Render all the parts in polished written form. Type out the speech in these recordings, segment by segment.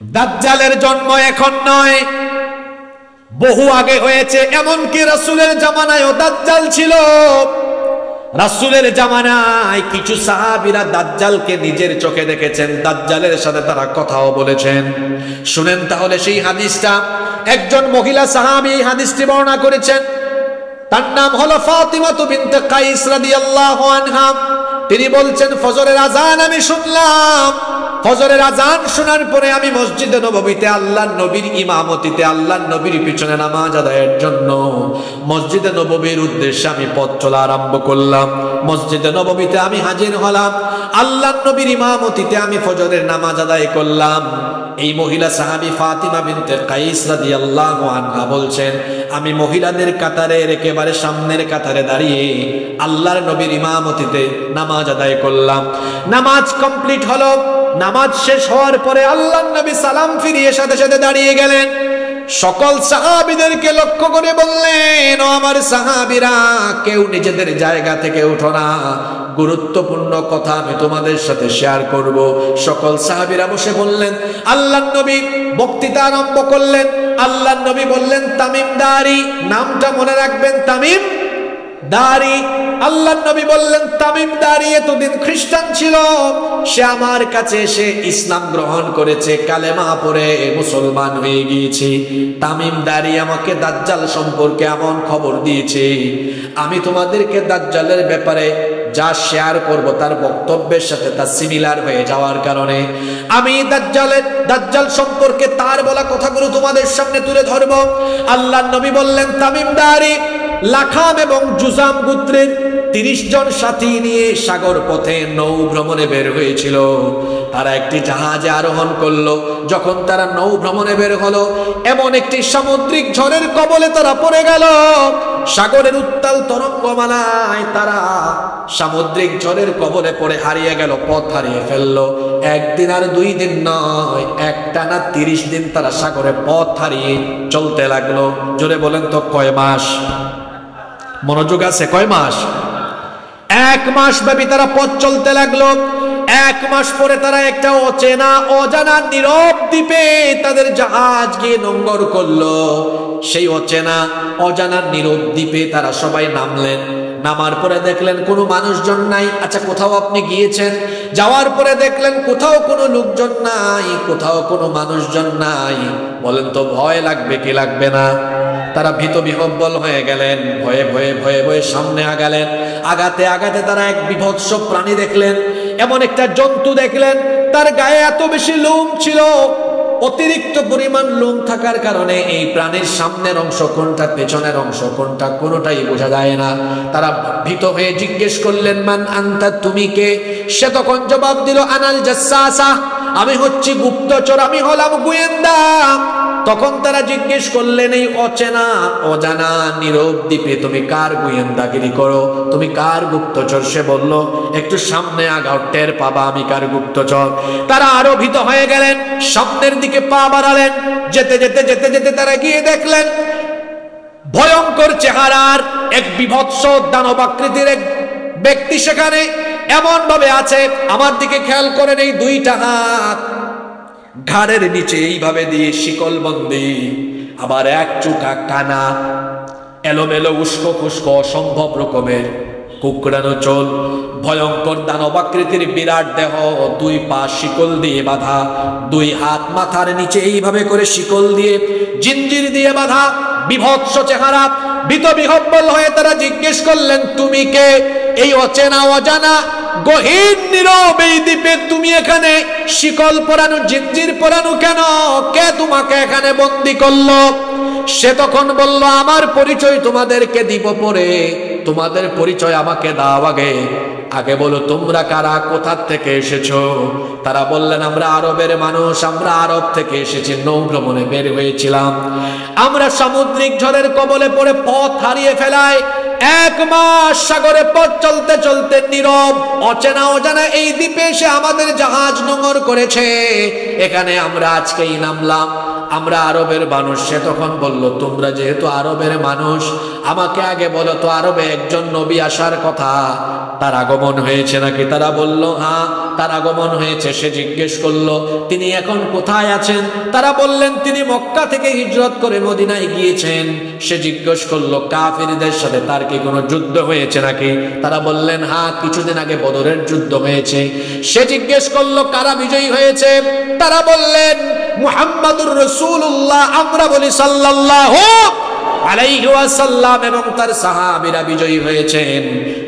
দাজ্জালের জন্ম এখন নয়, বহু আগে হয়েছে। এমনকি রাসূলের জামানায়ও দাজ্জাল ছিল। রাসূলের জামানায় কিছু সাহাবীরা দাজ্জালকে নিজের চোখে দেখেছেন, দাজ্জালের সাথে তারা কথাও বলেছেন। শুনেন তাহলে সেই হাদিসটা। একজন মহিলা সাহাবী এই হাদিসটি বর্ণনা করেছেন, তার নাম হলো ফাতিমা বিনতে কাইস রাদিয়াল্লাহু আনহা। তিনি বলছেন, ফজরের আযান আমি শুনলাম। ফজরের আযান শোনার পরে আমি মসজিদে নববীতে আল্লাহর নবীর ইমামতিতে আল্লাহর নবীর পিছনে নামাজ আদায়ের জন্য মসজিদে নববীর উদ্দেশ্যে আমি পথ চলা আরম্ভ করলাম। মসজিদে নববীতে আমি হাজির হলাম, আল্লাহর নবীর ইমামতিতে আমি ফজরের নামাজ আদায় করলাম। এই মহিলা সাহাবী ফাতিমা বিনতে কাইস রাদিয়াল্লাহু আনহা বলছেন, আমি মহিলাদের কাতারের একেবারে সামনের কাতারে দাঁড়িয়ে আল্লাহর নবীর ইমামতিতে নামাজ আদায় করলাম। নামাজ কমপ্লিট হলো। নামাজ শেষ হওয়ার পরে আল্লাহর নবী সালাম ফিরিয়ে সাথে সাথে দাঁড়িয়ে গেলেন। সকল সাহাবীদেরকে লক্ষ্য করে বললেন, ও আমার সাহাবীরা, কেউ নিজেদের জায়গা থেকে উঠো না, গুরুত্বপূর্ণ কথা আমি তোমাদের সাথে শেয়ার করব। সকল সাহাবীরা বসে বললেন। আল্লাহর নবী বক্তৃতা আরম্ভ করলেন। আল্লাহর নবী বললেন, তামিম দারি, নামটা মনে রাখবেন, তামিম দারি। আল্লাহর নবী বললেন, তামিম দারি এতদিন খ্রিস্টান ছিল, সে আমার কাছে এসে ইসলাম গ্রহণ করেছে, কালেমা পড়ে মুসলমান হয়ে গিয়েছে। তামিম দারি আমাকে দাজ্জাল সম্পর্কে এমন খবর দিয়েছে, আমি তোমাদেরকে দাজ্জালের ব্যাপারে যা শেয়ার করব তার বক্তব্যের সাথে তা সিমিলার হয়ে যাওয়ার কারণে আমি দাজ্জাল সম্পর্কে তার বলা কথাগুলো তোমাদের সামনে তুলে ধরব। আল্লাহর নবী বললেন, তামিম দারি লাখাম এবং জুজাম গোত্রের 30 জন সাথী নিয়ে সাগর পথে নৌ ভ্রমণে বের হয়েছিল। তারা একটি জাহাজে আরোহণ করলো। যখন তারা নৌ ভ্রমণে বের হলো, এমন একটি সামুদ্রিক ঝড়ের কবলে তারা পড়ে গেল। সাগরের উত্তাল তরঙ্গমালায় তারা সামুদ্রিক ঝড়ের কবলে পড়ে হারিয়ে গেল, পথ হারিয়ে ফেললো। একদিন আর 2 দিন নয়, একটানা 30 দিন তারা সাগরে পথ হারিয়ে চলতে লাগলো। জোরে বলেন তো কয় মাস? মনোযোগ আছে, কয় মাস? 1 মাস ব্যাপী তারা পথ চলতে লাগলো। 1 মাস পরে তারা একটা অচেনা অজানা নীরব দ্বীপে তাদের জাহাজ গিয়ে নোঙ্গর করলো। সেই অচেনা অজানা নীরব দ্বীপে তারা সবাই নামলেন। নামার পরে দেখলেন কোনো মানুষজন নাই। আচ্ছা, কোথাও আপনি গিয়েছেন, যাওয়ার পরে দেখলেন কোথাও কোনো লোকজন নাই, কোথাও কোনো মানুষজন নাই, বলেন তো ভয় লাগবে কি লাগবে না? তারা ভীত বিহ্বল হয়ে গেলেন। ভয়ে ভয়ে ভয়ে ভয়ে সামনে আগালেন। আগাতে আগাতে তারা এক বিভৎস প্রাণী দেখলেন। এমন একটা জন্তু দেখলেন, তার গায়ে এত বেশি লোম ছিল, অতিরিক্ত পরিমাণ লোম থাকার কারণে এই প্রাণীর সামনের অংশ কোনটা, পেছনের অংশ কোনটা, কোনোটাই বোঝা যায় না। তারা ভীত হয়ে জিজ্ঞেস করলেন, মান আনতা, তুমি কে? সে তখন জবাব দিল, আনাল জাসসাসা, আমি হচ্ছি গুপ্তচর, আমি হলাম গোয়েন্দা। তখন তারা জিজ্ঞেস করলেন, এই অচেনা অজানা নীরব দ্বীপে তুমি কার গোয়েন্দাগিরি করো, তুমি কার গুপ্তচর? সে বলল, একটু সামনে আগাও, টের পাবা আমি কার গুপ্তচর। তারা আরো ভীত হয়ে গেলেন, সামনের দিকে পা বাড়ালেন। যেতে যেতে যেতে যেতে তারা গিয়ে দেখলেন ভয়ঙ্কর চেহারার এক বিভৎস দানবাকৃতির এক ব্যক্তি সেখানে এমন ভাবে আছে। আমার দিকে খেয়াল করেন, এই 2টা হাত ঘাড়ের নিচে এইভাবে দিয়ে শিকল বন্দি, আবার এক চোখা কানা, এলোমেলো উস্কো খুস্কো অসম্ভব রকমের কুকড়ানো চোল, ভয়ঙ্কর দানবাকৃতির বিরাট দেহ, 2 পা শিকল দিয়ে বাঁধা, 2 হাত মাথার নিচে এইভাবে করে শিকল দিয়ে জিঞ্জির দিয়ে বাঁধা, বিভৎস চেহারা। ভীত বিহ্বল হয়ে তারা জিজ্ঞেস করলেন, তুমি কে? এই অচেনা অজানা গহীন নীরব এই দ্বীপে তুমি এখানে শিকল পরানো, জিঞ্জির পরানো কেন? কে তোমাকে এখানে বন্দী করলো? সে তখন বলল, আমার পরিচয় তোমাদেরকে দিব পরে, তোমাদের পরিচয় আমাকে দাও আগে। আগে বলো তোমরা কারা, কোথা থেকে এসেছো? তারা বললেন, আমরা আরবের মানুষ, আমরা আরব থেকে এসেছি, নৌ ভ্রমণে বের হয়েছিলাম। আমরা সামুদ্রিক ঝড়ের কবলে পড়ে পথ হারিয়ে ফেলায় 1 মাস সাগরে পথ চলতে চলতে নীরব অচেনা অজানা এই দ্বীপে এসে আমাদের জাহাজ নোঙর করেছে। এখানে আমরা আজকেই নামলাম, আমরা আরবের মানুষ। সে তখন বলল, তোমরা যেহেতু আরবের মানুষ, আমাকে আগে বলো তো আরবে একজন নবী আসার কথা, তার আগমন হয়েছে নাকি? তারা বলল হ্যাঁ, তার আগমন হয়েছে। সে জিজ্ঞেস করলো তিনি এখন কোথায় আছেন? তারা বললেন তিনি মক্কা থেকে হিজরত করে মদিনায় গিয়েছেন। সে জিজ্ঞেস করলো কাফিরদের সাথে তার কি কোনো যুদ্ধ হয়েছে নাকি? তারা বললেন হ্যাঁ, কিছুদিন আগে বদরের যুদ্ধ হয়েছে। সে জিজ্ঞেস করলো কারা বিজয়ী হয়েছে? তারা বললেন মুহাম্মাদুর রাসূলুল্লাহ, আমরা বলি সাল্লাল্লাহু আলাইহি ওয়াসাল্লাম এবং তার সাহাবীরা বিজয়ী হয়েছেন।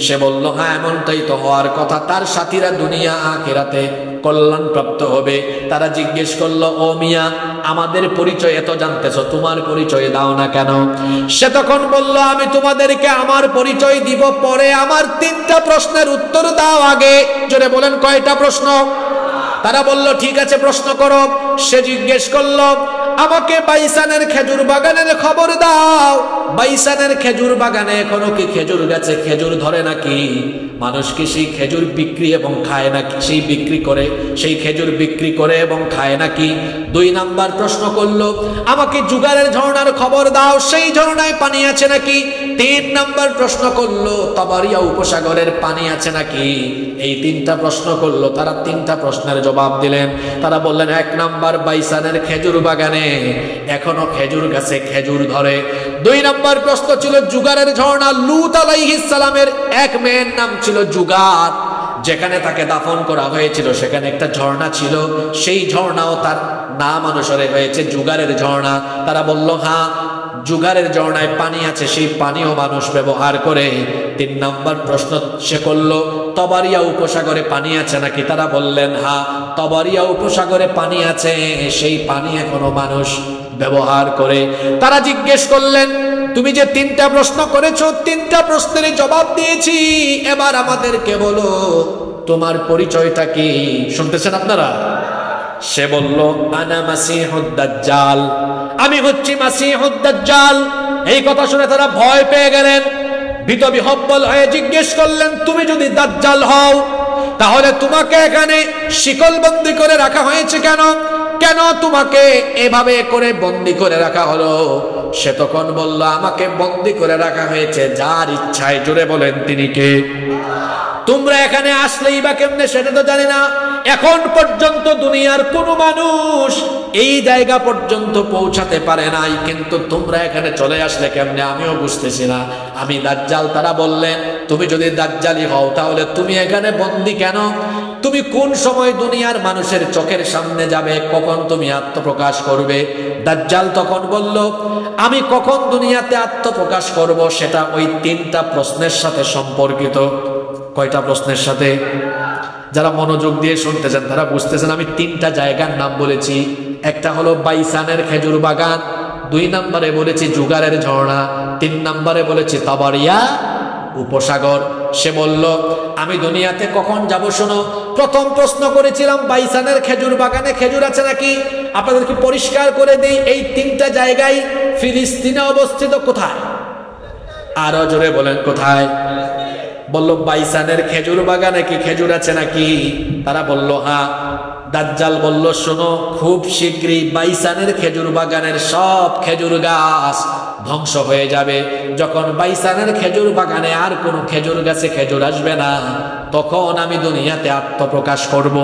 সে বলল হ্যাঁ, এমনটাই তো হওয়ার কথা, তার সাথীরা দুনিয়া আখিরাতে কল্যাণ প্রাপ্ত হবে। তারা জিজ্ঞেস করলো ও মিয়া, আমাদের পরিচয় এত জানতেছো, তোমার পরিচয় দাও না কেন? সে তখন বলল আমি তোমাদেরকে আমার পরিচয় দিব পরে, আমার 3টা প্রশ্নের উত্তর দাও আগে। জোরে বলেন কয়টা প্রশ্ন? তারা বলল ঠিক আছে, প্রশ্ন করো। সে জিজ্ঞেস করলো আমাকে বাইসানের খেজুর বাগানের খবর দাও। বাইসানের খেজুর বাগানে এখনো কি খেজুর গাছে খেজুর ধরে নাকি? মানুষ কি সেই খেজুর বিক্রি এবং খায় নাকি? সেই খেজুর বিক্রি করে এবং খায় নাকি? 2 নাম্বার প্রশ্ন করলো আমাকে জুগারের ঝর্ণার খবর দাও, সেই ঝর্ণায় পানি আছে নাকি? 3 নাম্বার প্রশ্ন করলো তাবারিয়া উপসাগরের পানি আছে নাকি? এই 3টা প্রশ্ন করলো। তারা 3টা প্রশ্নের জবাব দিলেন। তারা বললেন 1 নাম্বার বাইসানের খেজুর বাগানে এখনো খেজুর গাছে খেজুর ধরে। 2 নাম্বার প্রশ্ন ছিল জুগারের ঝর্ণা। লূত আলাইহিস সালামের এক মেয়ের নাম ছিল জুগার, যেখানে তাকে দাফন করা হয়েছিল সেখানে একটা ঝর্ণা ছিল, সেই ঝর্ণাও তার নাম অনুসারে হয়েছে জুগারের ঝর্ণা। তারা বলল হ্যাঁ, জুগারের ঝর্ণায় পানি আছে, সেই পানিও মানুষ ব্যবহার করে। 3 নাম্বার প্রশ্ন সে করলো তবারিয়া উপসাগরে পানি আছে নাকি? তারা বললেন হ্যাঁ, তবারিয়া উপসাগরে পানি আছে, সেই পানি এখনো মানুষ ব্যবহার করে। তারা জিজ্ঞেস করলেন তুমি যে 3টা প্রশ্ন করেছো, 3টা প্রশ্নের জবাব দিয়েছি, এবার আমাদেরকে বলো তোমার পরিচয়টা কি? শুনতেছেন আপনারা? সে বলল আনা মাসিহুদ দাজ্জাল, আমি হচ্ছি মাসিহুদ দাজ্জাল। এই কথা শুনে তারা ভয় পেয়ে গেলেন, ভীত বিহ্বল হয়ে জিজ্ঞেস করলেন তুমি যদি দাজ্জাল হও তাহলে তোমাকে এখানে শিকলবন্দি করে রাখা হয়েছে কেন? কেন তোমাকে এভাবে করে বন্দি করে রাখা হলো? সে তখন বলল আমাকে বন্দি করে রাখা হয়েছে যার ইচ্ছায়। জোরে বলেন তিনি কে? তোমরা এখানে আসলেই বা কেমনে সেটা তো জানি না। এখন পর্যন্ত দুনিয়ার কোনো মানুষ এই জায়গা পর্যন্ত পৌঁছাতে পারে নাই, কিন্তু তোমরা এখানে চলে আসলে কেমনে আমিও বুঝতেছি না। আমি দাজ্জাল। তারা বললেন তুমি যদি দাজ্জালি হও তাহলে তুমি এখানে বন্দি কেন? তুমি কোন সময় দুনিয়ার মানুষের চোখের সামনে যাবে, কখন তুমি আত্মপ্রকাশ করবে? দাজ্জাল তখন বলল আমি কখন দুনিয়াতে আত্মপ্রকাশ করব সেটা ওই 3টা প্রশ্নের সাথে সম্পর্কিত। কয়টা প্রশ্নের সাথে? যারা মনোযোগ দিয়ে শুনতেছেন তারা বুঝতেছেন আমি 3টা জায়গার নাম বলেছি। একটা হলো বাইসানের খেজুর বাগান, 2 নম্বরে বলেছি জুগারের ঝর্ণা, 3 নম্বরে বলেছি তাবারিয়া উপসাগর। সে বলল আমি দুনিয়াতে কখন যাব শোনো। প্রথম প্রশ্ন করেছিলাম বাইসানের খেজুর বাগানে খেজুর আছে নাকি? আপনাদেরকে পরিষ্কার করে দেই, এই 3টা জায়গায় ফিলিস্তিনে অবস্থিত। কোথায়? আরো জোরে বলেন কোথায়? বলল বাইসানের খেজুর বাগানে কি খেজুর আছে নাকি? তারা বলল হ্যাঁ। দাজ্জাল বলল শোনো, খুব শীঘ্রই বাইসানের খেজুর বাগানের সব খেজুর গাছ ধ্বংস হয়ে যাবে। যখন বাইসানের খেজুর বাগানে আর কোনো খেজুর গাছে খেজুর আসবে না, তখন আমি দুনিয়াতে আত্মপ্রকাশ করব।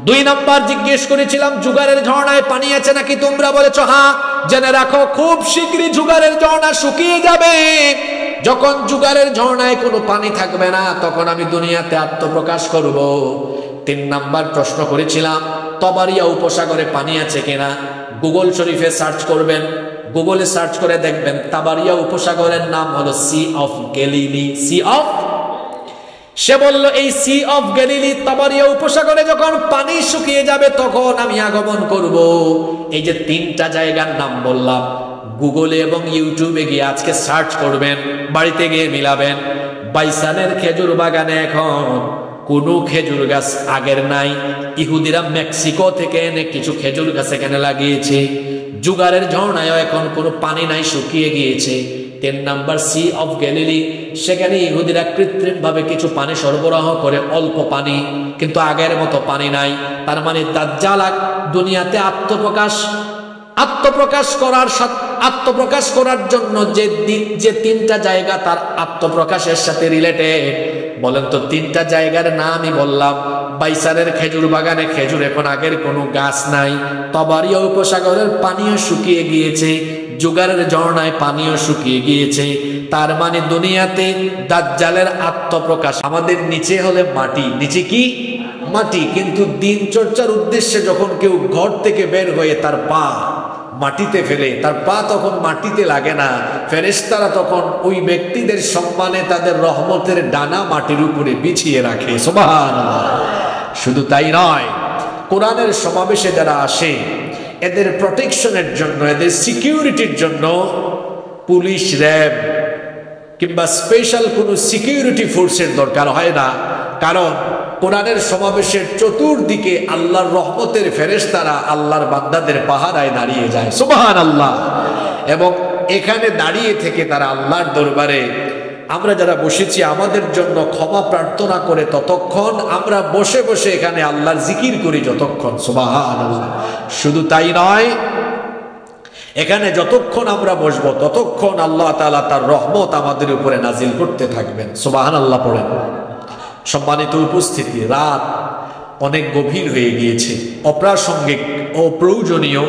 2 নাম্বার জিজ্ঞেস করেছিলাম জুগারের ঝর্ণায় পানি আছে নাকি? তোমরা বলেছ হ্যাঁ। জেনে রাখো খুব শীঘ্রই জুগারের ঝর্ণা শুকিয়ে যাবে। যখন জুগারের ঝর্ণায় কোনো পানি থাকবে না তখন আমি দুনিয়াতে আত্মপ্রকাশ করব। 3 নাম্বার প্রশ্ন করেছিলাম তবারিয়া উপসাগরে পানি আছে কিনা? গুগল শরীফে সার্চ করবেন, গুগলে সার্চ করে দেখবেন তাবারিয়া উপসাগরের নাম হলো sea of Galilee. Sea of, সে বলল এই সি অফ গ্যালিলি তাবারিয়া উপসাগরে যখন পানি শুকিয়ে যাবে তখন আমি আগমন করব। এই যে 3টা জায়গার নাম বললাম, গুগলে এবং ইউটিউবে গিয়ে আজকে সার্চ করবেন, বাড়িতে গিয়ে মিলাবেন। বাইসানের খেজুর বাগানে এখন কোনো খেজুর গাছ আগের নাই। ইহুদিরা মেক্সিকো থেকে এনে কিছু খেজুর গাছ এখানে লাগিয়েছে। জুগারের ঝর্ণায়ও এখন কোনো পানি নাই, শুকিয়ে গিয়েছে। 3 নাম্বার সি অফ গ্যালিলি, সেখানে ইহুদিরা কৃত্রিমভাবে কিছু পানি সরবরাহ করে, অল্প পানি, কিন্তু আগের মতো পানি নাই। তার মানে দাজ্জাল দুনিয়াতে আত্মপ্রকাশ করার জন্য যে 3টা জায়গা তার আত্মপ্রকাশের সাথে রিলেটেড, বলেন তো তিনটা জায়গার নামই বললাম। বাইসারের খেজুর বাগানে খেজুর এখন আগের কোনো গাছ নাই। তবারিয়া উপসাগরের পানিও শুকিয়ে গিয়েছে। জুগারের ঝর্ণায় পানিও শুকিয়ে গিয়েছে। তার মানে দুনিয়াতে দাজ্জালের আত্মপ্রকাশ। আমাদের নিচে হলে মাটি, নিচে কি মাটি, কিন্তু দিন চর্চার উদ্দেশ্যে যখন কেউ ঘর থেকে বের হয়ে তার পা মাটিতে ফেলে, তার পা তখন মাটিতে লাগে না। ফেরেশতারা তখন ওই ব্যক্তিদের সম্মানে তাদের রহমতের ডানা মাটির উপরে বিছিয়ে রাখে। সুবহানাল্লাহ। শুধু তাই নয়, কোরআনের সমাবেশে যারা আসে এদের প্রোটেকশনের জন্য, এদের সিকিউরিটির জন্য পুলিশ, র্যাব কিংবা স্পেশাল কোনো সিকিউরিটি ফোর্সের দরকার হয় না। কারণ কোরআনের সমাবেশের চতুর্দিকে আল্লাহর রহমতের ফেরেশতারা আল্লাহর বান্দাদের পাহারায় দাঁড়িয়ে যায়। সুবহানাল্লাহ। এবং এখানে দাঁড়িয়ে থেকে তারা আল্লাহর দরবারে, আমরা যারা বসেছি আমাদের জন্য ক্ষমা প্রার্থনা করে ততক্ষণ, আমরা বসে বসে এখানে আল্লাহর জিকির করি যতক্ষণ। সুবহানাল্লাহ। শুধু তাই নয়, এখানে যতক্ষণ আমরা বসবো ততক্ষণ আল্লাহ তাআলা তার রহমত আমাদের উপরে নাজিল করতে থাকবেন। সুবহানাল্লাহ পড়েন। সম্মানিত উপস্থিতি, রাত অনেক গভীর হয়ে গিয়েছে। অপ্রাসঙ্গিক, অপ্রয়োজনীয়,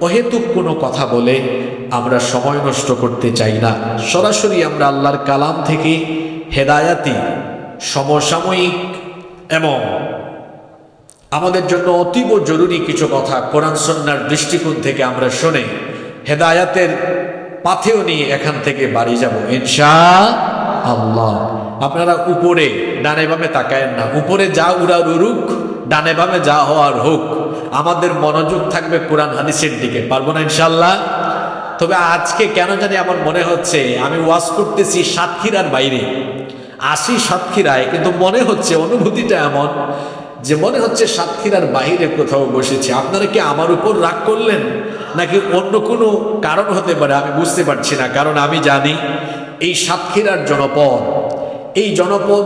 অহেতুক কোনো কথা বলে আমরা সময় নষ্ট করতে চাই না। সরাসরি আমরা আল্লাহর কালাম থেকে হেদায়াতি, সমসাময়িক এবং আমাদের জন্য অতীব জরুরি কিছু কথা কোরআন সুন্নাহর দৃষ্টিকোণ থেকে আমরা শুনে হেদায়াতের পাথেও নিয়ে এখান থেকে বাড়ি যাব ইনশাআল্লাহ। আপনারা উপরে ডানে বামে তাকায়েন না। উপরে যা উড়ার উড়ুক, ডানে বামে যা হওয়ার হোক, আমাদের মনোযোগ থাকবে কোরআন হাদিসের দিকে। পারবো না ইনশাআল্লাহ? তবে আজকে কেন জানি আমার মনে হচ্ছে আমি ওয়াজ করতেছি সাতক্ষীরার বাইরে, আসি সাতক্ষীরায়, কিন্তু মনে হচ্ছে, অনুভূতিটা এমন যে মনে হচ্ছে সাতক্ষীরার বাইরে কোথাও বসেছি। আপনারা কি আমার উপর রাগ করলেন নাকি অন্য কোনো কারণ হতে পারে, আমি বুঝতে পারছি না। কারণ আমি জানি এই সাতক্ষীরার জনপদ, এই জনপদ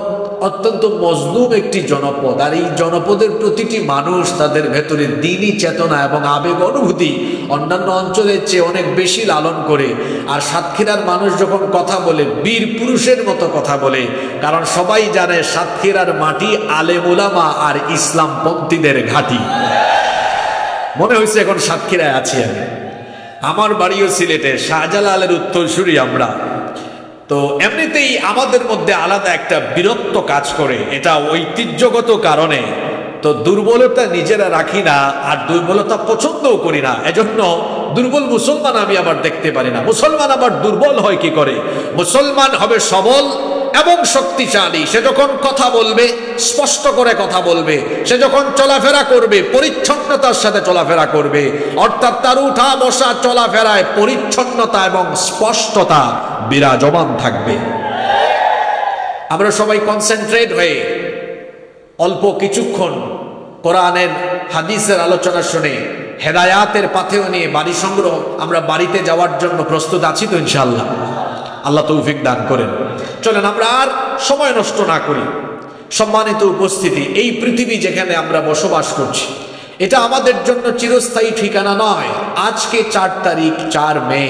অত্যন্ত মজলুম একটি জনপদ। আর এই জনপদের প্রতিটি মানুষ তাদের ভেতরে দ্বীনি চেতনা এবং আবেগ অনুভূতি অন্যান্য অঞ্চলের চেয়ে অনেক বেশি লালন করে। আর সাতক্ষীরার মানুষ যখন কথা বলে বীর পুরুষের মতো কথা বলে, কারণ সবাই জানে সাতক্ষীরার মাটি আলেম উলামা আর ইসলামপন্থীদের ঘাঁটি। মনে হয়েছে এখন সাতক্ষীরায় আছি আমি। আমার বাড়িও সিলেটে, শাহজালালের উত্তরসূরি আমরা। তো এমনিতেই আমাদের মধ্যে আলাদা একটা বীরত্ব কাজ করে, এটা ঐতিহ্যগত কারণে। তো দুর্বলতা নিজেরা রাখি না, আর দুর্বলতা পছন্দও করি না। এজন্য দুর্বল মুসলমান আমি আবার দেখতে পারি না। মুসলমান আবার দুর্বল হয় কি করে? মুসলমান হবে সবল এবং শক্তিশালী। সে যখন কথা বলবে স্পষ্ট করে কথা বলবে, সে যখন চলাফেরা করবে পরিচ্ছন্নতার সাথে চলাফেরা করবে। অর্থাৎ তার উঠা বসা চলাফেরায় পরিচ্ছন্নতা এবং স্পষ্টতা বিরাজমান থাকবে। আমরা সবাই কনসেন্ট্রেট হয়ে অল্প কিছুক্ষণ কোরআনের হাদিসের আলোচনা শুনে হেদায়াতের পাথেও নিয়ে বাড়ি সংগ্রহ, আমরা বাড়িতে যাওয়ার জন্য প্রস্তুত আছি তো ইনশাআল্লাহ? আল্লাহ তৌফিক দান করেন। চলেন আমরা আর সময় নষ্ট না করি। সম্মানিত উপস্থিতি, এই পৃথিবী যেখানে আমরা বসবাস করছি এটা আমাদের জন্য চিরস্থায়ী ঠিকানা নয়। আজকে 4 তারিখ, 4 মে,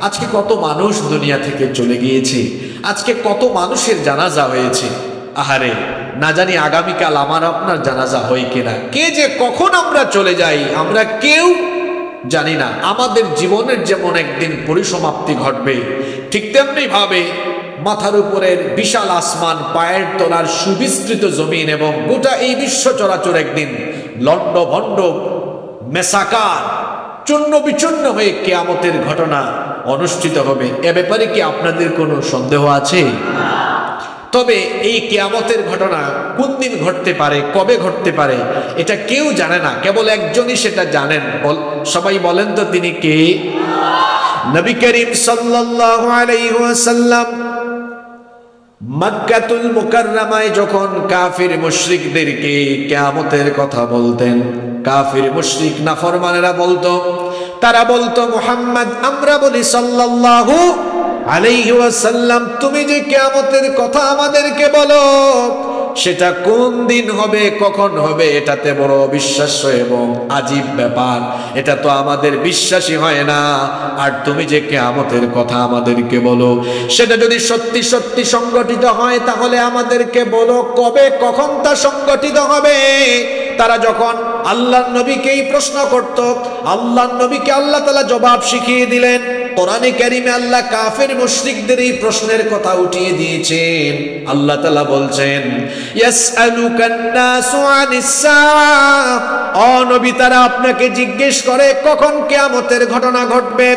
আজকে কত মানুষ দুনিয়া থেকে চলে গিয়েছে, আজকে কত মানুষের জানাজা হয়েছে। আহারে, না জানি আগামীকাল আমার আপনার জানাজা হয় কিনা। কে যে কখন আমরা চলে যাই আমরা কেউ জানি না। আমাদের জীবনের যেমন একদিন পরিসমাপ্তি ঘটবে, ঠিক তেমনি ভাবে মাথার উপরের বিশাল আসমান, পায়ের তলার সুবিস্তৃত জমিন এবং গোটা এই বিশ্ব চরাচর একদিন লন্ড ভন্ড মেসাকার চূর্ণ বিচূর্ণ হয়ে কিয়ামতের ঘটনা অনুষ্ঠিত হবে। এ ব্যাপারে কি আপনাদের কোনো সন্দেহ আছে? তবে এই কিয়ামতের ঘটনা কোন দিন ঘটতে পারে, কবে ঘটতে পারে, এটা কেউ জানে না, কেবল একজনই সেটা জানেন। সবাই বলেন তো তিনি কে? নবী করিম সাল্লাল্লাহু আলাইহি ওয়াসাল্লাম মক্কাতুল মুকাররমায় যখন কাফির মুশরিকদেরকে কিয়ামতের কথা বলতেন, কাফির মুশরিক নাফরমানেরা বলতো, তারা বলতো মুহাম্মদ, আমরা বলি সাল্লাল্লাহু আলাইহি ওয়াসাল্লাম, তুমি যে কিয়ামতের কথা আমাদেরকে বলো সেটা কোন দিন হবে, কখন হবে, এটাতে বড় অবিশ্বাস্য এবং আজীব ব্যাপার। এটা তো আমাদের বিশ্বাসই হয় না। আর তুমি যে কিয়ামতের কথা আমাদেরকে বলো, সেটা যদি সত্যি সত্যি সংগঠিত হয় তাহলে আমাদেরকে বলো কবে কখন তা সংগঠিত হবে। তারা যখন আল্লাহর নবীকেই প্রশ্ন করত, আল্লাহর নবীকে আল্লাহ তাআলা জবাব শিখিয়ে দিলেন। কোরআনে কারীমে আল্লাহ কাফের মুশরিকদের এই প্রশ্নের কথা উঠিয়ে দিয়েছেন। আল্লাহ তাআলা বলছেন, ইয়াসআলুকান নাসু আনিস সাআহ, ও নবী তারা আপনাকে জিজ্ঞেস করে কখন কিয়ামতের ঘটনা ঘটবে,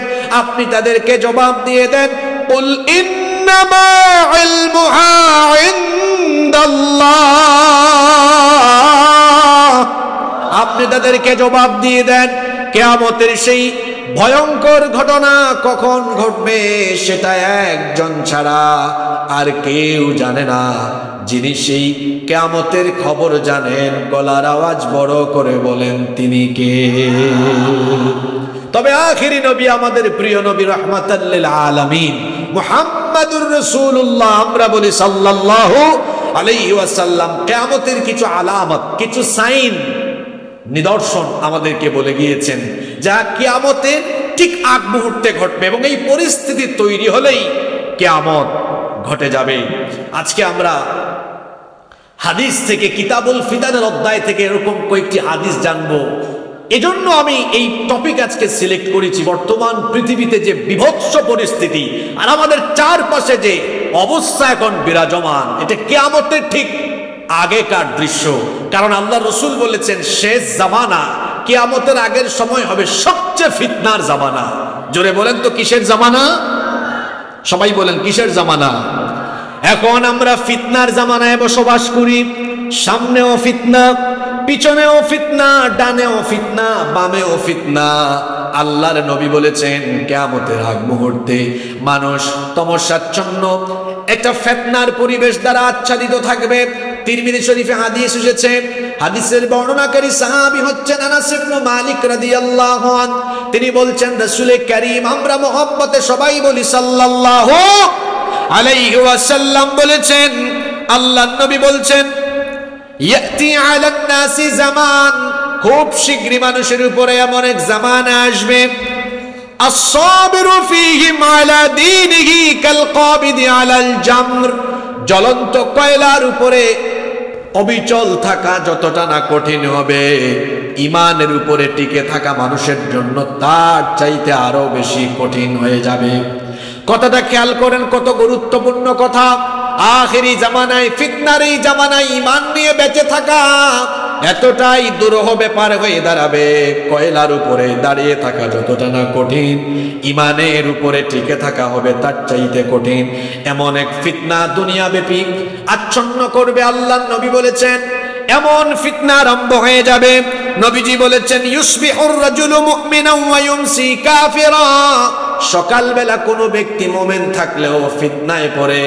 আপনি তাদেরকে জবাব দিয়ে দেন, কুল ইন্নামা ইলমুহা ইনদাল্লাহ। আপনি তাদেরকে জবাব দিয়ে দেন কিয়ামতের সেই ভয়ঙ্কর ঘটনা কখন ঘটবে সেটা একজন ছাড়া আর কেউ জানে না। যিনি সেই কিয়ামতের খবর জানেন, গলার আওয়াজ বড় করে বলেন তিনি কে? তবে আখিরি নবী, আমাদের প্রিয় নবী রাহমাতাল লিল আলামিন মুহাম্মাদুর রাসূলুল্লাহ, আমরা বলি সাল্লাল্লাহু আলাইহি ওয়াসাল্লাম, কিয়ামতের কিছু আলামত, কিছু সাইন, নিদর্শন আমাদেরকে বলে গিয়েছেন যা কিয়ামতের ঠিক আগ মুহূর্তে ঘটবে এবং এই পরিস্থিতি তৈরি হলেই কিয়ামত ঘটে যাবে। আজকে আমরা হাদিস থেকে, কিতাবুল ফিতানের অধ্যায় থেকে এরকম কয়েকটি হাদিস জানবো। এজন্য আমি এই টপিক আজকে সিলেক্ট করেছি। বর্তমান পৃথিবীতে যে বিভৎস পরিস্থিতি আর আমাদের চারপাশে যে অবস্থা এখন বিরাজমান, এটা কিয়ামতের ঠিক আগেকার দৃশ্য। কারণ আল্লাহ রসুল বলেছেন শেষ জামানা, কিয়ামতের আগের সময় হবে সবচেয়ে ফিতনার জামানা। জোরে বলেন তো কিসের জামানা? সবাই বলেন কিসের জামানা? এখন আমরা ফিতনার জামানায় বসবাস করি। সামনেও ফিতনা, পিছনেও ফিতনা, ডানেও ফিতনা, বামেও ফিতনা। আল্লাহর নবী বলেছেন কিয়ামতের আগ মুহূর্তে মানুষ তমসাচ্ছন্ন একটা ফিতনার পরিবেশ দ্বারা আচ্ছাদিত থাকবে। তিরমিজি শরীফে হাদিস এসেছে, হাদিসের বর্ণনাকারী সাহাবী হচ্ছেন আনাস ইবনে মালিক রাদিয়াল্লাহু আনহু। তিনি বলছেন রাসূল কারীম, আমরা মুহাব্বতে সবাই বলি সাল্লাল্লাহু আলাইহি ওয়াসাল্লাম বলেছেন, আল্লাহর নবী বলছেন, ইয়াতি আলান নাসি জামান, খুব শীঘ্রই মানুষের উপরে এমন এক জামানা আসবে, আস-সাবিরু ফীহি আলা দীনিহি কাল কাবিদি আলাল জামর, জ্বলন্ত কয়লার উপরে অবিচল থাকা যতটা না কঠিন হবে, ঈমানের উপরে টিকে থাকা মানুষের জন্য তার চাইতে আরো বেশি কঠিন হয়ে যাবে। কথাটা খেয়াল করেন, কত গুরুত্বপূর্ণ কথা। আখেরি জামানায়, ফিতনার এই জামানায় ঈমান নিয়ে বেঁচে থাকা এতটাই দুরূহ ব্যাপার হয়ে দাঁড়াবে, কয়লার উপরে দাঁড়িয়ে থাকা যতটা না কঠিন, ঈমানের উপরে টিকে থাকা হবে তার চাইতে কঠিন। এমন এক ফিতনা দুনিয়াব্যাপী আচ্ছন্ন করবে। আল্লাহর নবী বলেছেন এমন ফিতনা আরম্ভ হয়ে যাবে। নবীজি বলেছেন, ইউসবিহুর রাজুলু মুমিনান ওয়া ইউমসি কাফিরা, সকালবেলা কোনো ব্যক্তি মুমিন থাকলেও ফিতনায় পড়ে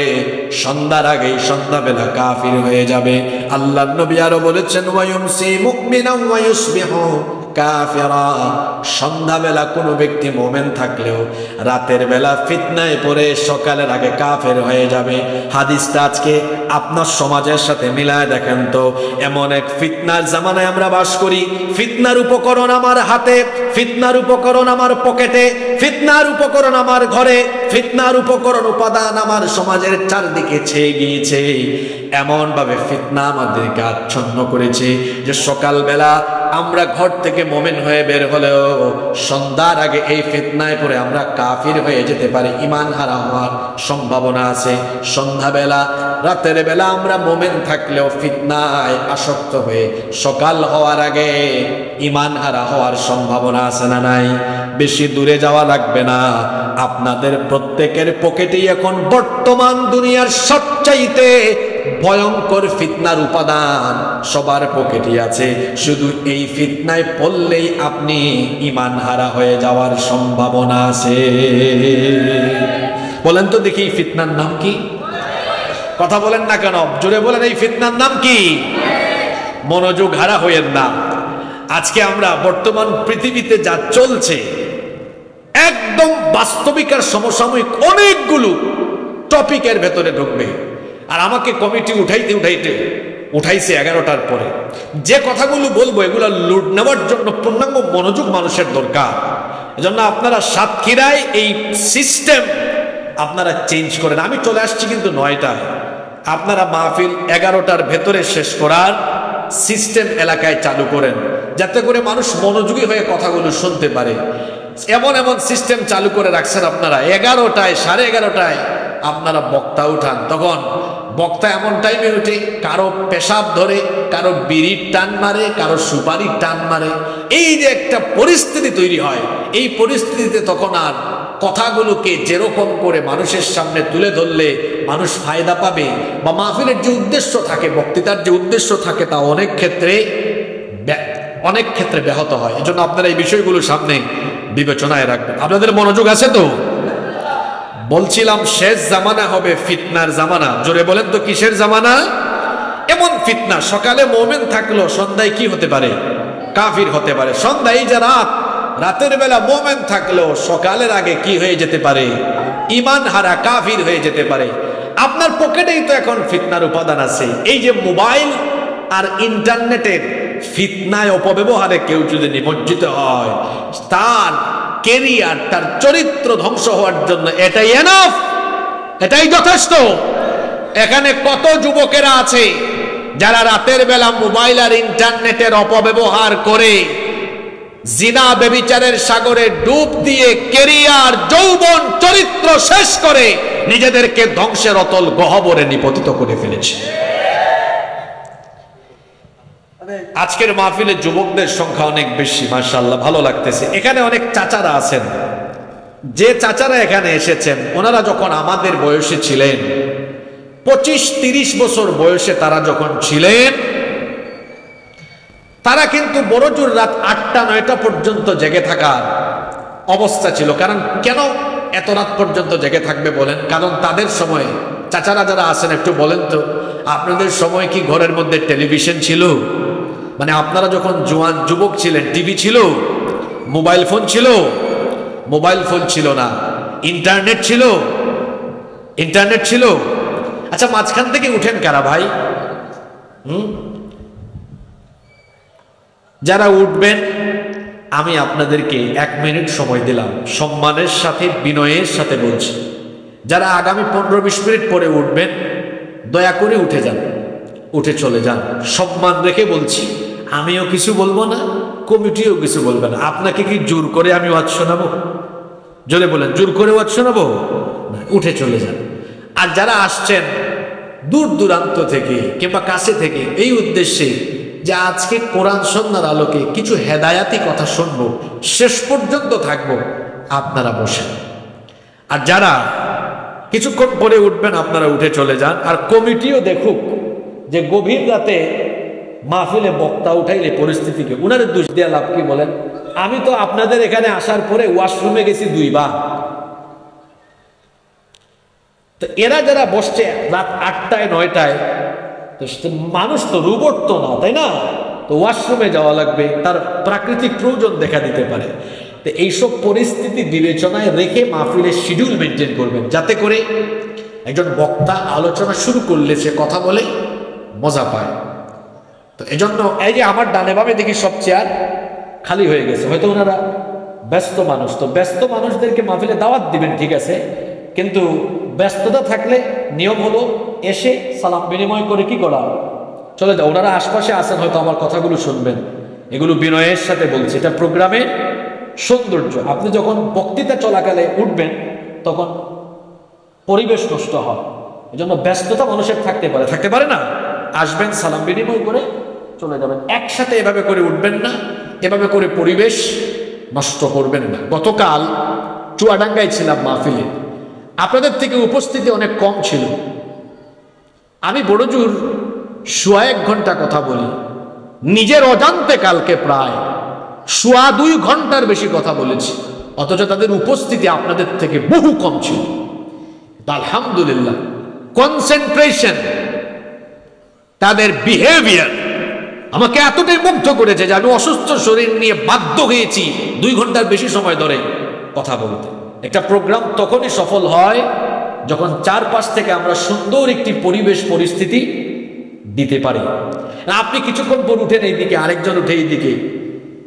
সন্ধ্যার আগেই সন্ধ্যাবেলা কাফির হয়ে যাবে। আল্লাহর নবী আরো বলেছেন, ওয়া ইউমসি মুমিনান ওয়া ইউসবিহু কাফিরা, সন্ধ্যাবেলা কোনো ব্যক্তি মুমিন থাকলেও রাতের বেলা ফিতনায় পড়ে সকালের আগে কাফের হয়ে যাবে। হাদিসটা আজকে আপনার সমাজের সাথে মিলায় দেখেন তো। এমন এক ফিতনার জামানায় আমরা বাস করি। ফিতনার উপকরণ আমার হাতে, ফিতনার উপকরণ আমার পকেটে, ফিতনার উপকরণ আমার ঘরে, ফিতনার উপকরণ উপাদান আমার সমাজের চারদিকে ছেয়ে গিয়েছে। এমন ভাবে ফিতনা আমাদেরকে আচ্ছন্ন করেছে যে সকালবেলা আমরা ঘর থেকে মুমিন হয়ে বের হলেও সন্ধ্যার আগে এই ফিতনায় পড়ে আমরা কাফির হয়ে যেতে পারি, ঈমান হারা হওয়ার সম্ভাবনা আছে। সন্ধ্যাবেলা, রাতের বেলা আমরা মুমিন থাকলেও ফিতনায় আসক্ত হয়ে সকাল হওয়ার আগে ঈমান হারা হওয়ার সম্ভাবনা আছে না নাই? বেশি দূরে যাওয়া লাগবে না, আপনাদের প্রত্যেকের পকেটেই এখন বর্তমান দুনিয়ার সবচাইতে ভয়ঙ্কর ফিতনার উপাদান সবার পকেটে আছে। শুধু এই ফিতনায় পড়লেই আপনি ঈমান হারা হয়ে যাওয়ার সম্ভাবনা আছে। বলেন তো দেখি ফিতনার নাম কি? কথা বলেন না কেন? জোরে বলেন, এই ফিতনার নাম কি? মনোযোগ হারা হইেন না। আজকে আমরা বর্তমান পৃথিবীতে যা চলছে একদম বাস্তবিক আর সমসাময়িক অনেকগুলো টপিকের ভেতরে ঢুকবে। আর আমাকে কমিটি উঠাইতে উঠাইছে 11টার পরে। যে কথাগুলো বলবো এগুলো লুট নেওয়ার জন্য পূর্ণাঙ্গ মনোযোগ মানুষের দরকার। এজন্য আপনারা সাতক্ষীরায় এই সিস্টেম আপনারা চেঞ্জ করেন। আমি চলে আসছি কিন্তু 9টায়, আপনারা মাহফিল 11টার ভেতরে শেষ করার সিস্টেম এলাকায় চালু করেন, যাতে করে মানুষ মনোযোগী হয়ে কথাগুলো শুনতে পারে। এমন এমন সিস্টেম চালু করে রাখছেন আপনারা, 11টায় 11:30টায় আপনারা বক্তা উঠান। তখন বক্তা এমন টাইমে উঠে কারো পেশাব ধরে, কারো বিড়ির টান মারে, কারো সুপারির টান মারে। এই যে একটা পরিস্থিতি তৈরি হয়, এই পরিস্থিতিতে তখন আর কথাগুলোকে যেরকম করে মানুষের সামনে তুলে ধরলে মানুষ ফায়দা পাবে, বা মাহফিলের যে উদ্দেশ্য থাকে, বক্তৃতার যে উদ্দেশ্য থাকে, তা অনেক ক্ষেত্রে ব্যাহত হয়। এজন্য আপনারা এই বিষয়গুলো সামনে বিবেচনায় রাখবেন। আপনাদের মনোযোগ আছে তো? বলছিলাম শেষ জামানা হবে ফিতনার জামানা। জোরে বলেন তো কিসের জামানা? এমন ফিতনা, সকালে মুমিন থাকলো সন্ধ্যায় কি হতে পারে? কাফির হতে পারে। সন্ধ্যায় যে রাতের বেলা মুমিন থাকলো সকালের আগে কি হয়ে যেতে পারে? ঈমান হারা কাফির হয়ে যেতে পারে। আপনার পকেটেই তো এখন ফিতনার উপাদান আছে। এই যে মোবাইল আর ইন্টারনেটের ফিতনায় অপব্যবহারে কেউ যদি নিমজ্জিত হয়, তার কেরিয়ার, তার চরিত্র ধ্বংস হওয়ার জন্য এটাই এনাফ, এটাই যথেষ্ট। এখানে কত যুবকেরা আছে যারা রাতের বেলা মোবাইল আর ইন্টারনেটের অপব্যবহার করে জিনা ব্যভিচারের সাগরে ডুব দিয়ে কেরিয়ার, যৌবন, চরিত্র শেষ করে নিজেদেরকে ধ্বংসের অতল গহ্বরে নিপতিত করে ফেলেছে। আজকের মাহফিলে যুবকদের সংখ্যা অনেক বেশি, মাশাআল্লাহ, ভালো লাগতেছে। এখানে অনেক চাচারা আছেন। যে চাচারা এখানে এসেছেন ওনারা যখন আমাদের বয়সে ছিলেন, 25-30 বছর বয়সে তারা যখন ছিলেন, তারা কিন্তু বড়জোর রাত 8টা-9টা পর্যন্ত জেগে থাকার অবস্থা ছিল। কারণ কেন এত রাত পর্যন্ত জেগে থাকবে বলেন? কারণ তাদের সময়, চাচারা যারা আছেন একটু বলেন তো, আপনাদের সময় কি ঘরের মধ্যে টেলিভিশন ছিল? মানে আপনারা যখন জোয়ান যুবক ছিলেন, টিভি ছিল? মোবাইল ফোন ছিল? মোবাইল ফোন ছিল না। ইন্টারনেট ছিল? ইন্টারনেট ছিল। আচ্ছা, মাঝখান থেকে উঠেন কারা ভাই? যারা উঠবেন আমি আপনাদেরকে 1 মিনিট সময় দিলাম, সম্মানের সাথে, বিনয়ের সাথে বলছি। যারা আগামী 15-20 মিনিট পরে উঠবেন, দয়া করে উঠে যান, উঠে চলে যান। সম্মান রেখে বলছি, আমিও কিছু বলবো না, কমিটিও কিছু বলবে না। আপনাকে কি জোর করে আমি ওয়াজ শোনাবো? জোরে বলেন, জোর করে ওয়াজ শোনাবো? উঠে চলে যান। আর যারা আসছেন দূর দূরান্ত থেকে কিংবা কাছে থেকে এই উদ্দেশ্যে যে আজকে কোরআন সন্ন্যার আলোকে কিছু হেদায়াতি কথা শুনবো, শেষ পর্যন্ত থাকবো, আপনারা বসেন। আর যারা কিছুক্ষণ পরে উঠবেন আপনারা উঠে চলে যান। আর কমিটিও দেখুক যে গভীর রাতে মাহফিলে বক্তা উঠাইলে পরিস্থিতিকে, উনারে দোষ দেওয়া লাভ কি বলেন? আমি তো আপনাদের এখানে আসার পরে ওয়াশরুমে গেছি 2 বার। তো এরা যারা বসছে রাত 8টায়-9টায়, তো মানুষ তো রোবট তো না, তাই না? তো ওয়াশরুমে যাওয়া লাগবে, তার প্রাকৃতিক প্রয়োজন দেখা দিতে পারে। তো এইসব পরিস্থিতি বিবেচনায় রেখে মাহফিলের শিডিউল মেনটেন করবেন, যাতে করে একজন বক্তা আলোচনা শুরু করলে সে কথা বলে মজা পায়। তো এজন্য এই যে আমার ডানে বামে দেখি সব চেয়ার খালি হয়ে গেছে, হয়তো ওনারা ব্যস্ত মানুষ। তো ব্যস্ত মানুষদেরকে মাহফিলে দাওয়াত দিবেন, ঠিক আছে, কিন্তু ব্যস্ততা থাকলে নিয়ম হলো এসে সালাম বিনিময় করে কি করা, চলে যাও। ওনারা আশপাশে আছেন, হয়তো আমার কথাগুলো শুনবেন। এগুলো বিনয়ের সাথে বলছি, এটা প্রোগ্রামের সৌন্দর্য। আপনি যখন বক্তৃতা চলাকালে উঠবেন তখন পরিবেশ নষ্ট হয়। এজন্য ব্যস্ততা মানুষের থাকতে পারে না। আসবেন, সালাম বিনিময় করে চলে যাবেন। একসাথে এভাবে করে উঠবেন না, এভাবে করে পরিবেশ নষ্ট করবেন না। গতকাল চুয়াডাঙ্গায় ছিলাম মাহফিলে, আপনাদের থেকে উপস্থিতি অনেক কম ছিল। আমি বড়জোর 1.25 ঘন্টা কথা বলি, নিজের অজান্তে কালকে প্রায় 2.25 ঘন্টার বেশি কথা বলেছি, অথচ তাদের উপস্থিতি আপনাদের থেকে বহু কম ছিল। আলহামদুলিল্লাহ, কনসেন্ট্রেশন, তাদের বিহেভিয়ার আমাকে এতটাই মুগ্ধ করেছে যে আমি অসুস্থ শরীর নিয়ে বাধ্য হয়েছি 2 ঘন্টার বেশি সময় ধরে কথা বলতে। একটা প্রোগ্রাম তখনই সফল হয় যখন চারপাশ থেকে আমরা সুন্দর একটি পরিবেশ পরিস্থিতি দিতে পারি। আপনি কিছুক্ষণ পর উঠেন এইদিকে, আরেকজন উঠে এইদিকে,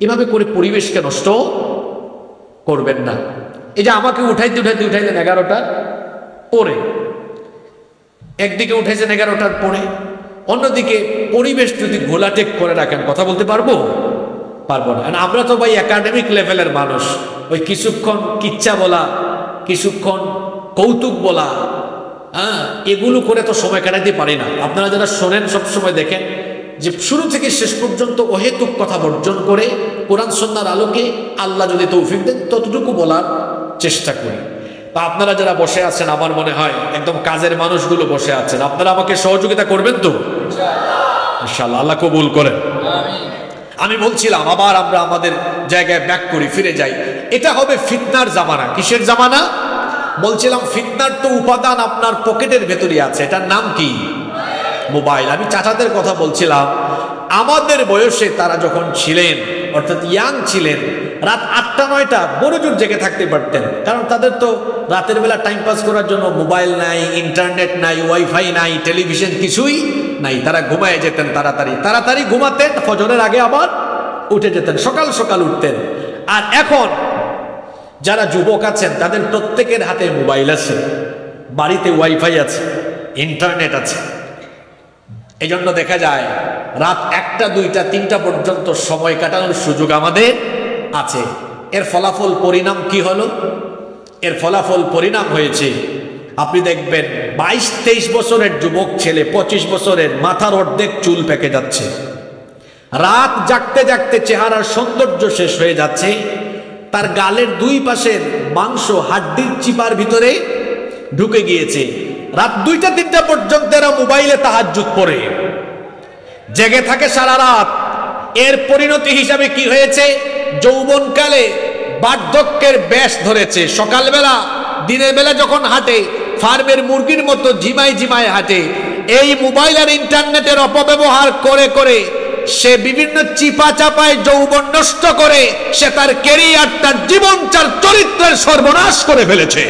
এভাবে করে পরিবেশকে নষ্ট করবেন না। এই যে আমাকে উঠাইলেন 11টার পরে, একদিকে উঠেছেন 11টার পরে, অন্যদিকে পরিবেশ যদি ঘোলাটেক করে রাখেন, কথা বলতে পারবো না। আমরা তো ভাই একাডেমিক লেভেলের মানুষ, ওই কিছুক্ষণ কিচ্ছা বলা, কিছুক্ষণ কৌতুক বলা, এগুলো করে তো সময় কাটাতে পারি না। আপনারা যারা শোনেন সবসময় দেখেন যে শুরু থেকে শেষ পর্যন্ত অহেতুক কথা বর্জন করে কোরআন সুন্নাহর আলোকে আল্লাহ যদি তৌফিক দেন ততটুকু বলার চেষ্টা করি। তা আপনারা যারা বসে আছেন, আমার মনে হয় একদম কাজের মানুষগুলো বসে আছেন, আপনারা আমাকে সহযোগিতা করবেন তো ইনশাআল্লাহ, আল্লাহ কবুল করেন। আমি বলছিলাম আবার আমরা আমাদের জায়গায় ব্যাক করি, ফিরে যাই। এটা হবে ফিতনার জামানা। কিসের জামানা? বলছিলাম ফিতনার তো উপাদান আপনার পকেটের ভেতরে আছে, এটার নাম কি? মোবাইল। আমি চাচাদের কথা বলছিলাম, আমাদের বয়সে তারা যখন ছিলেন, অর্থাৎ ইয়াং ছিলেন, রাত 8টা 9টা বড় জোর জেগে থাকতে পারতেন, কারণ তাদের তো রাতের বেলা টাইম পাস করার জন্য মোবাইল নাই, ইন্টারনেট নাই, ওয়াইফাই নাই, টেলিভিশন কিছুই নাই। তারা ঘুমায় যেতেন, তাড়াতাড়ি ঘুমাতেন, ফজরের আগে আবার উঠে যেতেন, সকাল সকাল উঠতেন। আর এখন যারা যুবক আছেন তাদের প্রত্যেকের হাতে মোবাইল আছে, বাড়িতে ওয়াইফাই আছে, ইন্টারনেট আছে। এই জন্য দেখা যায় রাত 1টা 2টা 3টা পর্যন্ত সময় কাটানোর সুযোগ আমাদের আছে। এর ফলাফল পরিণাম কি হলো? এর ফলাফল পরিণাম হয়েছে, আপনি দেখবেন 22-23 বছরের যুবক ছেলে, 25 বছরের, মাথার অর্ধেক চুল পেকে যাচ্ছে। রাত জাগতে জাগতে চেহারার সৌন্দর্য শেষ হয়ে যাচ্ছে, তার গালের 2 পাশের মাংস হাড্ডির চিপার ভিতরে ঢুকে গিয়েছে। রাত 2টা 3টা পর্যন্ত এরা মোবাইলে তাহাজ্জুদ পড়ে, জেগে থাকে সারা রাত। এর পরিণতি হিসাবে কি হয়েছে? যৌবনকালে বার্ধক্যের বেশ ধরেছে। সকালবেলা দিনের বেলা যখন হাঁটে, ফার্মের মুরগির মতো ঝিমায় হাঁটে। এই মোবাইল আর ইন্টারনেটের অপব্যবহার করে করে সে বিভিন্ন চিপা চাপায় যৌবন নষ্ট করে সে তার ক্যারিয়ার, তার জীবন, তার চরিত্রের সর্বনাশ করে ফেলেছে।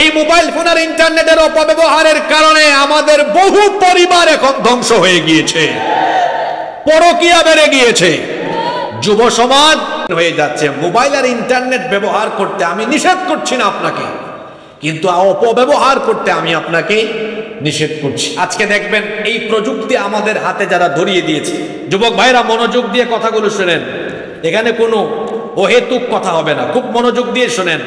এই মোবাইল ফোন আর ইন্টারনেটের অপব্যবহারের কারণে আমাদের বহু পরিবার এখন ধ্বংস হয়ে গিয়েছে, পরকীয়া বেড়ে গিয়েছে, যুব সমাজ হয়ে যাচ্ছে। মোবাইল আর ইন্টারনেট ব্যবহার করতে আমি নিষেধ করছি না আপনাকে, কিন্তু অপব্যবহার করতে আমি আপনাকে নিষেধ করছি। আজকে দেখবেন এই প্রযুক্তি আমাদের হাতে যারা ধরিয়ে দিয়েছে, যুবক ভাইরা মনোযোগ দিয়ে কথাগুলো শোনেন, এখানে কোনো অহেতুক কথা হবে না, খুব মনোযোগ দিয়ে শোনেন।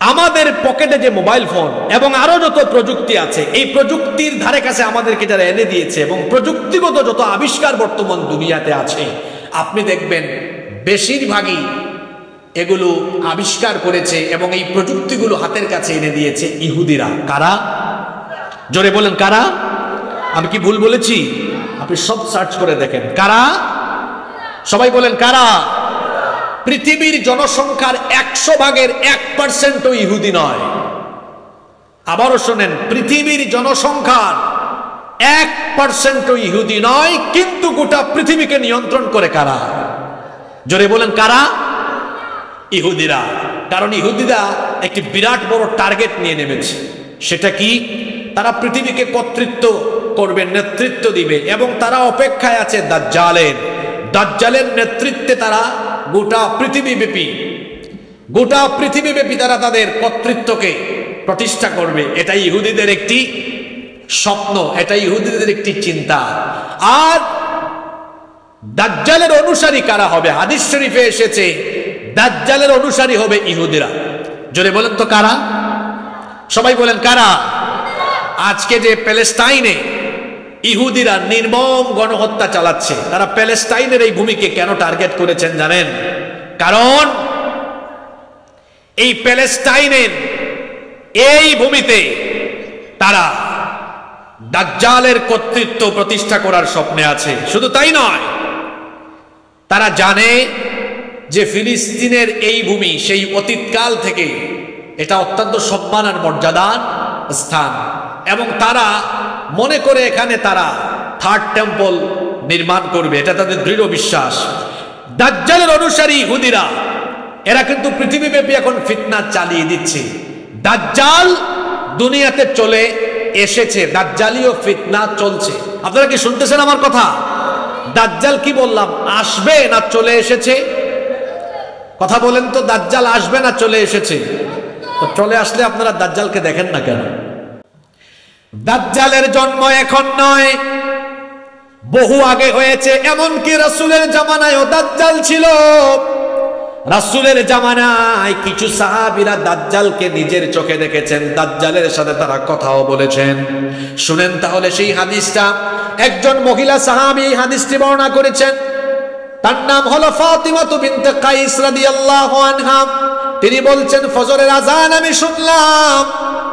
আমাদের পকেটে যে মোবাইল ফোন এবং আরো যত প্রযুক্তি আছে, এই প্রযুক্তির ধারে কাছে আমাদেরকে যারা এনে দিয়েছে এবং প্রযুক্তিগত যত আবিষ্কার বর্তমান দুনিয়াতে আছে, আপনি দেখবেন বেশিরভাগই এগুলো আবিষ্কার করেছে এবং এই প্রযুক্তিগুলো হাতের কাছে এনে দিয়েছে ইহুদিরা। কারা? জোরে বলেন কারা? আমি কি ভুল বলেছি? আপনি সব সার্চ করে দেখেন কারা। সবাই বলেন কারা। পৃথিবীর জনসংখ্যার 100 ভাগের 1% ইহুদি নয়। আবারও শোনেন, পৃথিবীর জনসংখ্যার 1% ইহুদি নয়, কিন্তু গোটা পৃথিবীকে নিয়ন্ত্রণ করে কারা? জোরে বলেন কারা? ইহুদিরা। কারণ ইহুদিরা একটি বিরাট বড় টার্গেট নিয়ে নেমেছে। সেটা কি? তারা পৃথিবীকে কর্তৃত্ব করবে, নেতৃত্ব দিবে, এবং তারা অপেক্ষায় আছে দাজ্জালের নেতৃত্বে তারা গোটা পৃথিবীব্যাপী তারা তাদের কর্তৃত্বকে প্রতিষ্ঠা করবে। এটাই ইহুদিদের একটি স্বপ্ন, এটাই ইহুদিদের একটি চিন্তা। আর দাজ্জালের অনুসারী কারা হবে? হাদিস শরীফে এসেছে দাজ্জালের অনুসারী হবে ইহুদিরা। জোরে বলেন তো কারা? সবাই বলেন কারা? আজকে যে প্যালেস্টাইনে ইহুদিরা নির্মম গণহত্যা চালাচ্ছে, তারা প্যালেস্টাইনের এই ভূমিকে কেন টার্গেট করেছেন জানেন? কারণ এই প্যালেস্টাইনের এই ভূমিতে তারা দাজ্জালের কর্তৃত্ব প্রতিষ্ঠা করার স্বপ্নে আছে। শুধু তাই নয়, তারা জানে যে ফিলিস্তিনের এই ভূমি সেই অতীতকাল থেকে এটা অত্যন্ত সম্মান আর মর্যাদার স্থান, এবং তারা মনে করে এখানে তারা 3rd টেম্পল নির্মাণ করবে। এটা তাদের দৃঢ় বিশ্বাস। দাজ্জালের অনুসারী ইহুদিরা এরা কিন্তু পৃথিবীব্যাপী এখন ফিতনা চালিয়ে দিচ্ছে। দাজ্জাল দুনিয়াতে চলে এসেছে, দাজ্জালীয় ফিতনা চলছে। আপনারা কি শুনতেছেন আমার কথা? দাজ্জাল কি বললাম, আসবে না চলে এসেছে? কথা বলেন তো, দাজ্জাল আসবে না চলে এসেছে? তো চলে আসলে আপনারা দাজ্জালকে দেখেন না কেন? দাজ্জালের জন্ম এখন নয়, বহু আগে হয়েছে। এমনকি রাসূলের জামানায়ও দাজ্জাল ছিল। রাসূলের জামানায় কিছু সাহাবীরা দাজ্জালকে নিজের চোখে দেখেছেন, দাজ্জালের সাথে তারা কথাও বলেছেন। শুনেন তাহলে সেই হাদিসটা। একজন মহিলা সাহাবী হাদিসটি বর্ণনা করেছেন, তার নাম হলো ফাতিমা বিনতে কাইস রাদিয়াল্লাহু আনহা। তিনি বলছেন, ফজরের আযান আমি শুনলাম।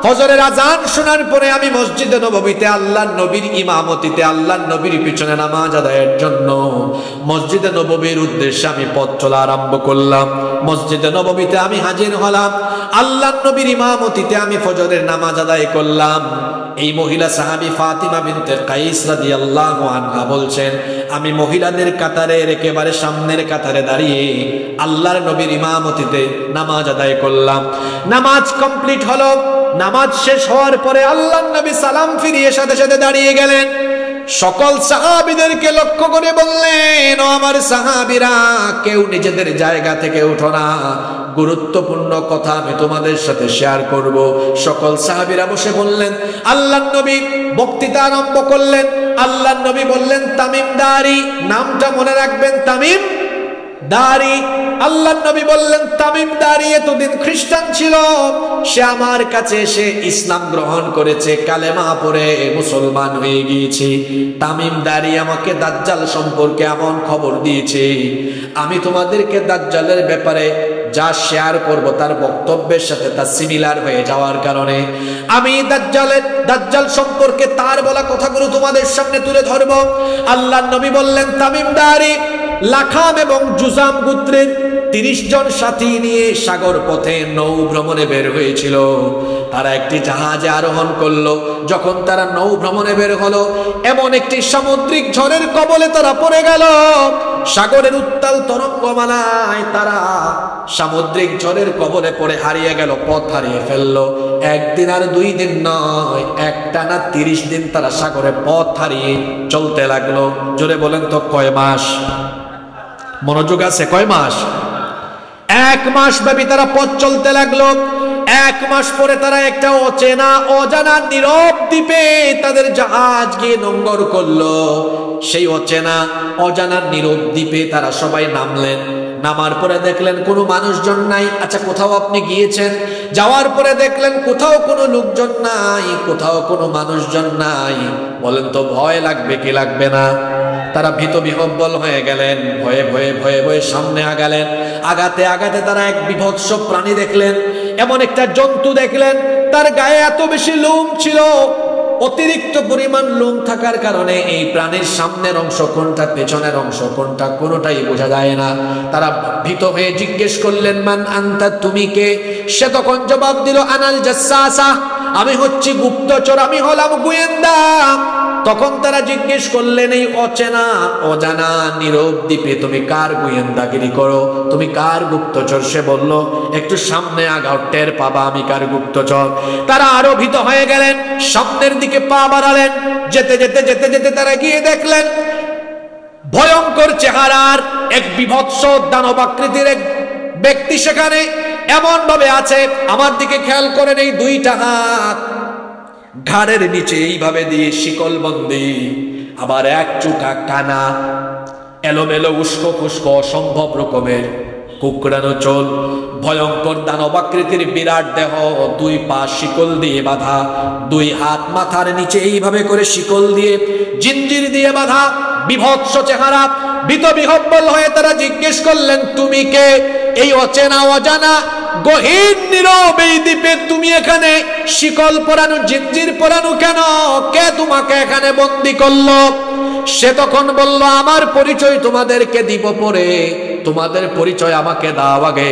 ফজরের আযান শোনার পরে আমি মসজিদে নববীতে আল্লাহর নবীর ইমামতিতে আল্লাহর নবীর পিছনে নামাজ আদায়ের জন্য মসজিদে নববীর উদ্দেশ্যে আমি পথ চলা আরম্ভ করলাম। মসজিদে নববীতে আমি হাজির হলাম, আল্লাহর নবীর ইমামতিতে আমি ফজরের নামাজ আদায় করলাম। এই মহিলা সাহাবী ফাতিমা বিনতে কাইস রাদিয়াল্লাহু আনহা বলছেন, আমি মহিলাদের কাতারের একেবারে সামনের কাতারে দাঁড়িয়ে আল্লাহর নবীর ইমামতিতে নামাজ আদায় করলাম। নামাজ কমপ্লিট হলো। নামাজ শেষ হওয়ার পরে আল্লাহর নবী সালাম ফিরিয়ে সাথে সাথে দাঁড়িয়ে গেলেন। সকল সাহাবীদেরকে লক্ষ্য করে বললেন, ও আমার সাহাবীরা, কেউ নিজেদের জায়গা থেকে উঠো না, গুরুত্বপূর্ণ কথা আমি তোমাদের সাথে শেয়ার করব। সকল সাহাবীরা বসে বললেন। আল্লাহর নবী বক্তৃতা আরম্ভ করলেন। আল্লাহর নবী বললেন, তামিম দারি, নামটা মনে রাখবেন, তামিম দারি। আল্লাহর নবী বললেন, তামিম দারি এতদিন খ্রিস্টান ছিল, সে আমার কাছে এসে ইসলাম গ্রহণ করেছে, কালেমা পড়ে মুসলমান হয়ে গিয়েছে। তামিম দারি আমাকে দাজ্জাল সম্পর্কে এমন খবর দিয়েছে, আমি তোমাদেরকে দাজ্জালের ব্যাপারে যা শেয়ার করব তার বক্তব্যের সাথে তা সিমিলার হয়ে যাওয়ার কারণে আমি দাজ্জাল সম্পর্কে তার বলা কথাগুলো তোমাদের সামনে তুলে ধরব। আল্লাহর নবী বললেন, তামিম দারি লাখাম এবং জুজাম গোত্রের 30 জন সাথী নিয়ে সাগর পথে নৌ ভ্রমণে বের হয়েছিল। তারা একটি জাহাজে আরোহণ করলো। যখন তারা নৌ ভ্রমণে বের হলো, এমন একটি সামুদ্রিক ঝড়ের কবলে তারা পড়ে গেল। সাগরের উত্তাল তরঙ্গমালায় তারা সামুদ্রিক ঝড়ের কবলে পড়ে হারিয়ে গেল, পথ হারিয়ে ফেললো। একদিন আর 2 দিন নয়, একটানা 30 দিন তারা সাগরে পথ হারিয়ে চলতে লাগলো। জোরে বলেন তো, কয় মাস? মনোযোগ আছে, কয় মাস? 1 মাস ব্যাপী তারা পথ চলতে লাগলো। 1 মাস পরে তারা একটা অচেনা অজানা নীরব দ্বীপে তাদের জাহাজ গিয়ে নোঙ্গর করলো। সেই অচেনা অজানা নীরব দ্বীপে তারা সবাই নামলেন। নামার পরে দেখলেন কোনো মানুষজন নাই। আচ্ছা, কোথাও আপনি গিয়েছেন, যাওয়ার পরে দেখলেন কোথাও কোনো লোকজন নাই, কোথাও কোনো মানুষজন নাই, বলেন তো ভয় লাগবে কি লাগবে না? তারা ভীত বিহ্বল হয়ে গেলেন। ভয়ে ভয়ে ভয়ে ভয়ে সামনে আগালেন। আগাতে আগাতে তারা এক বিভৎস প্রাণী দেখলেন। এমন একটা জন্তু দেখলেন, তার গায়ে এত বেশি লোম ছিল, অতিরিক্ত পরিমাণ লোম থাকার কারণে এই প্রাণীর সামনের অংশ কোনটা, পেছনের অংশ কোনটা, কোনোটাই বোঝা যায় না। তারা ভীত হয়ে জিজ্ঞেস করলেন, মান আনতা, তুমি কে? সে তখন জবাব দিল, আনাল জাসসাসা, আমি হচ্ছি গুপ্তচর, আমি হলাম গোয়েন্দা। তখন তারা জিজ্ঞেস করলেন, এই অচেনা অজানা নীরব দ্বীপে তুমি কার গোয়েন্দাগিরি করো, তুমি কার গুপ্তচর? সে বলল, একটু সামনে আগাও, টের পাবা আমি কার গুপ্তচর। তারা আরো ভীত হয়ে গেলেন, সামনের দিকে পা বাড়ালেন। যেতে যেতে যেতে যেতে তারা গিয়ে দেখলেন ভয়ঙ্কর চেহারার এক বিভৎস দানবাকৃতির এক ব্যক্তি সেখানে এমন ভাবে আছে, আমার দিকে খেয়াল করেন, এই 2টা হাত ঘাড়ের নিচে এইভাবে দিয়ে শিকল বন্দি, আবার এক চোখা কানা, এলোমেলো উস্কো ফুস্কো অসম্ভব রকমের কুকড়ানো চোল, ভয়ঙ্কর দানবাকৃতির বিরাট দেহ, 2 পা শিকল দিয়ে বাঁধা, 2 হাত মাথার নিচে এইভাবে করে শিকল দিয়ে জিঞ্জির দিয়ে বাঁধা, বিভৎস চেহারা। ভীত বিহ্বল হয়ে তারা জিজ্ঞেস করলেন, তুমি কে? এই অচেনা অজানা গহীন নীরব এই দ্বীপে তুমি এখানে শিকল পরানো, জিঞ্জির পরানো কেন? কে তোমাকে এখানে বন্দী করলো? সে তখন বলল, আমার পরিচয় তোমাদেরকে দিব পরে, তোমাদের পরিচয় আমাকে দাও আগে।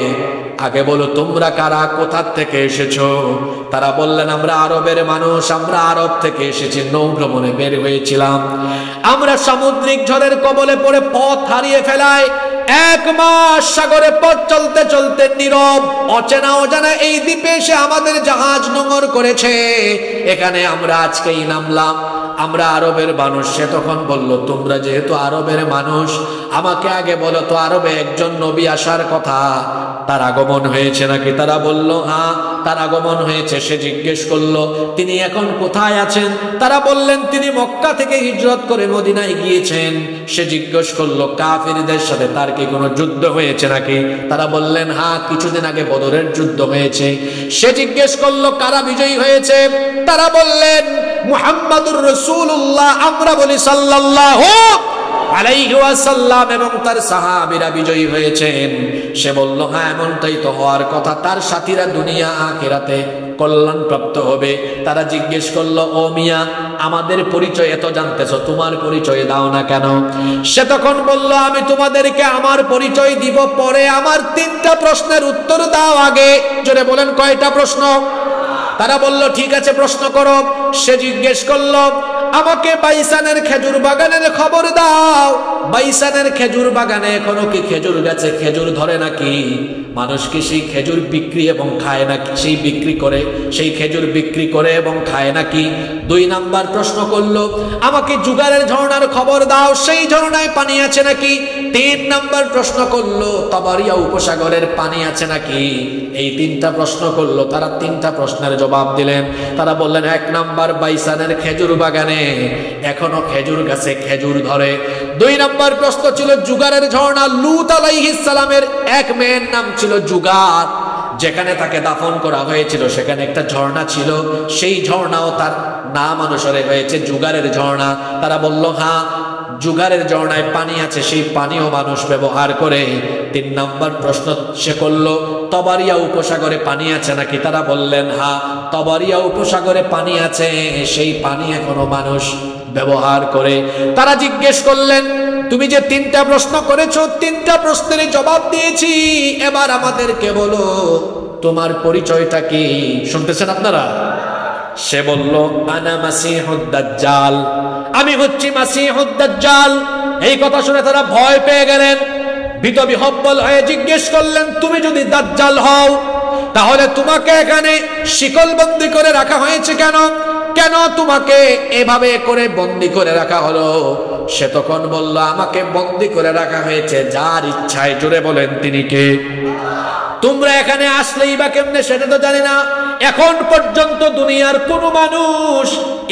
আগে বলো তোমরা কারা, কোথা থেকে এসেছো? তারা বললেন, আমরা আরবের মানুষ, আমরা আরব থেকে এসেছি, নৌ ভ্রমণে বের হয়েছিলাম। আমরা সামুদ্রিক ঝড়ের কবলে পড়ে পথ হারিয়ে ফেলায় এক মাস সাগরে পথ চলতে চলতে নীরব অচেনা অজানা এই দ্বীপে এসে আমাদের জাহাজ নোঙর করেছে, এখানে আমরা আজকেই নামলাম, আমরা আরবের মানুষ। সে তখন বলল, তোমরা যেহেতু আরবের মানুষ, আমাকে আগে বলো তো আরবে একজন নবী আসার কথা, তার আগমন হয়েছে নাকি? তারা বলল, হ্যাঁ তার আগমন হয়েছে। সে জিজ্ঞেস করলো, তিনি এখন কোথায় আছেন? তারা বললেন, তিনি মক্কা থেকে হিজরত করে মদিনায় গিয়েছেন। সে জিজ্ঞেস করলো, কাফিরদের সাথে তার কি কোনো যুদ্ধ হয়েছে নাকি? তারা বললেন, হ্যাঁ কিছুদিন আগে বদরের যুদ্ধ হয়েছে। সে জিজ্ঞেস করলো, কারা বিজয়ী হয়েছে? তারা বললেন, মুহাম্মাদুর রাসূলুল্লাহ, আমরা বলি সাল্লাল্লাহু আলাইহি ওয়াসাল্লাম এবং তার সাহাবীরা বিজয়ী হয়েছেন। সে বলল, হ্যাঁ এমনটাই তো হওয়ার কথা, তার সাথীরা দুনিয়া আখিরাতে কল্যাণ প্রাপ্ত হবে। তারা জিজ্ঞেস করলো, ও মিয়া, আমাদের পরিচয় এত জানতেছো, তোমার পরিচয় দাও না কেন? সে তখন বলল, আমি তোমাদেরকে আমার পরিচয় দিব পরে, আমার 3টা প্রশ্নের উত্তর দাও আগে। জোরে বলেন, কয়টা প্রশ্ন? তারা বলল, ঠিক আছে প্রশ্ন করো। সে জিজ্ঞেস করলো, আমাকে বাইসানের খেজুর বাগানের খবর দাও। বাইসানের খেজুর বাগানে এখনো কি খেজুর গাছে খেজুর ধরে নাকি? মানুষ কি সেই খেজুর বিক্রি এবং খায় নাকি? সেই খেজুর বিক্রি করে এবং খায় নাকি? 2 নাম্বার প্রশ্ন করলো, আমাকে জুগারের ঝর্ণার খবর দাও, সেই ঝর্ণায় পানি আছে নাকি? 3 নাম্বার প্রশ্ন করলো, তাবারিয়া উপসাগরের পানি আছে নাকি? এই 3টা প্রশ্ন করলো। তারা 3টা প্রশ্নের জবাব দিলেন। তারা বললেন, 1 নাম্বার, বাইসানের খেজুর বাগানে এখনো খেজুর গাছে খেজুর ধরে। 2 নাম্বার প্রশ্ন ছিল জুগারের ঝর্ণা। লূত আলাইহিস সালামের এক মেয়ের নাম ছিল জুগার, যেখানে তাকে দাফন করা হয়েছিল সেখানে একটা ঝর্ণা ছিল, সেই ঝর্ণাও তার নাম অনুসারে হয়েছে জুগারের ঝর্ণা। তারা বলল, হ্যাঁ জুগারের ঝর্ণায় পানি আছে, সেই পানিও মানুষ ব্যবহার করে। 3 নাম্বার প্রশ্ন সে করলো, তবারিয়া উপসাগরে পানি আছে নাকি? তারা বললেন, হ্যাঁ তবারিয়া উপসাগরে পানি আছে, সেই পানি এখনো মানুষ ব্যবহার করে। তারা জিজ্ঞেস করলেন, তুমি যে 3টা প্রশ্ন করেছো, 3টা প্রশ্নের জবাব দিয়েছি, এবার আমাদেরকে বলো তোমার পরিচয়টা কি? শুনতেছেন আপনারা? সে বলল, আনা মাসিহুদ দাজ্জাল, আমি হচ্ছি মাসিহুদ দাজ্জাল। এই কথা শুনে তারা ভয় পেয়ে গেলেন, ভীত বিহব্বল হয়ে জিজ্ঞেস করলেন, তুমি যদি দাজ্জাল হও তাহলে তোমাকে এখানে শিকলবন্দি করে রাখা হয়েছে কেন? কেন তোমাকে এভাবে করে বন্দি করে রাখা হলো? সে তখন বলল, আমাকে বন্দি করে রাখা হয়েছে যার ইচ্ছায়। জোরে বলেন, তিনি কে? তোমরা এখানে আসলেই বা কেমনে সেটা তো জানি না। এখন পর্যন্ত দুনিয়ার কোনো মানুষ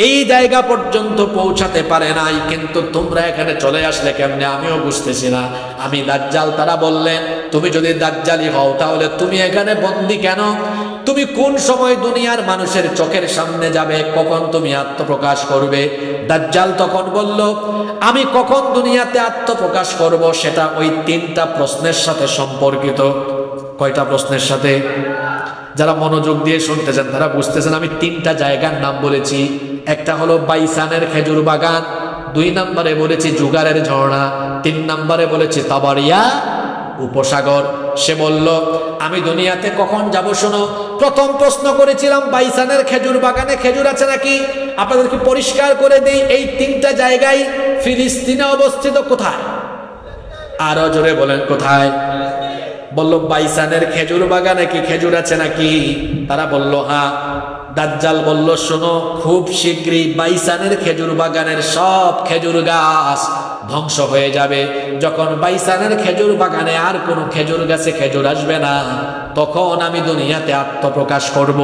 এই জায়গা পর্যন্ত পৌঁছাতে পারে নাই, কিন্তু তোমরা এখানে চলে আসলে কেমনে আমিও বুঝতেছি না। আমি দাজ্জাল। তারা বললেন, তুমি যদি দাজ্জালি হও তাহলে তুমি এখানে বন্দি কেন? তুমি কোন সময় দুনিয়ার মানুষের চোখের সামনে যাবে, কখন তুমি আত্মপ্রকাশ করবে? দাজ্জাল তখন বলল, আমি কখন দুনিয়াতে আত্মপ্রকাশ করব সেটা ওই 3টা প্রশ্নের সাথে সম্পর্কিত। কয়টা প্রশ্নের সাথে? যারা মনোযোগ দিয়ে শুনতেছেন তারা বুঝতেছেন আমি 3টা জায়গার নাম বলেছি। একটা হলো বাইসানের খেজুর বাগান, 2 নম্বরে বলেছি জুগারের ঝর্ণা, 3 নম্বরে বলেছি তাবারিয়া উপসাগর। সে বলল, আমি দুনিয়াতে কখন যাব শোনো। প্রথম প্রশ্ন করেছিলাম বাইসানের খেজুর বাগানে খেজুর আছে নাকি? আপনাদেরকে পরিষ্কার করে দেই, এই 3টা জায়গায় ফিলিস্তিনে অবস্থিত। কোথায়? আরো জোরে বলেন, কোথায়? বলল, বাইসানের খেজুর বাগানে কি খেজুর আছে নাকি? তারা বলল, হ্যাঁ। দাজ্জাল বলল, শোনো, খুব শীঘ্রই বাইসানের খেজুর বাগানের সব খেজুর গাছ ধ্বংস হয়ে যাবে। যখন বাইসানের খেজুর বাগানে আর কোনো খেজুর গাছে খেজুর আসবে না, তখন আমি দুনিয়াতে আত্মপ্রকাশ করব।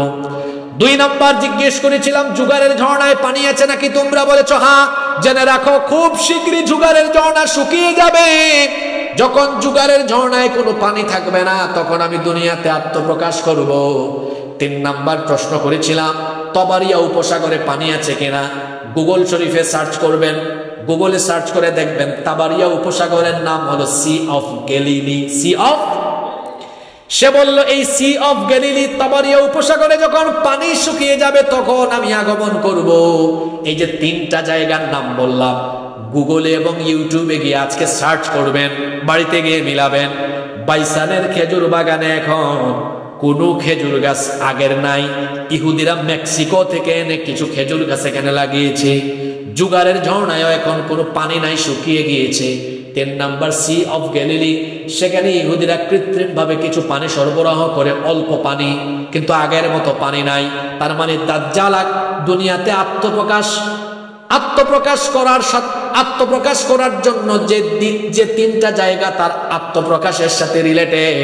2 নম্বর জিজ্ঞেস করেছিলাম জুগারের ঝর্ণায় পানি আছে নাকি? তোমরা বলেছো হ্যাঁ। জেনে রাখো, খুব শীঘ্রই জুগারের ঝর্ণা শুকিয়ে যাবে। যখন জুগারের ঝর্ণায় কোনো পানি থাকবে না, তখন আমি দুনিয়াতে আত্মপ্রকাশ করব। 3 নাম্বার প্রশ্ন করেছিলাম তবারিয়া উপসাগরে পানি আছে কিনা? গুগল শরীফে সার্চ করবেন, গুগলে সার্চ করে দেখবেন তাবারিয়া উপসাগরের নাম হলো sea of Galilee. Sea of, সে বলল, এই সি অফ গ্যালিলি তাবারিয়া উপসাগরে যখন পানি শুকিয়ে যাবে তখন আমি আগমন করব। এই যে 3টা জায়গার নাম বললাম, গুগলে এবং ইউটিউবে গিয়ে আজকে সার্চ করবেন, বাড়িতে গিয়ে মিলাবেন। বাইসানের খেজুর বাগানে এখন কোনো খেজুর গাছ আগের নাই। ইহুদিরা মেক্সিকো থেকে এনে কিছু খেজুর গাছ এখানে লাগিয়েছে। জুগারের ঝর্ণায় এখন কোনো পানি নাই, শুকিয়ে গিয়েছে। 3 নাম্বার সি অফ গ্যালিলি, সেখানে ইহুদিরা কৃত্রিমভাবে কিছু পানি সরবরাহ করে, অল্প পানি, কিন্তু আগের মতো পানি নাই। তার মানে দাজ্জাল দুনিয়াতে আত্মপ্রকাশ করার জন্য যে 3টা জায়গা তার আত্মপ্রকাশের সাথে রিলেটেড,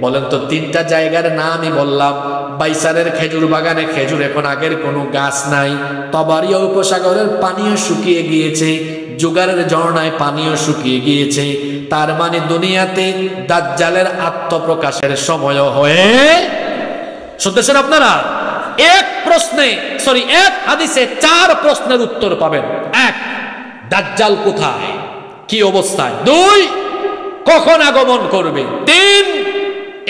বলেন তো 3টা জায়গার নামই বললাম। বাইসারের খেজুর বাগানে খেজুর এখন আগের কোনো গাছ নাই, তবারিয়া উপসাগরের পানিও শুকিয়ে গিয়েছে, জুগারের ঝর্ণায় পানিও শুকিয়ে গিয়েছে। তার মানে দুনিয়াতে দাজ্জালের আত্মপ্রকাশের সময় হয়ে শুনতেছেন আপনারা? এক হাদিসে 4 প্রশ্নের উত্তর পাবেন। 1, দাজ্জাল কোথায়, কি অবস্থায়? 2, কখন আগমন করবে? 3,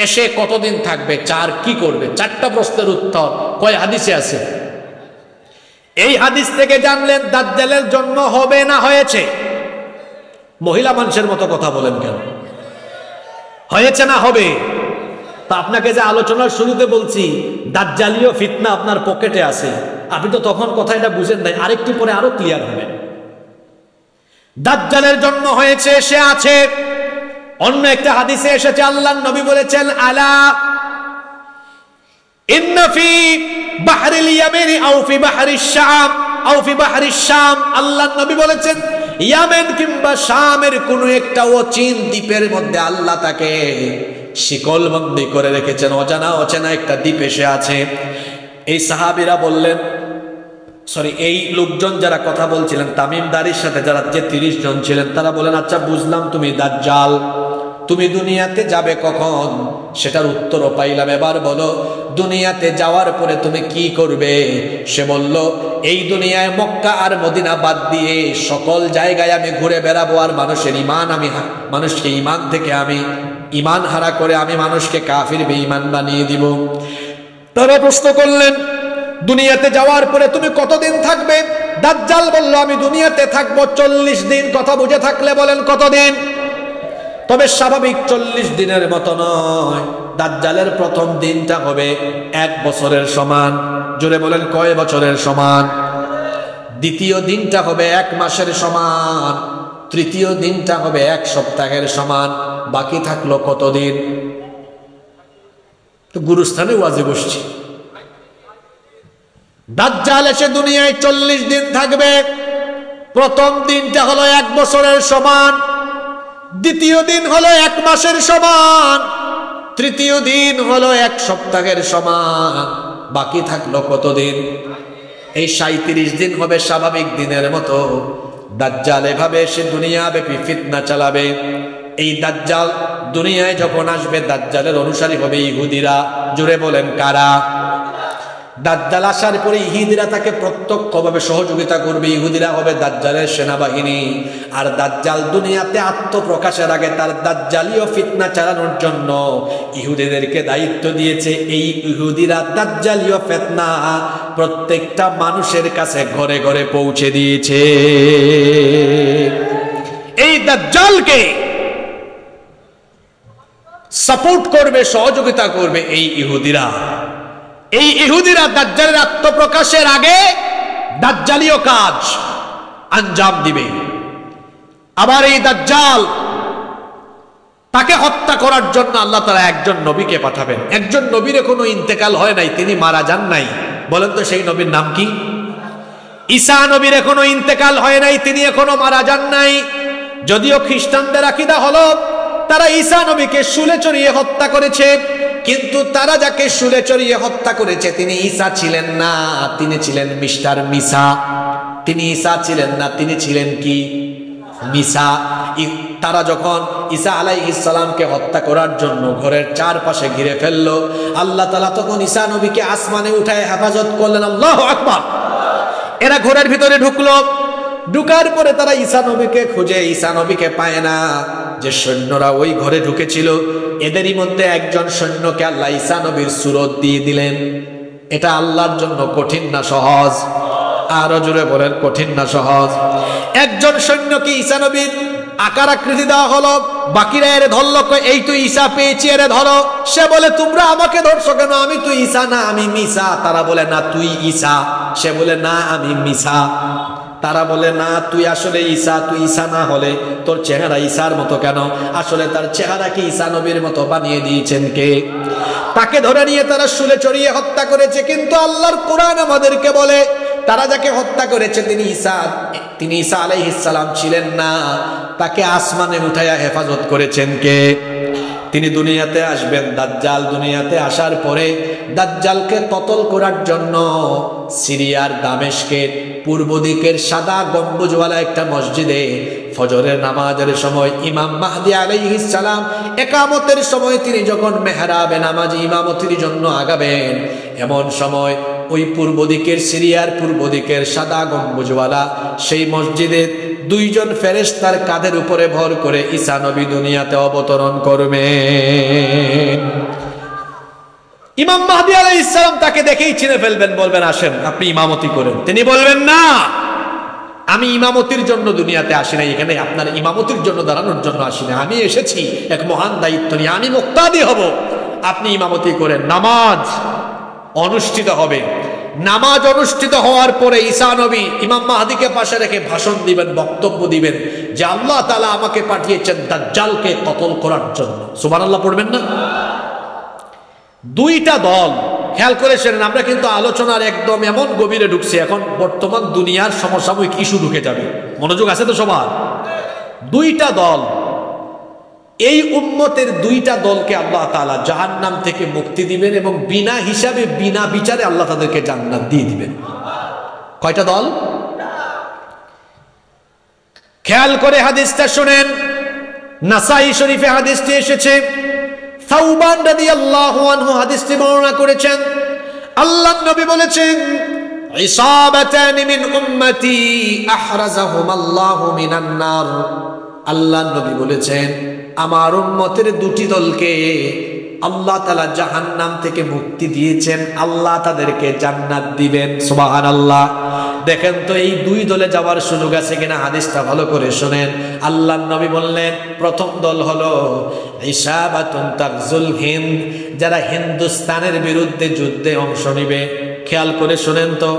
এসে কতদিন থাকবে? 4, কি করবে? 4টা প্রশ্নের উত্তর কয় হাদিসে আছে? এই হাদিস থেকে জানলেন দাজ্জালের জন্ম হবে না হয়েছে? মহিলা মানুষের মতো কথা বলেন কেন? হয়েছে না হবে? তা আপনাকে যে আলোচনার শুরুতে বলছি দাজ্জালীয় ফিতনা আপনার পকেটে আছে, আপনি তো তখন কথাটা বুঝেন নাই, আরেকটু পরে আরো ক্লিয়ার হবে। দাজ্জালের জন্ম হয়েছে, সে আছে। অন্য একটা হাদিসে এসেছে, আল্লাহর নবী বলেছেন, আলা ইন্না ফি বাহরিল ইয়ামিন আও ফি বাহরিশ শাম আও ফি বাহরিশ শাম, আল্লাহর নবী বলেছেন ইয়ামেন কিংবা শামের কোন একটা অচিন দ্বীপের মধ্যে আল্লাহ তাকে শিকলবন্দি করে রেখেছেন, অচেনা একটা দ্বীপে সে আছে। এই সাহাবীরা বললেন, এই লোকজন যারা কথা বলছিলেন তামিমদারির সাথে, যারা যে 30 জন ছিলেন, তারা বলেন, আচ্ছা বুঝলাম তুমি দাজ্জাল, তুমি দুনিয়াতে যাবে কখন? সেটার উত্তরও পাইলাম, এবার বলো দুনিয়াতে যাওয়ার পরে তুমি কি করবে? সে বলল, এই দুনিয়ায় মক্কা আর মদিনা বাদ দিয়ে সকল জায়গায় আমি ঘুরে বেড়াবো, আর মানুষকে ইমান থেকে আমি ইমান হারা করে আমি মানুষকে কাফির বেঈমান বানিয়ে দিব। তারা প্রশ্ন করলেন, দুনিয়াতে যাওয়ার পরে তুমি কতদিন থাকবে? দাজ্জাল বলল, আমি দুনিয়াতে থাকবো 40 দিন। কথা বুঝে থাকলে বলেন কতদিন? তবে স্বাভাবিক 40 দিনের মতো নয়। দাজ্জালের প্রথম দিনটা হবে 1 বছরের সমান। জোরে বলেন কয় বছরের সমান? দ্বিতীয় দিনটা হবে 1 মাসের সমান। তৃতীয় দিনটা হবে 1 সপ্তাহের সমান। বাকি থাকলো কতদিন? তো গুরুস্থানে ওয়াজে বসছি। দাজ্জাল এসে দুনিয়ায় 40 দিন থাকবে। প্রথম দিনটা হলো 1 বছরের সমান, দ্বিতীয় দিন হলো 1 মাসের সমান, তৃতীয় দিন হলো 1 সপ্তাহের সমান। বাকি থাকলো কতদিন? এই 37 দিন হবে স্বাভাবিক দিনের মতো। দাজ্জাল এভাবে এসে দুনিয়াব্যাপী ফিতনা চালাবে। এই দাজ্জাল দুনিয়ায় যখন আসবে, দাজ্জালের অনুসারী হবে ইহুদিরা। জুড়ে বলেন কারা? দাজ্জাল আসার পরে ইহুদিরা তাকে প্রত্যক্ষভাবে সহযোগিতা করবে। ইহুদিরা হবে দাজ্জালের সেনাবাহিনী। আর দাজ্জাল দুনিয়াতে আত্মপ্রকাশের আগে তার দাজ্জালীয় ফিতনা চালানোর জন্য ইহুদিদেরকে দায়িত্ব দিয়েছে। এই ইহুদিরা দাজ্জালীয় ফিতনা প্রত্যেকটা মানুষের কাছে ঘরে ঘরে পৌঁছে দিয়েছে। এই দাজ্জালকে সাপোর্ট করবে, সহযোগিতা করবে এই ইহুদিরা। এই ইহুদিরা দাজ্জালের আত্মপ্রকাশের আগে দাজ্জালীয় কাজ আঞ্জাম দিবে। আবার এই দাজ্জাল তাকে হত্যা করার জন্য আল্লাহ তাআলা একজন নবীকে পাঠাবেন। একজন নবীর কোনো ইন্তেকাল হয় নাই, তিনি মারা যান নাই। বলেন তো সেই নবীর নাম কি? ঈসা নবীর এখনো ইন্তেকাল হয় নাই, তিনি এখনো মারা যান নাই। যদিও খ্রিস্টানদের আকীদা হলো তারা ঈসা নবীকে শুলে চড়িয়ে হত্যা করেছে, কিন্তু তারা যাকে শুলে চড়িয়ে হত্যা করেছে তিনি ঈসা ছিলেন না, তিনি ছিলেন মিস্টার মিসা। তিনি ঈসা ছিলেন না, তিনি ছিলেন কি? মিসা। তারা যখন ঈসা আলাইহিস সালামকে হত্যা করার জন্য ঘরের চারপাশে ঘিরে ফেললো, আল্লাহ তাআলা তখন ঈসা নবীকে আসমানে উঠায় হেফাজত করলেন। আল্লাহু আকবার। এরা ঘরের ভিতরে ঢুকলো। ঢুকার পরে তারা ঈসা নবীকে খুঁজে ঈসা নবীকে পায় না। যে সৈন্যরা ওই ঘরে ঢুকেছিল এদেরই মধ্যে একজন সৈন্যকে আল্লাহ ঈসা নবীর সুরত দিয়ে দিলেন। এটা আল্লাহর জন্য কঠিন না সহজ? আরো জোরে বলেন কঠিন না সহজ? একজন সৈন্যকে ঈসা নবীর আকার আকৃতি দেওয়া হলো, বাকিরা এর ধরলো, এই তুই ঈসা পেয়েছি, এর ধরো। সে বলে তোমরা আমাকে ধরছো কেন? আমি তুই ঈসা না, আমি মিসা। তারা বলে না তুই ঈসা। সে বলে না আমি মিসা। তারা বলে না, তুই আসলে ঈসা, তুই ঈসা না হলে তোর চেহারা ঈসার মতো কেন? আসলে তার চেহারাকে ঈসা নবীর মতো বানিয়ে দিয়েছেন কে? তাকে ধরে নিয়ে তারা শুলে চড়িয়ে হত্যা করেছে। কিন্তু আল্লাহর কোরআন আমাদেরকে বলে তারা যাকে হত্যা করেছে তিনি ঈসা আলাইহিস সালাম ছিলেন না। তাকে আসমানে উঠাইয়া হেফাজত করেছেন কে? তিনি দুনিয়াতে আসবেন। দাজ্জাল দুনিয়াতে আসার পরে দাজ্জালকে কতল করার জন্য সিরিয়ার দামেস্কের পূর্ব দিকের সাদা গম্বুজওয়ালা একটা মসজিদে ফজরের নামাজের সময় ইমাম মাহদী আলাইহিস সালাম ইকামতের সময় তিনি যখন মেহরাবে নামাজ ইমামতির জন্য আগাবেন, এমন সময় ওই পূর্ব দিকের সিরিয়ার পূর্ব দিকের সাদা গম্বুজওয়ালা সেই মসজিদে দুইজন ফেরেশতার কাঁধের উপরে ভর করে ঈসা নবী দুনিয়াতে অবতরণ করবেন। ইমাম মাহদী আলাইহিস সালাম তাকে দেখেই চিনে ফেলবেন, বলবেন আসেন আপনি ইমামতি করেন। তিনি বলবেন না, আমি ইমামতির জন্য দুনিয়াতে আসি নাই, এখানে আপনার ইমামতির জন্য দাঁড়ানোর জন্য আসি না, আমি এসেছি এক মহান দায়িত্ব নিয়ে, আমি মুক্তাদি হব, আপনি ইমামতি করেন। নামাজ অনুষ্ঠিত হবে। নামাজ অনুষ্ঠিত হওয়ার পরে ঈসা নবী ইমাম মাহদীকে পাশে রেখে ভাষণ দিবেন, বক্তব্য দিবেন যে আল্লাহ তাআলা আমাকে পাঠিয়েছেন দাজ্জালকে কতল করার জন্য। সুবহানাল্লাহ পড়বেন না? দুইটা দল, খেয়াল করে শুনেন, আমরা কিন্তু আলোচনার একদম এমন গভীরে ঢুকছি, এখন বর্তমান দুনিয়ার সমসাময়িক ইস্যু ঢুকে যাবে। মনোযোগ আছে তো সবার? দুইটা দল, এই উম্মতের দুইটা দলকে আল্লাহ তাআলা জাহান্নাম থেকে মুক্তি দিবেন এবং বিনা হিসাবে বিনা বিচারে আল্লাহ তাদেরকে জান্নাত দিয়ে দিবেন। কয়টা দল? খেয়াল করে হাদিসটা শুনেন, নাসাই শরীফে হাদিসটি এসেছে। সাউবান রাদিয়াল্লাহু আনহু হাদিসটি বর্ণনা করেছেন। আল্লাহর নবী বলেছেন, ইসাবাতান মিন উম্মতি আহরাজাহুমাল্লাহু মিনান নার। আল্লাহর নবী বলেছেন, আমার উম্মতের দুটি দলকে আল্লাহ তাআলা জাহান্নাম থেকে মুক্তি দিয়েছেন, আল্লাহ তাদেরকে জান্নাত দিবেন। সুবহানাল্লাহ। দেখেন তো এই দুই দলে যাওয়ার সুযোগ আছে কিনা, হাদিসটা ভালো করে শুনেন। আল্লাহর নবী বললেন, প্রথম দল হলো ইসাবাতুন তাগজুল হিন্দ, যারা হিন্দুস্তানের বিরুদ্ধে যুদ্ধে অংশ নেবে। খেয়াল করে শুনেন তো,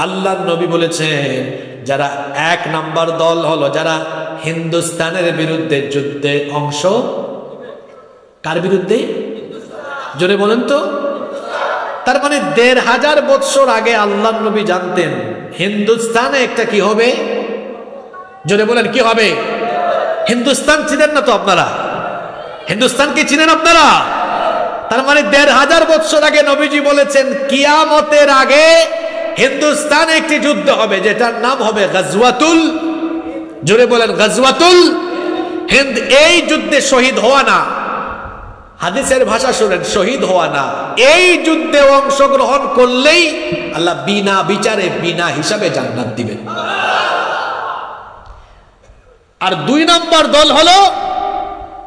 আল্লাহর নবী বলেছেন যারা এক নাম্বার দল হলো যারা হিন্দুস্তানের বিরুদ্ধে যুদ্ধে অংশ। কার বিরুদ্ধে? জোরে বলেন তো। তার মানে ১৫০০ বছর আগে আল্লাহর নবী জানতেন হিন্দুস্তানে একটা কি হবে। জোরে বলেন কি হবে? হিন্দুস্তান চিনেন না তো আপনারা? হিন্দুস্তানকে চিনেন আপনারা? তার মানে ১৫০০ বছর আগে নবীজি বলেছেন কিয়ামতের আগে হিন্দুস্তানে একটি যুদ্ধ হবে যেটার নাম হবে গাজওয়াতুল, জোরে বলেন গাজওয়াতুল হিন্দ। এই যুদ্ধে শহীদ হওয়া না, হাদিসের ভাষা শুনেন, শহীদ হওয়া না, এই যুদ্ধে অংশগ্রহণ করলেই আল্লাহ বিনা বিচারে বিনা হিসাবে জান্নাত দিবেন। আর দুই নম্বর দল হলো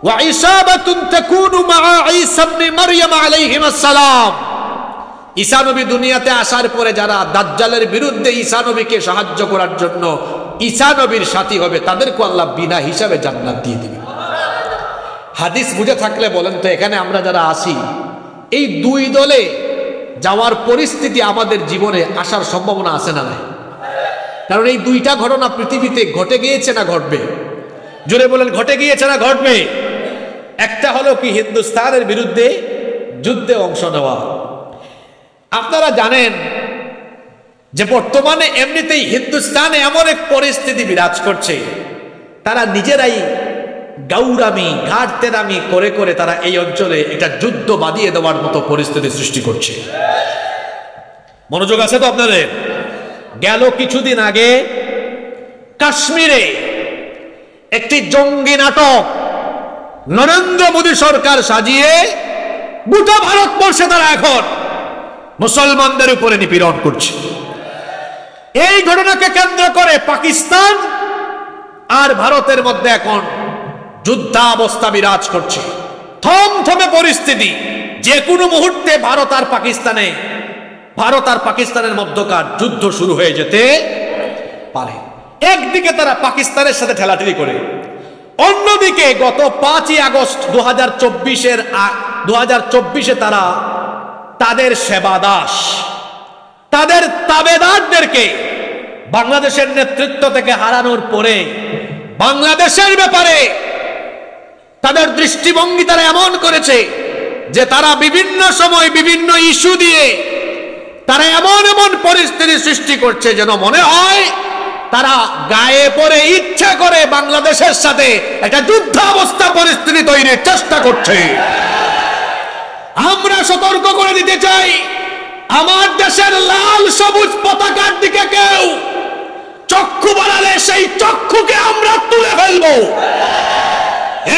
ওয়া ইসাবাতুন তাকুনু মা ঈসা ইবনে মারইয়াম আলাইহিস সালাম। ঈসা নবী দুনিয়াতে আসার পরে যারা দাজ্জালের বিরুদ্ধে ঈসা নবীকে সাহায্য করার জন্য ঈসা নবীর সাথী হবে, তাদেরকে আল্লাহ বিনা হিসাবে জান্নাত দিয়ে দিবেন। হাদিস বুঝে থাকলে বলেন তো, এখানে আমরা যারা আসি এই দুই দলে যাওয়ার পরিস্থিতি আমাদের জীবনে আসার সম্ভাবনা আছে না নাই? কারণ এই দুইটা ঘটনা পৃথিবীতে ঘটে গিয়েছে না ঘটবে? জোরে বলেন ঘটে গিয়েছে না ঘটবে? একটা হলো কি হিন্দুস্তানের বিরুদ্ধে যুদ্ধে অংশ নেওয়া। আপনারা জানেন যে বর্তমানে এমনিতেই হিন্দুস্তানে এমন এক পরিস্থিতি বিরাজ করছে, তারা নিজেরাই গাউরামি ঘাটতেরামি করে করে তারা এই অঞ্চলে একটা যুদ্ধ বাঁধিয়ে দেওয়ার মতো পরিস্থিতি সৃষ্টি করছে। মনোযোগ আছে তো আপনাদের? গেল কিছুদিন আগে কাশ্মীরে একটি জঙ্গি নাটক নরেন্দ্র মোদী সরকার সাজিয়ে গোটা ভারতবর্ষে তারা এখন মুসলমানদের উপরে নিপীড়ন করছে। এই ঘটনাকে কেন্দ্র করে পাকিস্তান আর ভারতের মধ্যে এখন যুদ্ধাবস্থা বিরাজ করছে, থমথমে পরিস্থিতি। যে কোনো মুহূর্তে ভারত আর পাকিস্তানের মধ্যকার যুদ্ধ শুরু হয়ে যেতে পারে। একদিকে তারা পাকিস্তানের সাথে ঠেলাঠেলি করে, অন্যদিকে গত 5ই আগস্ট 2024 তারা তাদের সেবাদাস, তাদের তাবেদারদেরকে বাংলাদেশের নেতৃত্ব থেকে হারানোর পরে বাংলাদেশের ব্যাপারে তাদের দৃষ্টিভঙ্গি তারা এমন করেছে যে তারা বিভিন্ন সময় বিভিন্ন ইস্যু দিয়ে তারা এমন এমন পরিস্থিতি সৃষ্টি করছে যেন মনে হয় তারা গায়ে পড়ে ইচ্ছা করে বাংলাদেশের সাথে একটা যুদ্ধাবস্থা পরিস্থিতি তৈরির চেষ্টা করছে। আমরা সতর্ক করে দিতে চাই, আমার দেশের লাল সবুজ পতাকার দিকে কেউ চক্ষু বাড়ালে সেই চক্ষুকে আমরা তুলে ফেলবো।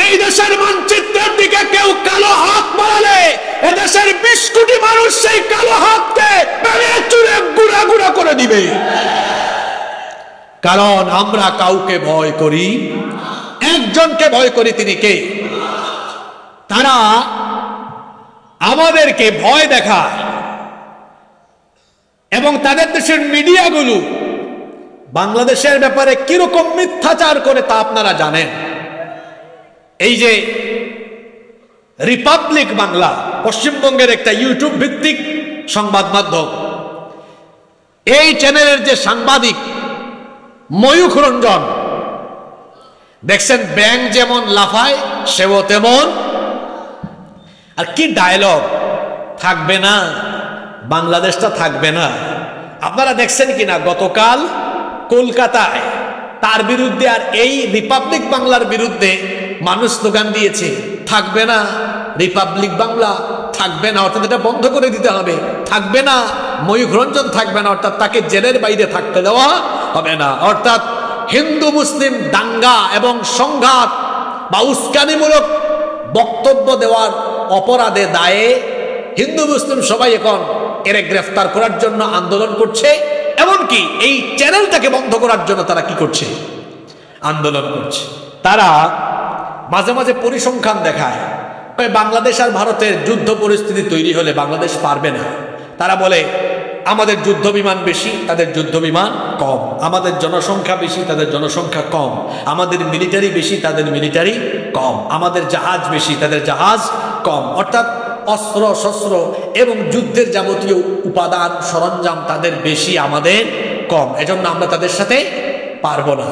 এই দেশের মানচিত্রের দিকে কেউ কালো হাত বাড়ালে এদেশের 20 কোটি মানুষ সেই কালো হাতকে ভেঙে চুরে গুঁড়া গুঁড়া করে দিবে। কারণ আমরা কাউকে ভয় করি, একজনকে ভয় করি, তিনি কে? তারা আমাদেরকে ভয় দেখায় এবং তাদের দেশের মিডিয়াগুলো বাংলাদেশের ব্যাপারে কিরকম মিথ্যাচার করে তা আপনারা জানেন। এই যে রিপাবলিক বাংলা পশ্চিমবঙ্গের একটা ইউটিউব ভিত্তিক সংবাদ মাধ্যম, এই চ্যানেলের যে সাংবাদিক ময়ূখ রঞ্জন, দেখছেন ব্যাঙ যেমন লাফায় সেও তেমন। আর কি ডায়লগ, থাকবে না বাংলাদেশটা, থাকবে না। আপনারা দেখছেন কিনা গতকাল কলকাতায় তার বিরুদ্ধে আর এই রিপাবলিক বাংলার বিরুদ্ধে মানুষ স্লোগান দিয়েছে, থাকবে না রিপাবলিক বাংলা, থাকবে না, অর্থাৎ এটা বন্ধ করে দিতে হবে, থাকবে না ময়ূখ রঞ্জন, থাকবে না, অর্থাৎ তাকে জেলের বাইরে থাকতে দেওয়া হবে না। অর্থাৎ হিন্দু মুসলিম দাঙ্গা এবং সংঘাত বা উস্কানিমূলক বক্তব্য দেওয়ার অপরাধে দায়ে হিন্দু মুসলিম সবাই এখন এর গ্রেফতার করার জন্য আন্দোলন করছে। এমনকি এই চ্যানেলটাকে বন্ধ করার জন্য তারা কি করছে? আন্দোলন করছে। তারা মাঝে মাঝে পরিসংখ্যান দেখায়, বাংলাদেশ আর ভারতের যুদ্ধ পরিস্থিতি তৈরি হলে বাংলাদেশ পারবে না। তারা বলে আমাদের যুদ্ধ বিমান বেশি, তাদের যুদ্ধ বিমান কম, আমাদের জনসংখ্যা বেশি, তাদের জনসংখ্যা কম, আমাদের মিলিটারি বেশি, তাদের মিলিটারি কম, আমাদের জাহাজ বেশি, তাদের জাহাজ কম। অর্থাৎ অস্ত্র শস্ত্র এবং যুদ্ধের যাবতীয় উপাদান সরঞ্জাম তাদের বেশি, আমাদের কম, এজন্য আমরা তাদের সাথে পারবো না।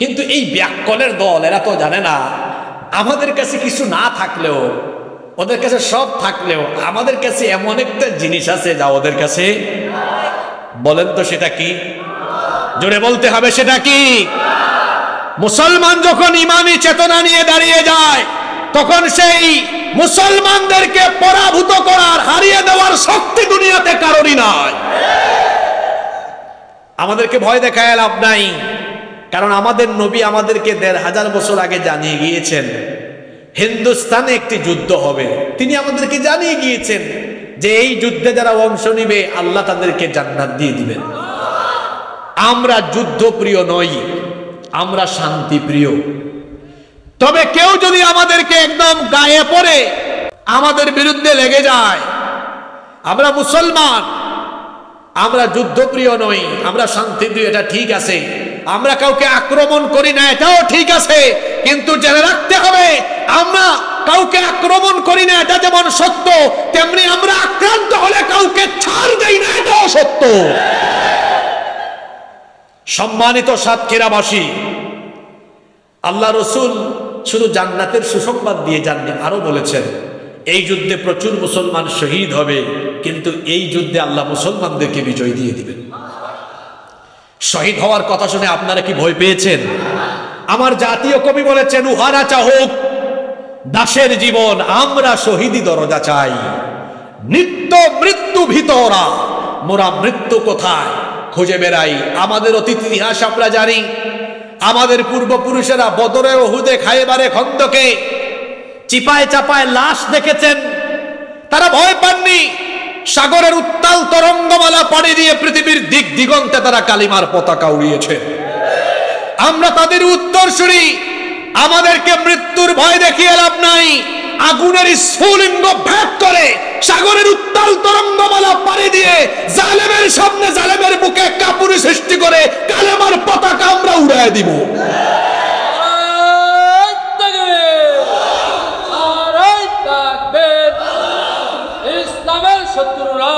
কিন্তু এই ব্যাককলের দল এরা তো জানে না, আমাদের কাছে কিছু না থাকলেও, ওদের কাছে সব থাকলেও আমাদের কাছে এমন একটা জিনিস আছে যা ওদের কাছে। বলেন তো সেটা কি? জোরে বলতে হবে, সেটা কি? মুসলমান যখন ইমানি চেতনা নিয়ে দাঁড়িয়ে যায় তখন সেই মুসলমানদেরকে পরাভূত করার, হারিয়ে দেওয়ার শক্তি দুনিয়াতে কারোরই নাই। আমাদেরকে ভয় দেখায় লাভ নাই, কারণ আমাদের নবী আমাদেরকে 1500 বছর আগে জানিয়ে গিয়েছেন হিন্দুস্তানে একটি যুদ্ধ হবে। তিনি আমাদেরকে জানিয়ে গিয়েছেন যে এই যুদ্ধে যারা অংশ নিবে আল্লাহ তাদেরকে জান্নাত দিয়ে দিবেন। আমরা যুদ্ধপ্রিয় নই, আমরা শান্তিপ্রিয়। তবে কেউ যদি আমাদেরকে একদম গায়ে পড়ে আমাদের বিরুদ্ধে লেগে যায়, আমরা মুসলমান, আমরা যুদ্ধপ্রিয় নই, আমরা শান্তিপ্রিয়, এটা ঠিক আছে। আমরা কাউকে আক্রমণ করি না, এটাও ঠিক আছে। কিন্তু জেনে রাখতে হবে, আমরা কাউকে আক্রমণ করি না, এটা যেমন সত্য, তেমনি আমরা আক্রান্ত হলে কাউকে ছাড় দেই না, এটাও সত্য। সম্মানিত সাতক্ষীরাবাসী, আল্লাহ রসুল শুধু জান্নাতের সুসংবাদ দিয়ে যাননি, আরো বলেছেন এই যুদ্ধে প্রচুর মুসলমান শহীদ হবে, কিন্তু এই যুদ্ধে আল্লাহ মুসলমানদেরকে বিজয় দিয়ে দিবেন। শহীদ হওয়ার কথা শুনে আপনারা কি ভয় পেয়েছেন? আমার জাতীয় কবি বলেছেন, উহারা চাহুক দাসের জীবন, আমরা শহীদি দরজা চাই। নিত্য মৃত্যু ভিতরা, মোরা মৃত্যু কোথায় খুঁজে বেড়াই। আমাদের অতীত ইতিহাস আমরা জানি, আমাদের পূর্বপুরুষেরা বদরে, ওহুদে, খায়বারে, খন্দকে চিপায় চাপায় লাশ দেখেছেন, তারা ভয় পাননি। সাগরের উত্তাল তরঙ্গমালা পাড়ি দিয়ে পৃথিবীর দিক দিগন্তে তারা কালিমার পতাকা উড়িয়েছে। আমরা তাদের উত্তরসূরি, আমাদেরকে মৃত্যুর ভয় দেখিয়ে লাভ নাই। আগুনের স্ফুলিঙ্গ ভেদ করে সাগরের উত্তাল তরঙ্গমালা পাড়ি দিয়ে জালেমের সামনে, জালেমের বুকে কাপুরী সৃষ্টি করে কালেমার পতাকা আমরা উড়ায় দিব। ইসলামের শত্রুরা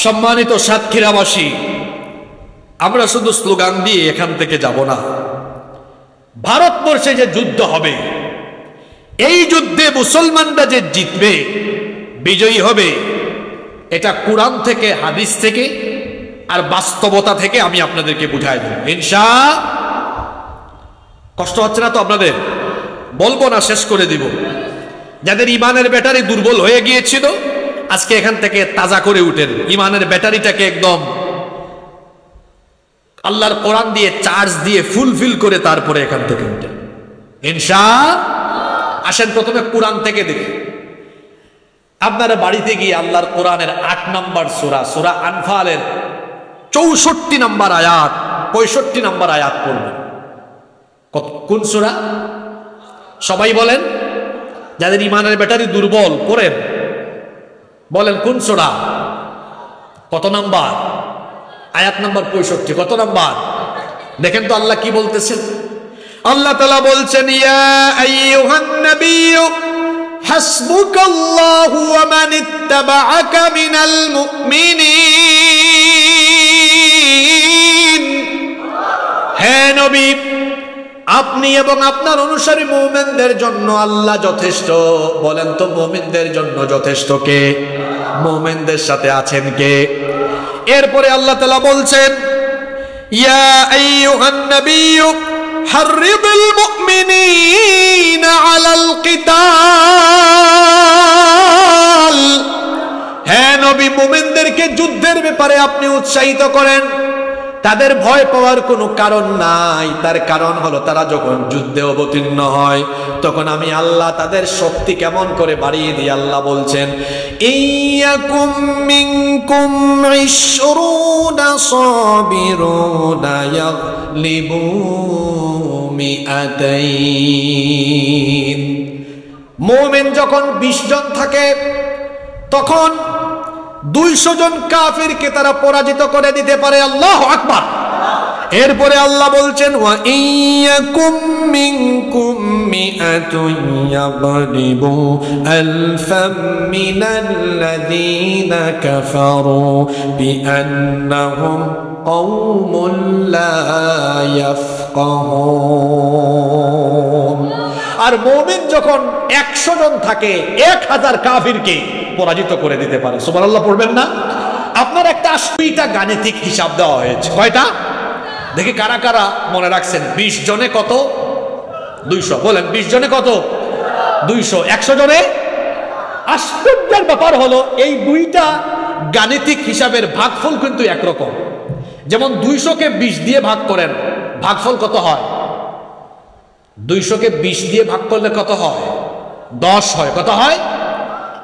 সম্মানিত সাতক্ষীরাবাসী, আমরা শুধু স্লোগান দিয়ে এখান থেকে যাব না। ভারতবর্ষে যে যুদ্ধ হবে, এই যুদ্ধে মুসলমানরা যে জিতবে, বিজয়ী হবে, এটা কোরআন থেকে, হাদিস থেকে আর বাস্তবতা থেকে আমি আপনাদেরকে বুঝাই দেব ইনশাআল্লাহ। কষ্ট হচ্ছে না তো আপনাদের? বলবো না, শেষ করে দিব। যাদের ইমানের ব্যাটারি দুর্বল হয়ে গিয়েছিল, আজকে এখান থেকে তাজা করে উঠেন, ইমানের ব্যাটারিটাকে একদম আল্লাহর কোরআন দিয়ে চার্জ দিয়ে ফুলফিল করে তারপরে এখান থেকে উঠেন ইনশাআল্লাহ। আসেন প্রথমে কোরআন থেকে দেখি। আপনারা বাড়িতে গিয়ে আল্লাহর কোরআনের 8 নম্বর সূরা, সূরা আনফালের 64 নম্বর আয়াত, 65 নম্বর আয়াত পড়বেন। কোন সূরা? সবাই বলেন, যাদের ইমানের ব্যাটারি দুর্বল পড়েন, বলেন কোন সূরা, কত নাম্বার? আয়াত নাম্বার 65। কত নাম্বার? দেখেন তো আল্লাহ কি বলতেছেন। আল্লাহ তাআলা বলছেন, ইয়া আইয়ুহান নাবিয়্যু হাসবুকাল্লাহু ওয়া মান ইত্তাবাআকা মিনাল মুমিনিন। হে নবী, আপনি এবং আপনার অনুসারী মুমিনদের জন্য আল্লাহ যথেষ্ট। বলেন তো মুমিনদের জন্য যথেষ্ট কে? মুমিনদের সাথে আছেন কে? এরপরে আল্লাহ তাআলা বলছেন, ইয়া আইয়ুহান নাবিয়্যু হাররিদিল মুমিনিনা আলাল কিতাল। হে নবী, মুমিনদেরকে যুদ্ধের ব্যাপারে আপনি উৎসাহিত করেন। তাদের ভয় পাওয়ার কোনো কারণ নাই। তার কারণ হলো তারা যখন যুদ্ধে অবতীর্ণ হয়, তখন আমি আল্লাহ তাদের শক্তি কেমন করে বাড়িয়ে দিই। আল্লাহ বলছেন, ইয়াকুম মিনকুম 20 সাবিরুনা ইয়াগলিবু মিআতাইন। মুমিন যখন 20 জন থাকে, তখন 200 জন কাফিরকে তারা পরাজিত করে দিতে পারে। আল্লাহু আকবার। এরপরে আল্লাহ বলছেন, ওয়া ইয়াকুম মিনকুম মিআতুন ইয়াগলিবু আলফাম মিনাল্লাযীনা কাফারু বিআন্নাহুম কওমুন লা ইয়াফকাহুন। আর মুমিন যখন 100 জন থাকে, 1000 কাফিরকে পরাজিত করে দিতে পারে। সুবহানাল্লাহ পড়বেন না? আপনার একটা 80টা গাণিতিক হিসাব দেওয়া হয়েছে। কয়টা? দেখি কারা কারা মনে রাখছেন। 20 জনে কত? 200। বলেন 20 জনে কত? 200। 100 জনে? আশ্চর্যের ব্যাপার হলো, এই দুইটা গাণিতিক হিসাবের ভাগফল কিন্তু একরকম। যেমন 200কে 20 দিয়ে ভাগ করেন, ভাগফল কত হয়? 200কে 20 দিয়ে ভাগ করলে কত হয়? 10 হয়। কত হয়?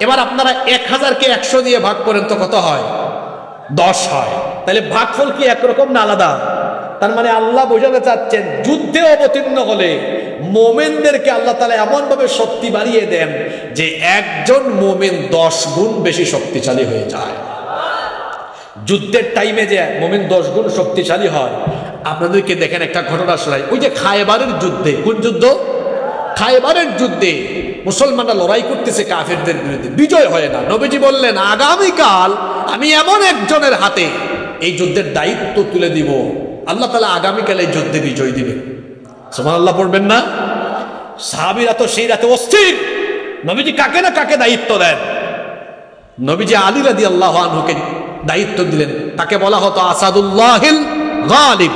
এবার আপনারা 1000কে 100 দিয়ে ভাগ করেন তো কত হয়? 10 হয়। তাহলে ভাগফল কি একরকম না আলাদা? তার মানে আল্লাহ বোঝাতে চাচ্ছেন, যুদ্ধে অবতীর্ণ হলে মুমিনদেরকে আল্লাহ তাআলা এমন ভাবে শক্তি বাড়িয়ে দেন যে একজন মুমিন 10 গুণ বেশি শক্তিশালী হয়ে যায়। যুদ্ধের টাইমে যে মুমিন 10 গুণ শক্তিশালী হয়। আপনাদেরকে দেখেন একটা ঘটনা শোনাই। ওই যে খায়বারের যুদ্ধে, কোন যুদ্ধ? খায়বারের যুদ্ধে মুসলমানরা লড়াই করতেছে কাফেরদের বিরুদ্ধে, বিজয় হয় না। নবীজি বললেন, আগামীকাল আমি এমন একজনের হাতে এই যুদ্ধের দায়িত্ব তুলে দিব, আল্লাহ তাআলা আগামীকাল এই যুদ্ধে বিজয় দিবেন। সুবহানাল্লাহ পড়বেন না? সাহাবীরা তো সেই রাতে অস্থির, নবীজি কাকে না কাকে দায়িত্ব দেন। নবীজি আলী রাদিয়াল্লাহু আনহুকে দায়িত্ব দিলেন। তাকে বলা হতো আসাদুল্লাহিল গালিব।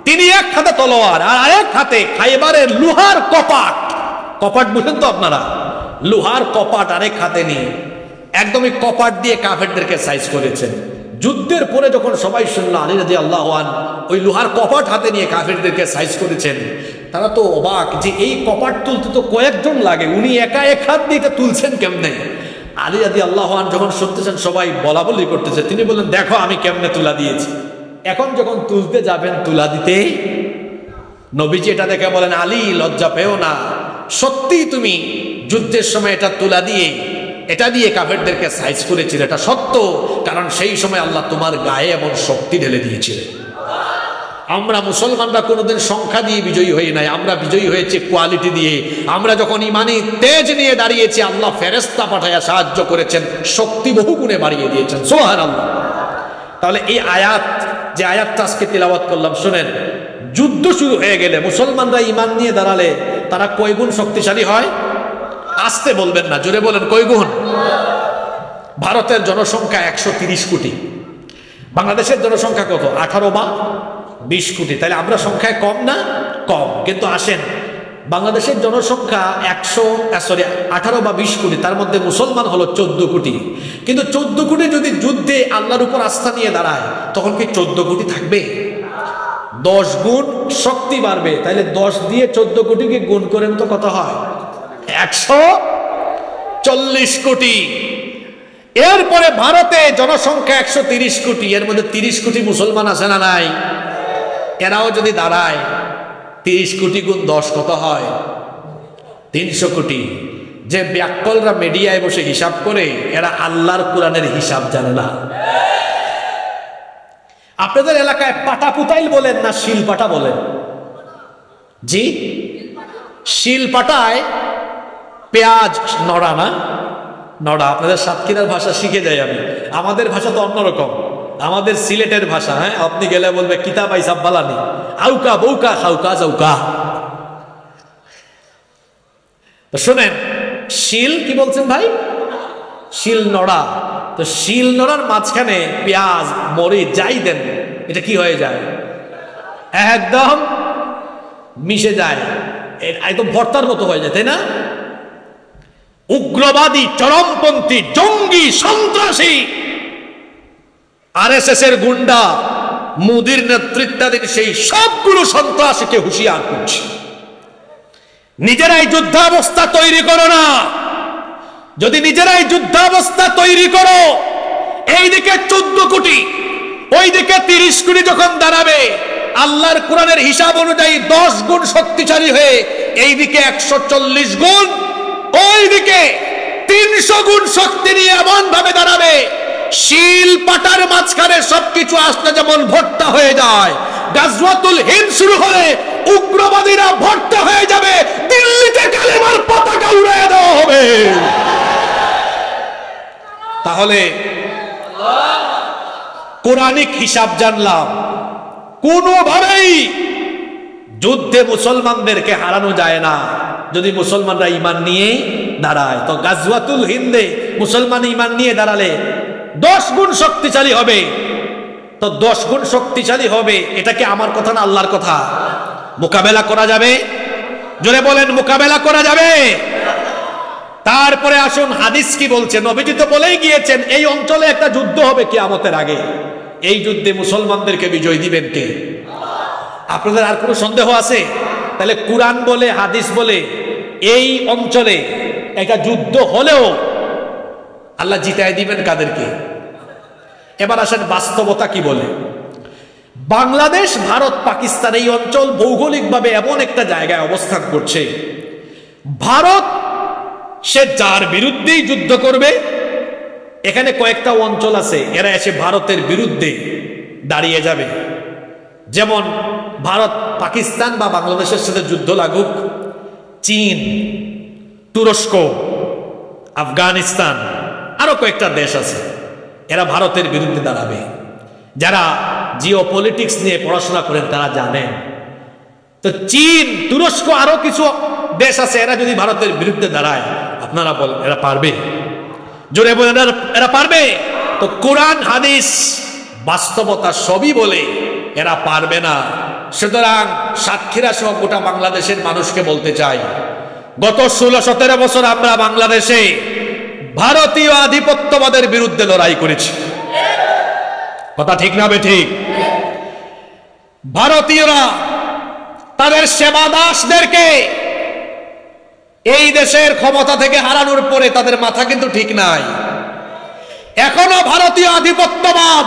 তিনি এক হাতে তলোয়ার আর আরেক হাতে খায়বারের লোহার কপাট। কপাট বুঝেন তো আপনারা? লোহার কপাট আরেক হাতে নিয়ে একদমই কপাট দিয়ে কাফেরদেরকে সাইজ করেছেন। যুদ্ধের পরে যখন সবাই শুনলো আলী রাদিয়াল্লাহু আনহু ওই লোহার কপাট হাতে নিয়ে কাফেরদেরকে সাইজ করেছেন, তারা তো অবাক যে এই কপাট তুলতে তো কয়েকজন লাগে, উনি একা এক হাত দিয়ে এটা তুলছেন কেমনে? আলী রাদিয়াল্লাহু আনহু যখন শুনতেছেন সবাই বলা বলি করতেছে, তিনি বললেন, দেখো আমি কেমনে তুলা দিয়েছি। এখন যখন তুলতে যাবেন তুলা দিতে, নবীজি এটা দেখে বলেন, আলী লজ্জা পেও না, সত্যি তুমি যুদ্ধের সময় এটা তুলা দিয়ে এটা দিয়ে কাফেরদেরকে সাইজ করেছিল, এটা সত্য, কারণ সেই সময় আল্লাহ তোমার গায়ে এমন শক্তি ঢেলে দিয়েছিলেন। আমরা মুসলমানরা কোনোদিন সংখ্যা দিয়ে বিজয়ী হই নাই, আমরা বিজয়ী হয়েছে কোয়ালিটি দিয়ে। আমরা যখন ইমানি তেজ নিয়ে দাঁড়িয়েছি, আল্লাহ ফেরেশতা পাঠায়া সাহায্য করেছেন, শক্তি বহু গুণে বাড়িয়ে দিয়েছেন। সুবহানাল্লাহ। তাহলে এই আয়াত, যে আয়াতটা আজকে তিলাওয়াত করলাম, শুনেন, যুদ্ধ শুরু হয়ে গেলে মুসলমানরা ঈমান নিয়ে দাঁড়ালে তারা কয় গুণ শক্তিশালী হয়? আসতে বলবেন না, জোরে বলেন, কয় গুণ? ভারতের জনসংখ্যা 130 কোটি, বাংলাদেশের জনসংখ্যা কত? 18 বা 20 কোটি। তাহলে আমরা সংখ্যায় কম না? কম। কিন্তু আসেন, বাংলাদেশের জনসংখ্যা 18 বা 20 কোটি, তার মধ্যে মুসলমান হলো 14 কোটি। কিন্তু 14 কোটি যদি যুদ্ধে আল্লাহর উপর আস্থা নিয়ে দাঁড়ায়, তখন কি 14 কোটি থাকবে? 10 গুণ শক্তি বাড়বে। তাহলে 10 দিয়ে 14 কোটিকে গুণ করেন তো কত হয়? 140 কোটি। এরপরে ভারতে জনসংখ্যা 130 কোটি, এর মধ্যে 30 কোটি মুসলমান আছে না নাই? এরাও যদি দাঁড়ায়, 30 কোটি গুণ 10 কত হয়? 300 কোটি। যে ব্যাককলরা মিডিয়ায় বসে হিসাব করে, এরা আল্লাহর কোরআনের হিসাব জানে না। আপনাদের এলাকায় পাটা পুতাইল বলেন না শিল পাটা বলেন? জি, শিল পাটায় পেঁয়াজ নড়া না? নড়া। আপনাদের সাতক্ষীরার ভাষা শিখে যাই আমি, আমাদের ভাষা তো অন্যরকম, আমাদের সিলেটের ভাষা। হ্যাঁ, আপনি গেলে বলবে কিতাব আইসাব বালানি, আউকা বউকা খাউকা যাউকা। তো শোনেন, শিল কি বলছেন ভাই? শিল নড়া। তো শিল নড়ার মাঝখানে পেঁয়াজ মরিচ যাই দেন, এটা কি হয়ে যায়? একদম মিশে যায়, একদম ভর্তার মতো হয়ে যায়, তাই না? উগ্রবাদী, চরমপন্থী, জঙ্গি, সন্ত্রাসী, আরএসএস এর গুন্ডা, মোদির নেতৃত্বাধীন সেই সবগুলো সন্ত্রাসীকে হুঁশিয়ার করছে, নিজেরাই যুদ্ধাবস্থা তৈরি করো না। যদি নিজেরাই যুদ্ধাবস্থা তৈরি করো, এইদিকে 14 কোটি, ওইদিকে 30 কোটি যখন দাঁড়াবে, আল্লাহর কোরআনের হিসাব অনুযায়ী 10 গুণ শক্তিশালী হয়ে এইদিকে 140 গুণ, ওইদিকে 300 গুণ শক্তি নিয়ে এমন ভাবে দাঁড়াবে, শিল পাটার মাঝখানে সবকিছু আসলে যেমন ভর্তা হয়ে যায়, গাজওয়াতুল হিন্দ শুরু হলে উগ্রবাদীরা ভর্তা হয়ে যাবে, দিল্লিতে কালেমার পতাকা উড়িয়ে দেওয়া হবে। তাহলে কোরআনিক হিসাব জানলাম, কোনোভাবেই যুদ্ধে মুসলমানদেরকে হারানো যায় না যদি মুসলমানরা ঈমান নিয়ে দাঁড়ায়। তো গাজওয়াতুল হিন্দে মুসলমান ঈমান নিয়ে দাঁড়ালে 10 গুণ শক্তিশালী হবে। তো 10 গুণ শক্তিশালী হবে, এটা কি আমার কথা না আল্লাহর কথা? মোকাবেলা করা যাবে? জোরে বলেন, মোকাবেলা করা যাবে? তারপরে আসুন হাদিস কি বলছে। নবীজি তো বলেই গিয়েছেন এই অঞ্চলে একটা যুদ্ধ হবে কিয়ামতের আগে, এই যুদ্ধে মুসলমানদেরকে বিজয় দিবেন কে? আপনাদের আর কোনো সন্দেহ আছে? তাহলে কুরআন বলে, হাদিস বলে, এই অঞ্চলে একটা যুদ্ধ হলেও আল্লাহ জিতায় দিবেন কাদেরকে? এবার আসেন বাস্তবতা কি বলে। বাংলাদেশ, ভারত, পাকিস্তান এই অঞ্চল ভৌগোলিকভাবে এমন একটা জায়গায় অবস্থান করছে, ভারত সে যার বিরুদ্ধেই যুদ্ধ করবে, এখানে কয়েকটা অঞ্চল আছে এরা এসে ভারতের বিরুদ্ধে দাঁড়িয়ে যাবে। যেমন ভারত পাকিস্তান বা বাংলাদেশের সাথে যুদ্ধ লাগুক, চীন, তুরস্ক, আফগানিস্তান, আরো কয়েকটা দেশ আছে, এরা ভারতের বিরুদ্ধে দাঁড়াবে। যারা জিও পলিটিক্স নিয়ে পড়াশোনা করেন তারা জানেন। তো চীন, তুরস্ক, আরো কিছু দেশ আছে, এরা যদি ভারতের বিরুদ্ধে দাঁড়ায়, আপনারা বলেন এরা পারবে? জোরে বলেন, এরা পারবে? তো কোরআন, হাদিস, বাস্তবতা সবই বলে এরা পারবে না। সুতরাং সাতক্ষীরা সহ গোটা বাংলাদেশের মানুষকে বলতে চাই, গত 16-17 বছর আমরা বাংলাদেশে ভারতীয় আধিপত্যবাদের বিরুদ্ধে লড়াই করেছি। কথা ঠিক না বেঠিক? ভারতীয়রা তাদের সেবাদাসদেরকে এই দেশের ক্ষমতা থেকে হারানোর পরে তাদের মাথা কিন্তু ঠিক নাই। এখনো ভারতীয় আধিপত্যবাদ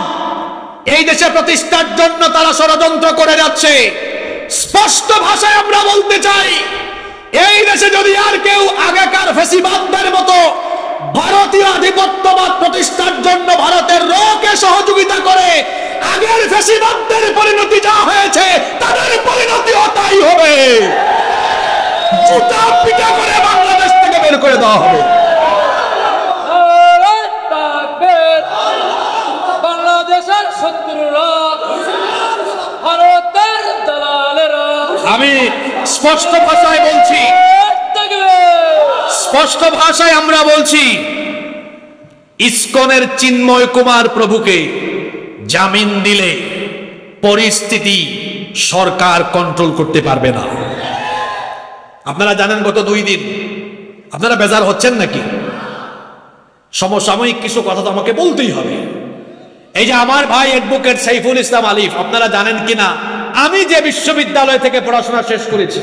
এই দেশে প্রতিষ্ঠার জন্য তারা ষড়যন্ত্র করে যাচ্ছে। স্পষ্ট ভাষায় আমরা বলতে চাই, এই দেশে যদি আর কেউ আগেকার ফ্যাসিবাদদের মতো ভারতীয় আধিপত্যবাদ প্রতিষ্ঠার জন্য ভারতের রকে সহযোগিতা করে, আগের ফ্যাসিবাদদের পরিণতি যা হয়েছে তাদের পরিণতিও তাই হবে। জুতা পিটা করে বাংলাদেশ থেকে বের করে দেওয়া হবে। বাংলাদেশের আমি স্পষ্ট ভাষায় বলছি, স্পষ্ট ভাষায় আমরা বলছি, ইসকনের চিন্ময় কুমার প্রভুকে জামিন দিলে পরিস্থিতি সরকার কন্ট্রোল করতে পারবে না। আপনারা জানেন গত 2 দিন, আপনারা বেজার হচ্ছেন নাকি? সমসাময়িক কিছু কথা তো আমাকে বলতেই হবে। এই যে আমার ভাই অ্যাডভোকেট সাইফুল ইসলাম আলিফ, আপনারা জানেন কিনা, আমি যে বিশ্ববিদ্যালয় থেকে পড়াশোনা শেষ করেছি,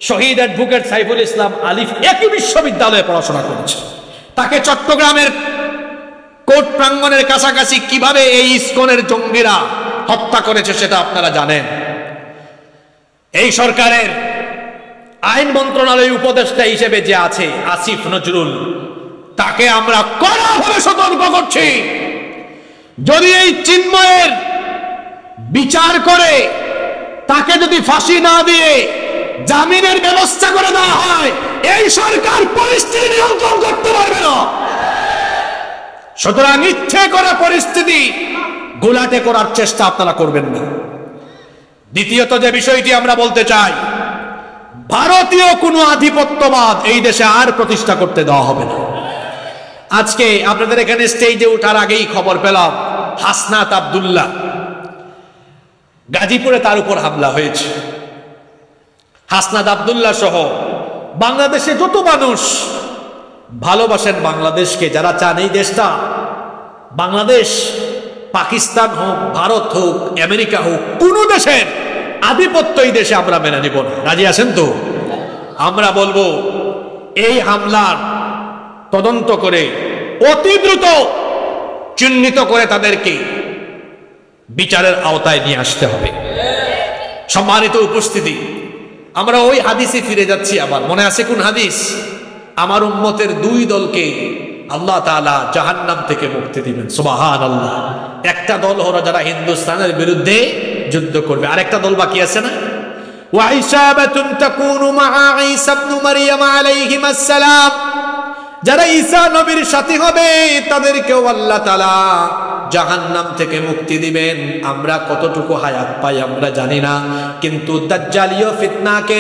শহীদ অ্যাডভোকেট সাইফুল ইসলাম আলিফ একই বিশ্ববিদ্যালয়ে পড়াশোনা করেছে। তাকে চট্টগ্রামের কোর্ট প্রাঙ্গণের কাছাকাছি কিভাবে এই ইসকনের জঙ্গিরা হত্যা করেছে সেটা আপনারা জানেন। এই সরকারের আইন মন্ত্রণালয় উপদেষ্টা হিসেবে যে আছে আসিফ নজরুল, তাকে আমরা কড়াভাবে সতর্ক করছি, যদি এই চিন্ময়ের বিচার করে তাকে যদি ফাঁসি না দিয়ে জামিনের ব্যবস্থা করে দেওয়া হয়, এই সরকার পরিস্থিতি নিয়ন্ত্রণ করতে পারবে না। সুতরাং ইচ্ছে করে পরিস্থিতি গোলাটে করার চেষ্টা আপনারা করবেন না। দ্বিতীয়ত যে বিষয়টি আমরা বলতে চাই, ভারতীয় কোনো আধিপত্যবাদ এই দেশে আর প্রতিষ্ঠা করতে দেওয়া হবে না। আজকে আপনাদের এখানে স্টেজে ওঠার আগেই খবর পেলাম হাসনাত আব্দুল্লাহ, গাজীপুরে তার উপর হামলা হয়েছে। হাসনাত আব্দুল্লাহ সহ বাংলাদেশে যত মানুষ ভালোবাসেন বাংলাদেশকে, যারা চান এই দেশটা, বাংলাদেশ, পাকিস্তান হোক, ভারত হোক, আমেরিকা হোক, কোন দেশের আধিপত্য এই দেশে আমরা মেনে নিব না। রাজি আছেন তো? আমরা বলবো এই হামলার তদন্ত করে অতি দ্রুত চিহ্নিত করে তাদেরকে বিচারের আওতায় নিয়ে আসতে হবে। সম্মানিত উপস্থিতি, আমরা ওই হাদিসে ফিরে যাচ্ছি আবার। মনে আছে কোন হাদিস? আমার উম্মতের 2 দলকে আল্লাহ তাআলা জাহান্নাম থেকে মুক্তি দিবেন। সুবহানাল্লাহ। একটা দল হলো যারা হিন্দুস্তানের বিরুদ্ধে যুদ্ধ করবে, আরেকটা দল বাকি আছে না? ওয়া ইসাবাতুন তাকুনু মা ঈসা ইবনে মারইয়াম আলাইহিমাস সালাম, যারা ঈসা নবীর সাথী হবে তাদেরকেও আল্লাহ তাআলা জাহান্নাম থেকে মুক্তি দিবেন। আমরা কতটুকু হায়াত পাই আমরা জানি না, কিন্তু দাজ্জালীয় ফিতনাকে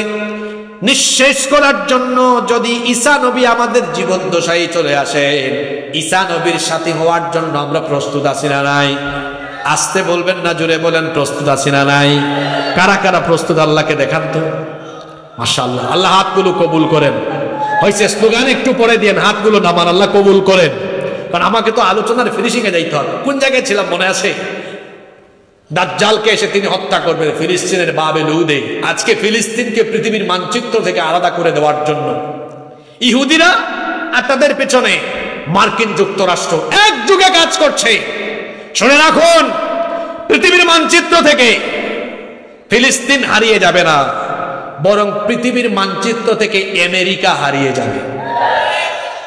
নিঃশেষ করার জন্য যদি ঈসা নবী আমাদের জীবন দশায় চলে আসে, ঈসা নবীর সাথী হওয়ার জন্য আমরা প্রস্তুত আছি না নাই? আসতে বলবেন না, জোরে বলেন প্রস্তুত আছি না নাই? কারা কারা প্রস্তুত আল্লাহকে দেখান তো। মাশাআল্লাহ, আল্লাহ হাতগুলো কবুল করেন। হয়েছে স্লোগান একটু পরে দিয়েন, হাতগুলো নামান, আল্লাহ কবুল করেন। কারণ আমাকে তো আলোচনার ফিনিশিং এ যাইতে হবে। কোন জায়গায় ছিলাম মনে আছে? দাজ্জালকে এসে তিনি হত্যা করবেন ফিলিস্তিনের বাবেলুদে। আজকে ফিলিস্তিনকে পৃথিবীর মানচিত্র থেকে আলাদা করে দেওয়ার জন্য ইহুদিরা আর তাদের পেছনে মার্কিন যুক্তরাষ্ট্র একযোগে কাজ করছে। শুনে রাখুন, পৃথিবীর মানচিত্র থেকে ফিলিস্তিন হারিয়ে যাবে না, বরং পৃথিবীর মানচিত্র থেকে আমেরিকা হারিয়ে যাবে।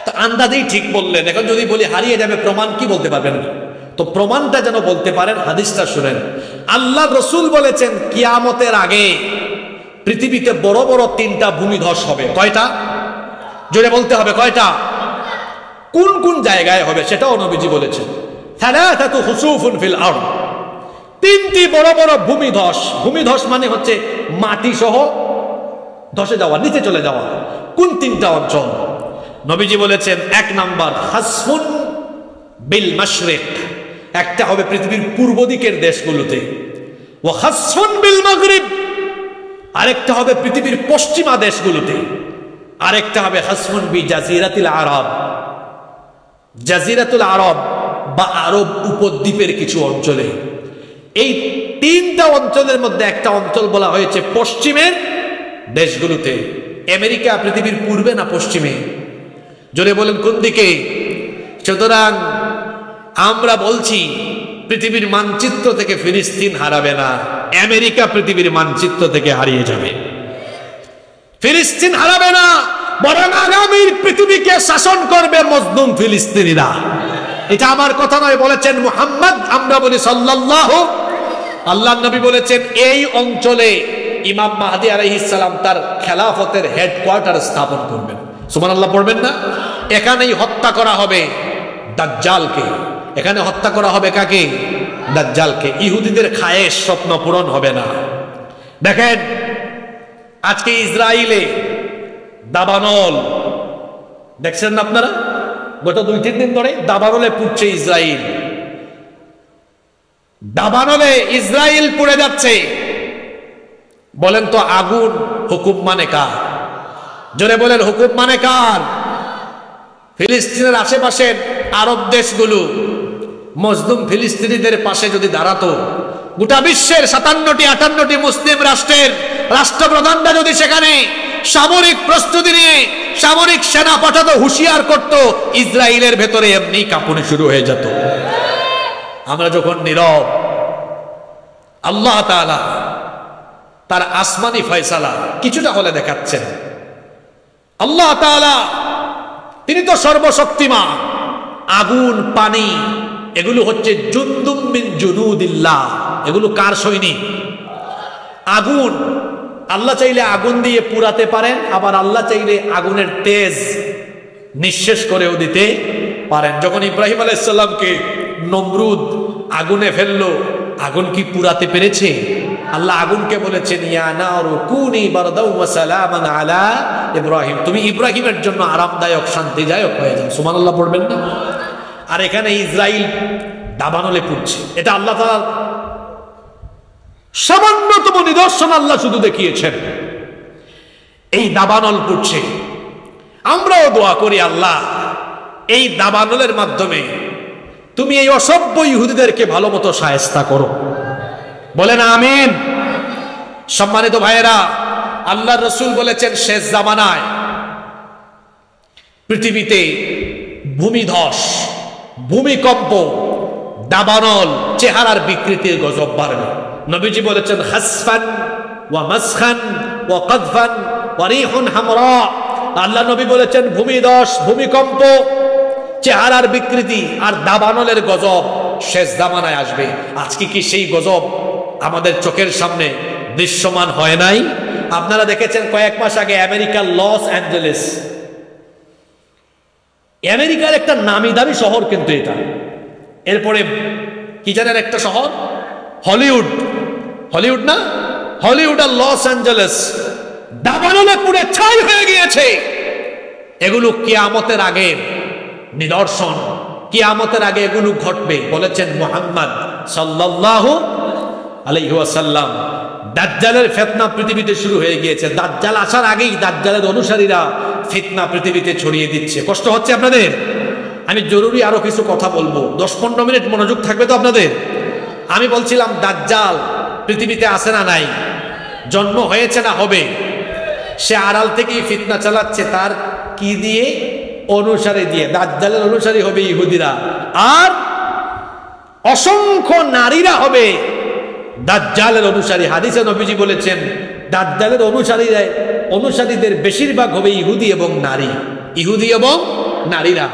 তো আন্দাজেই ঠিক বললেন। এখন যদি বলি হারিয়ে যাবে, প্রমাণ কি বলতে পারবেন? তো প্রমাণটা যেন বলতে পারেন, হাদিসটা শুনেন। আল্লাহ রসুল বলেছেন কিয়ামতের আগে পৃথিবীতে বড় বড় 3টা ভূমিধস হবে। কয়টা? জোরে বলতে হবে, কয়টা? কোন কোন জায়গায় হবে সেটাও নবীজি বলেছেন। থালাথাতু হুসুফুন ফিল আরদ, 3টি বড় বড় ভূমিধস। ভূমিধস মানে হচ্ছে মাটি সহ ধসে যাওয়া, নিচে চলে যাওয়া। কোন 3টা অঞ্চল? নবীজি বলেছেন 1 নাম্বার হাসফুন বিল মাশরিক, একটা হবে পৃথিবীর পূর্ব দিকের দেশগুলোতে। ওয়া হাসফুন বিল মাগরিব, আরেকটা হবে পৃথিবীর পশ্চিমা দেশগুলোতে। আরেকটা হবে হাসফুন বি জাজিরাতুল আরব, জাজিরাতুল আরব বা আরব উপদ্বীপের কিছু অঞ্চলে। এই 3টা অঞ্চলের মধ্যে একটা অঞ্চল বলা হয়েছে পশ্চিমের দেশগুলোতে। আমেরিকা পৃথিবীর পূর্বে না পশ্চিমে? জোরে বলেন কোন দিকে? সুতরাং আমরা বলছি পৃথিবীর মানচিত্র থেকে ফিলিস্তিন হারাবে না, আমেরিকা পৃথিবীর মানচিত্র থেকে হারিয়ে যাবে। ফিলিস্তিন হারাবে না, বরং আগামীর পৃথিবীকে শাসন করবে মজলুম ফিলিস্তিনিরা। এটা আমার কথা নয়, বলেছেন মুহাম্মদ। আমরা বলি সাল্লাল্লাহু, আল্লাহ নবী বলেছেন এই অঞ্চলে ইমাম মাহদী আলাইহিস সালাম তার খেলাফতের হেডকোয়ার্টার স্থাপন করবেন। সুবহানাল্লাহ পড়বেন না? এখানেই হত্যা করা হবে দাজ্জালকে। এখানে হত্যা করা হবে কাকে? দাজ্জালকে। ইহুদিদের খায়েশ স্বপ্ন পূরণ হবে না। দেখেন আজকে ইসরায়েলে দাবানল দেখছেন না আপনারা? গত 2-3 দিন ধরে দাবানলে পুড়ছে ইসরায়েল। দাবানলে ইসরায়েল পুড়ে যাচ্ছে। বলেন তো আগুন হুকুম মানে কার? জোরে বলেন হুকুম মানে কার? ফিলিস্তিনের আশেপাশের আরব দেশগুলো মজলুম ফিলিস্তিনিদের পাশে যদি দাঁড়াতো, গোটা বিশ্বের 57-58টি মুসলিম রাষ্ট্রের রাষ্ট্রপ্রধানরা যদি সেখানে সামরিক প্রস্তুতি নিয়ে সামরিক সেনা পাঠাতো, হুঁশিয়ার করত, ইসরায়েলের ভেতরে এমনি কাঁপুনি শুরু হয়ে যেত। আমরা যখন নীরব, আল্লাহ তাআলা তার আসমানি ফয়সালা কিছুটা হলে দেখাচ্ছেন। আল্লাহ তাআলা তিনি তো সর্বশক্তিমান। আগুন, পানি এগুলো হচ্ছে জুনদুম মিন জুনুদিল্লাহ। এগুলো কার সৈনিক? আগুন। আল্লাহ চাইলে আগুন দিয়ে পুরাতে পারেন, আবার আল্লাহ চাইলে আগুনের তেজ নিঃশেষ করেও দিতে পারেন। যখন ইব্রাহিম আলাইহিস সালামকে নমরুদ আগুনে ফেললো, আগুন কি পুরাতে পেরেছে? আল্লাহ আগুনকে বলেছেন ইয়া নারু কুনি বারদাও ওয়া সালামান আলা ইব্রাহিম, তুমি ইব্রাহিমের জন্য আরামদায়ক শান্তিদায়ক হয়ে যাও। সুবহানাল্লাহ পড়বেন না? আর এখানে ইসরায়েল দাবানলে পুড়ছে। এটা আল্লাহ তাআলা সামান্যতম নিদর্শন আল্লাহ শুধু দেখিয়েছেন। এই দাবানল পুড়ছে, আমরাও দোয়া করি আল্লাহ এই দাবানলের মাধ্যমে তুমি এই অসভ্য ইহুদিদেরকে ভালো মতো শায়েস্তা করো। বলেন আমিন। সম্মানিত ভাইয়েরা, আল্লাহর রাসূল বলেছেন শেষ জামানায় পৃথিবীতে ভূমিধস, ভূমিকম্প, দাবানল, চেহারার বিকৃতির গজব বাড়বে। নবীজি বলেছেন হাসফান ওয়া মাসখান ওয়া কাদফান ওয়া রিহুন হামরা। আল্লাহ নবী বলেছেন ভূমিধস, ভূমিকম্প, চেহারার বিকৃতি আর দাবানলের গজব শেষ জামানায় আসবে। আজকে কি সেই গজব আমাদের চোখের সামনে দৃশ্যমান হয় নাই? আপনারা দেখেছেন কয়েক মাস আগে আমেরিকার লস অ্যাঞ্জেলেস, আমেরিকার একটা নামি দামি শহর কিন্তু এটা। এরপরে কি জানেন একটা শহর হলিউড, হলিউড না, হলিউড আর লস অ্যাঞ্জেলেস দাবানলে পুড়ে ছাই হয়ে গিয়েছে। এগুলো কিয়ামতের আগে নিদর্শন, কিয়ামতের আগে এগুলো ঘটবে বলেছেন মুহাম্মদ সাল্লাল্লাহু আলাইহি ওয়াসাল্লাম। দাজ্জালের ফিতনা পৃথিবীতে শুরু হয়ে গিয়েছে। দাজ্জাল আসার আগেই দাজ্জালের অনুসারীরা ফিতনা পৃথিবীতে ছড়িয়ে দিচ্ছে। কষ্ট হচ্ছে আপনাদের? আমি জরুরি আরো কিছু কথা বলবো, 10-15 মিনিট মনোযোগ থাকবে তো আপনাদের? আমি বলছিলাম দাজ্জাল পৃথিবীতে আসে না নাই, জন্ম হয়েছে না হবে, সে আড়াল থেকেই ফিতনা চালাচ্ছে। তার কি দিয়ে? অনুসারী দিয়ে। দাজ্জালের অনুসারী হবে ইহুদিরা, আর অসংখ্য নারীরা হবে দাজ্জালের অনুসারী। হাদিসে নবীজি বলেছেন দাজ্জালের অনুসারীদের বেশিরভাগ হবে ইহুদি এবং নারী, ইহুদি এবং নারীরা।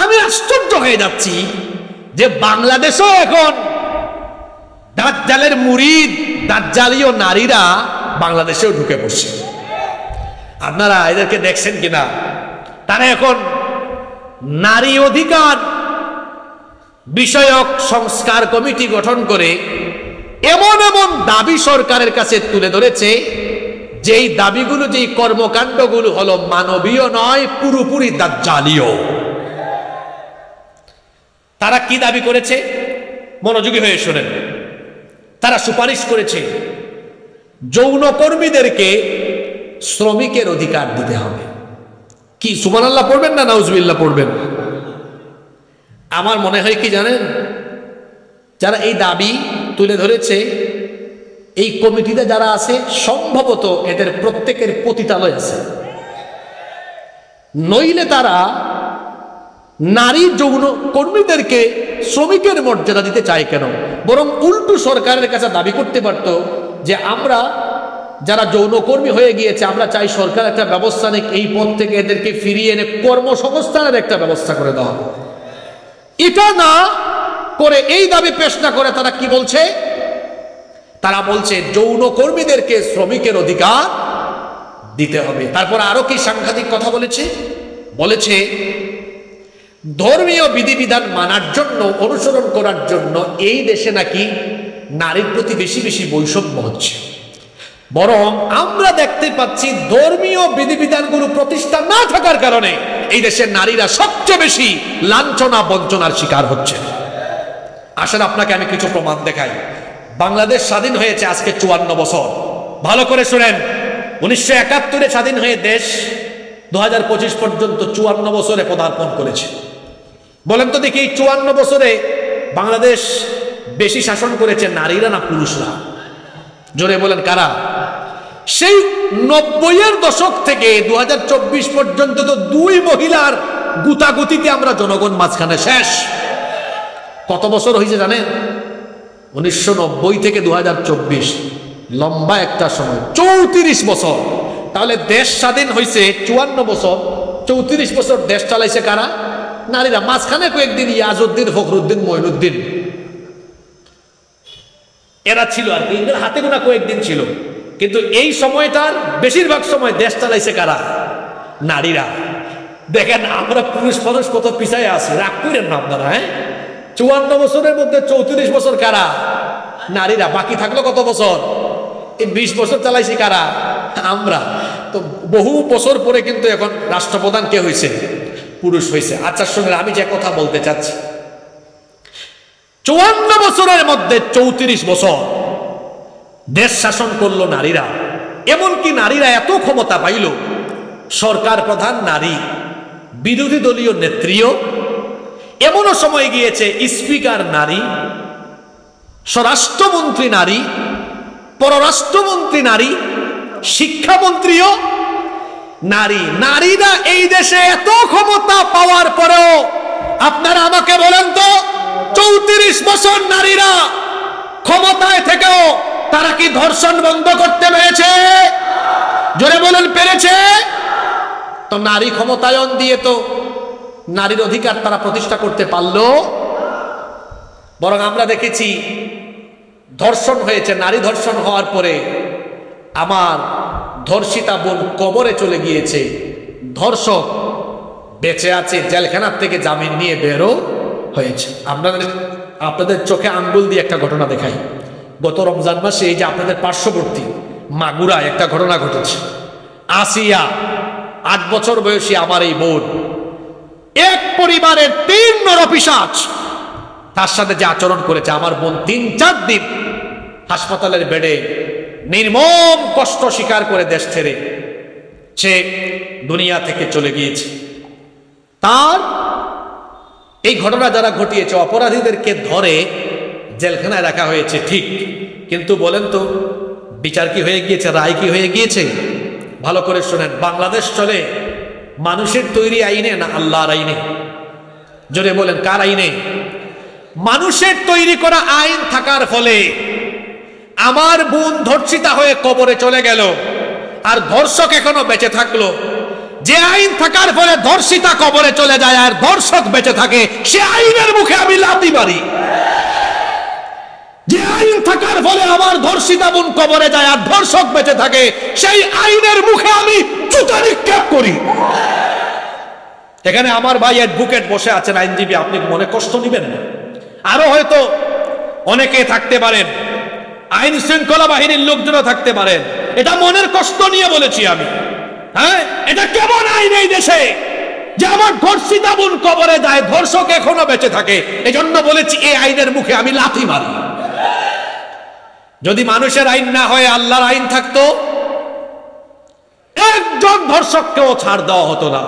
আমি আশ্চর্য হয়ে যাচ্ছি যে বাংলাদেশেও এখন দাজ্জালের মুরিদ, দাজ্জালীয় নারীরা বাংলাদেশেও ঢুকে পড়ছে। আপনারা এদেরকে দেখছেন কিনা? তারা এখন নারী অধিকার বিষয়ক সংস্কার কমিটি গঠন করে এমন এমন দাবি সরকারের কাছে তুলে ধরেছে, যেই দাবিগুলো, যেই কর্মকাণ্ডগুলো হলো মানবীয় নয়, পুরোপুরি দাজ্জালীয়। তারা কি দাবি করেছে? মনোযোগী হয়ে শোনেন। তারা সুপারিশ করেছে যৌনকর্মীদেরকে শ্রমিকের অধিকার দিতে হবে। কি সুবহানাল্লাহ পড়বেন না নাউজুবিল্লাহ পড়বেন? আমার মনে হয় কি জানেন, যারা এই দাবি তুলে ধরেছে এই কমিটিতে যারা আছে সম্ভবত এদের প্রত্যেকের পতিতালয় আছে, নইলে তারা নারী যৌন কর্মীদেরকে শ্রমিকের মর্যাদা দিতে চায় কেন? বরং উল্টো সরকারের কাছে দাবি করতে পারত যে আমরা যারা যৌনকর্মী হয়ে গিয়েছে, আমরা চাই সরকার একটা ব্যবস্থা নিক, এই পদ থেকে এদেরকে ফিরিয়ে এনে কর্মসংস্থানের একটা ব্যবস্থা করে দেওয়া। এটা না করে, এই দাবি পেশ না করে, তারা কি বলছে? তারা বলছে যৌনকর্মীদেরকে শ্রমিকের অধিকার দিতে হবে। তারপর আরো কি সাংঘাতিক কথা বলেছে? বলেছে ধর্মীয় বিধিবিধান মানার জন্য, অনুসরণ করার জন্য এই দেশে নাকি নারীর প্রতি বেশি বেশি বৈষম্য হচ্ছে। বরং আমরা দেখতে পাচ্ছি ধর্মীয় বিধিবিধানগুলো প্রতিষ্ঠা না থাকার কারণে এই দেশের নারীরা সবচেয়ে বেশি লাঞ্ছনা বঞ্চনার শিকার হচ্ছে। আসলে আপনাকে আমি কিছু প্রমাণ দেখাই। বাংলাদেশ স্বাধীন হয়েছে আজকে 54 বছর। ভালো করে শুনেন, 1971 স্বাধীন হয়ে দেশ 2025 পর্যন্ত 54 বছরে পদার্পণ করেছে। বলেন তো দেখি, 54 বছরে বাংলাদেশ বেশি শাসন করেছে নারীরা না পুরুষরা? জোরে বলেন কারা? সেই 90-এর দশক থেকে 2024 পর্যন্ত তো 2 মহিলার গুতাগুতিতে আমরা জনগণ মাঝখানে শেষ। কত বছর হয়েছে জানেন? 1990 থেকে 2024, লম্বা একটা সময়, 34 বছর। তাহলে দেশ স্বাধীন হয়েছে 54 বছর, 34 বছর দেশ চালাইছে কারা? নারীরা। মাঝখানে কয়েকদিন ইয়াজউদ্দিন, ফখরুদ্দিন, মঈনুদ্দিন এরা ছিল আর কি, এদের হাতে গোনা কয়েকদিন ছিল। কিন্তু এই সময়টার বেশিরভাগ সময় দেশ চালাইছে কারা? নারীরা। দেখেন আমরা পুরুষ মানুষ কত পিছায় আছি, রাগ করেন না আপনারা। 54 বছরের মধ্যে 34 বছর কারা? নারীরা। বাকি থাকলো কত বছর? এই 20 বছর চালাইছি কারা? আমরা। তো বহু বছর পরে কিন্তু এখন রাষ্ট্রপ্রধান কে হয়েছে? পুরুষ হয়েছে। আচ্ছা শুনুন, আমি যে কথা বলতে চাচ্ছি, 54 বছরের মধ্যে 34 বছর দেশ শাসন করলো নারীরা। এমনকি নারীরা এত ক্ষমতা পাইল, সরকার প্রধান নারী, বিরোধী দলীয় নেত্রীও। এমনও সময় গিয়েছে স্পিকার নারী, স্বরাষ্ট্রমন্ত্রী নারী, পররাষ্ট্রমন্ত্রী নারী, শিক্ষামন্ত্রীও নারী। নারীরা এই দেশে এত ক্ষমতা পাওয়ার পরেও আপনারা আমাকে বলেন তো, 34 বছর নারীরা ক্ষমতায় থেকেও তারা কি ধর্ষণ বন্ধ করতে পেরেছে? জোরে বলেন, পেরেছে? তো নারী ক্ষমতায়ন দিয়ে তো নারীর অধিকার তারা প্রতিষ্ঠা করতে পারলো? বরং আমরা দেখেছি ধর্ষণ হয়েছে, নারী ধর্ষণ হওয়ার পরে আমার ধর্ষিতা বোন কবরে চলে গিয়েছে, ধর্ষক বেঁচে আছে, জেলখানার থেকে জামিন নিয়ে বেরো হয়েছে। আপনাদের চোখে আঙ্গুল দিয়ে একটা ঘটনা দেখাই। গত রমজান মাসে এই যে আপনাদের পার্শ্ববর্তী মাগুরায় একটা ঘটনা ঘটেছে। আসিয়া, 8 বছর বয়সী আমার এই বোন, এক পরিবারের 3 নরপিশাচ তার সাথে যে আচরণ করেছে, আমার বোন 3-4 দিন হাসপাতালের বেডে নির্মম কষ্ট স্বীকার করে দেশ ছেড়ে সে দুনিয়া থেকে চলে গিয়েছে। তার এই ঘটনা যারা ঘটিয়েছে, অপরাধীদেরকে ধরে জেলখানায় রাখা হয়েছে ঠিক, কিন্তু বলেন তো বিচার কি হয়ে গিয়েছে? রায় কি হয়ে গিয়েছে? ভালো করে শোনেন, বাংলাদেশ চলে মানুষের তৈরি আইনে না আল্লাহর আইনে? জোরে বলেন, কার আইনে? মানুষের তৈরি করা আইন থাকার ফলে আমার বোন ধর্ষিতা হয়ে কবরে চলে গেল, আর ধর্ষক এখনো বেঁচে থাকলো। যে আইন থাকার ফলে ধর্ষিতা কবরে চলে যায় আর ধর্ষক বেঁচে থাকে, সে আইনের মুখে আমি লাথি মারি। যে আইন থাকার ফলে আমার ধর্ষিতা বোন কবরে যায় আর ধর্ষক বেঁচে থাকে, সেই আইনের মুখে আমি জুতা নিক্ষেপ করি। এখানে আমার ভাই অ্যাডভোকেট বসে আছেন, আইনজীবী, আপনি মনে কষ্ট নেবেন না। আরো হয়তো অনেকে থাকতে পারেন, আইন শৃঙ্খলা বাহিনীর লোকজনও থাকতে পারেন। এটা মনের কষ্ট নিয়ে বলেছি আমি। হ্যাঁ, এটা কেমন আইন এই দেশে যে আমার ধর্ষিতা বোন কবরে যায়, ধর্ষক এখনো বেঁচে থাকে? এজন্য বলেছি এই আইনের মুখে আমি লাথি মারি। যদি মানুষের আইন না হয় আল্লাহর আইন থাকতো, একজন ধর্ষককেও ছাড় দেওয়া হতো না।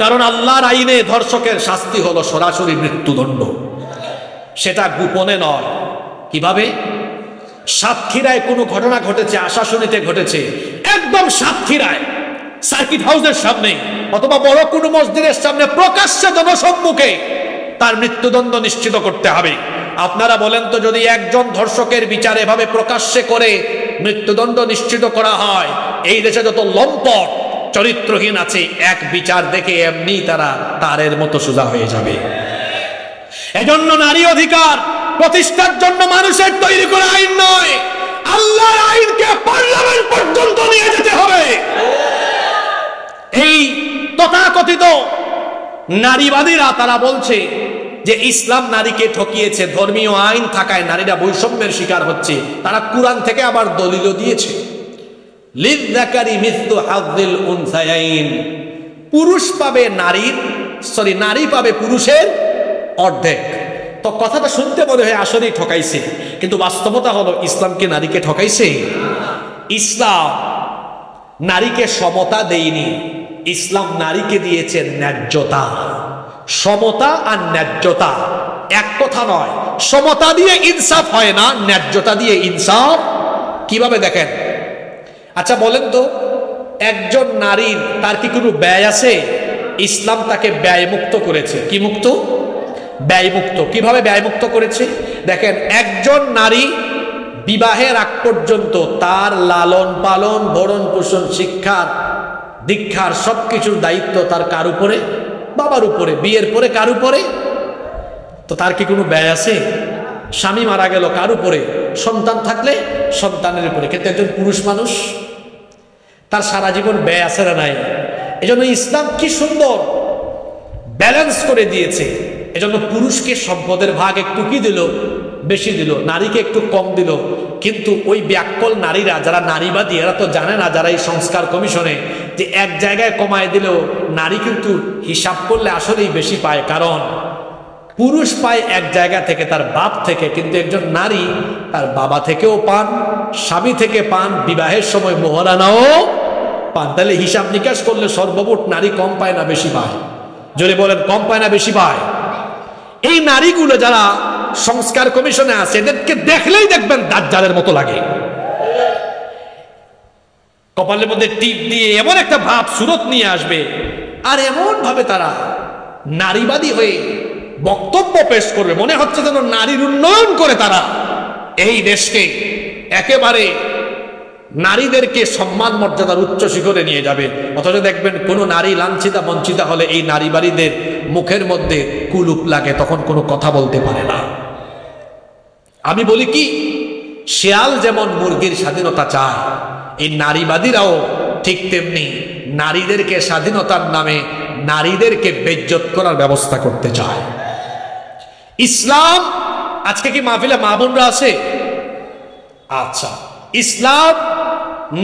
কারণ আল্লাহর আইনে ধর্ষকের শাস্তি হলো সরাসরি মৃত্যুদণ্ড, সেটা গোপনে নয়। কিভাবে? সাতক্ষীরায় কোনো ঘটনা ঘটেছে, আশাশুনিতে ঘটেছে, একদম সাতক্ষীরায় সার্কিট হাউসের সামনে অথবা বড় কোনো মসজিদের সামনে প্রকাশ্যে জনসম্মুখে তার মৃত্যুদণ্ড নিশ্চিত করতে হবে। আপনারা বলেন তো, যদি একজন ধর্ষকের বিচার এভাবে প্রকাশ্যে করে মৃত্যুদণ্ড নিশ্চিত করা হয়, এই দেশে যত লম্পট চরিত্রহীন আছে, এক বিচার দেখে এমনি তারা তারের মতো সোজা হয়ে যাবে। এজন্য নারী অধিকার প্রতিষ্ঠার জন্য মানুষের তৈরি করা আইন নয়, আল্লাহর আইনকে পার্লামেন্ট পর্যন্ত নিয়ে যেতে হবে। এই তথাকথিত নারীবাদীরা তারা বলছে যে ইসলাম নারীকে ঠকিয়েছে, ধর্মীয় আইন থাকায় নারীরা বৈষম্যের শিকার হচ্ছে। তারা কুরআন থেকে আবার দলিলও দিয়েছে। লিযযাকারি মিসলু হাযযিল উনসায়াইন, পুরুষ পাবে নারী পাবে পুরুষের অর্ধেক। তো কথাটা শুনতে মনে হয় আসলেই ঠকাইছে, কিন্তু বাস্তবতা হলো ইসলামকে নারীকে ঠকাইছে? ইসলাম নারীকে সমতা দেয়নি, ইসলাম নারীকে দিয়েছে ন্যায্যতা। সমতা আর ন্যায্যতা এক কথা নয়। সমতা দিয়ে ইনসাফ হয় না, ন্যায্যতা দিয়ে ইনসাফ। কিভাবে দেখেন? আচ্ছা বলেন তো, একজন নারীর তার কি কোনো ব্যয় আছে? ইসলাম তাকে ব্যয়মুক্ত করেছে। কি মুক্ত? ব্যয়মুক্ত। কিভাবে ব্যয়মুক্ত করেছে? দেখেন, একজন নারী বিবাহের আগ পর্যন্ত তার লালন পালন, ভরণ পোষণ, শিক্ষার দীক্ষার সবকিছুর দায়িত্ব তার কার উপরে? বাবার উপরে। বিয়ের পরে কার উপরে? তো তার কি কোনো ব্যয় আছে? স্বামী মারা গেল কার উপরে? সন্তান থাকলে সন্তানের উপরে। কিন্তু একজন পুরুষ মানুষ, তার সারা জীবন ব্যয় আছে না নাই? এজন্য ইসলাম কি সুন্দর ব্যালেন্স করে দিয়েছে। এজন্য পুরুষকে সম্পদের ভাগ একটু কি দিল? বেশি দিল, নারীকে একটু কম দিল। কিন্তু ওই ব্যাককল নারীরা যারা নারীবাদী, এরা তো জানে না, যারা এই সংস্কার কমিশনে, যে এক জায়গায় কমায় দিলেও নারী কিন্তু হিসাব করলে আসলেই বেশি পায়। কারণ পুরুষ পায় এক জায়গা থেকে, তার বাপ থেকে, কিন্তু একজন নারী তার বাবা থেকেও পান, স্বামী থেকে পান, বিবাহের সময় মোহরানাও পান। তাহলে হিসাব নিকাশ করলে সর্বমোট নারী কম পায় না বেশি পায়? জোরে বলেন, কম পায় না বেশি পায়? এই নারীগুলো যারা সংস্কার কমিশনে আছে, এদেরকে দেখলেই দেখবেন দাজ্জালের মতো লাগে। কপালের মধ্যে টিপ দিয়ে এমন একটা ভাব সুরত নিয়ে আসবে, আর এমন ভাবে তারা নারীবাদী হয়ে বক্তব্য পেশ করবে, মনে হচ্ছে যেন নারীর উন্নয়ন করে তারা এই দেশকে একেবারে নারীদেরকে সম্মান মর্যাদার উচ্চ শিখরে নিয়ে যাবে। অথচ দেখবেন কোনো নারী লাঞ্ছিতা বঞ্চিতা হলে এই নারীবাদীদের মুখের মধ্যে কুলুপ লাগে, তখন কোনো কথা বলতে পারে না। আমি বলি কি, শেয়াল যেমন মুরগির স্বাধীনতা চায়, এই নারীবাদীরাও ঠিক তেমনি নারীদেরকে স্বাধীনতার নামে নারীদেরকে বেইজ্জত করার ব্যবস্থা করতে চায়। ইসলাম, আজকে কি মাহফিলে মা বোনরা আছে? আচ্ছা, ইসলাম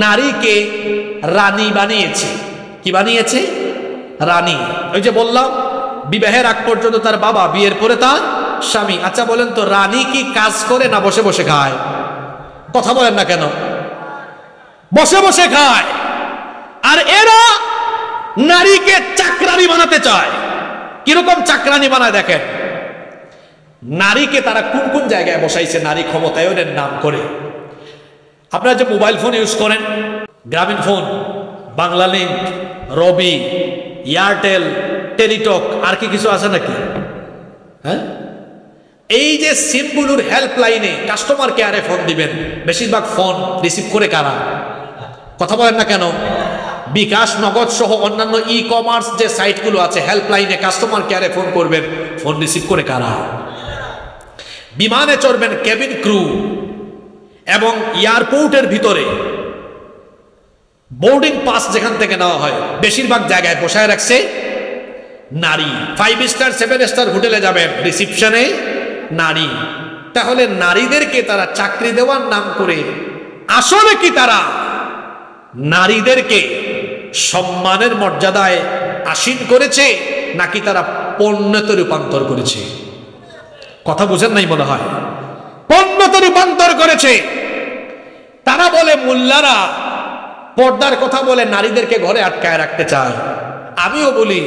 নারীকে রানী বানিয়েছে। কি বানিয়েছে? রানী। ওই যে বললাম, বিবাহের আগ পর্যন্ত তার বাবা, বিয়ের পরে তার স্বামী। আচ্ছা বলেন তো, রানী কি কাজ করে না বসে বসে খায়? কথা বলেন না কেন? বসে বসে খায়। আর এরা নারীকে চাকরানি বানাতে চায়। কিরকম চাকরানি বানায় দেখেন। নারীকে তারা কোন কোন জায়গায় বসাইছে নারী ক্ষমতায়নের নাম করে। আপনারা যে মোবাইল ফোন ইউজ করেন, গ্রামীণ ফোন, বাংলালিংক, রবি, এয়ারটেল, টেলিটক, আর কি কিছু আছে নাকি? হ্যাঁ, এই যে সিমগুলোর হেল্পলাইনে কাস্টমার কেয়ারে ফোন দিবেন, বেশিরভাগ ফোন রিসিভ করে কারা? কথা বলেন না কেন? বিকাশ, নগদ সহ অন্যান্য ই কমার্স যে সাইটগুলো আছে, হেল্পলাইনে কাস্টমার কেয়ারে ফোন করবেন, ফোন রিসিভ করে কারা? বিমানে চড়বেন, কেবিন ক্রু এবং এয়ারপোর্টের ভিতরে বোর্ডিং পাস যেখান থেকে নেওয়া হয়, বেশিরভাগ জায়গায় বসায় রাখছে নারী। 5 স্টার 7 স্টার হোটেলে যাবেন, রিসিপশনে নারী। তাহলে নারীদেরকে তারা চাকরি দেওয়ার নাম করে আসলে কি তারা নারীদেরকে সম্মানের মর্যাদায় আসীন করেছে, নাকি তারা পণ্যতে রূপান্তর করেছে? কথা বুঝেন নাই মনে হয়। পণ্যতে রূপান্তর করেছে। তারা বলে, মোল্লারা পর্দার কথা বলে নারীদেরকে ঘরে আটকায় রাখতে চায়। আমিও বলি,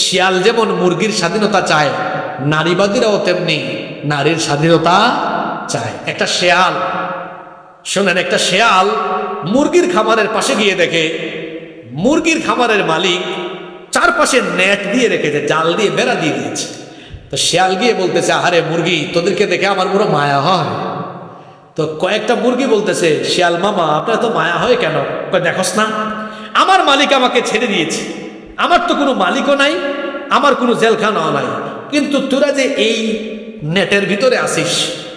শিয়াল যেমন মুরগির স্বাধীনতা চায়, নারীবাদীরাও তেমনি নারীর স্বাধীনতা চায়। একটা শেয়াল, শোনেন, একটা শেয়াল মুরগির খামারের পাশে গিয়ে দেখে মুরগির খামারের মালিক চারপাশে নেট দিয়ে রেখেছে, জাল দিয়ে বেড়া দিয়ে দিয়েছে। তো শেয়াল গিয়ে বলতেছে, আহারে মুরগি, তোদেরকে দেখে আমার পুরো মায়া হয়। তো কয়েকটা মুরগি বলতেছে, শিয়াল মামা, আপনার তো মায়া হয় কেন? দেখোস না, আমার মালিক আমাকে ছেড়ে দিয়েছে, আমার তো কোনো মালিকও নাই, আমার কোনো জেলখানাও নাই, কিন্তু তোরা যে এই নেটের ভিতরে আসিস,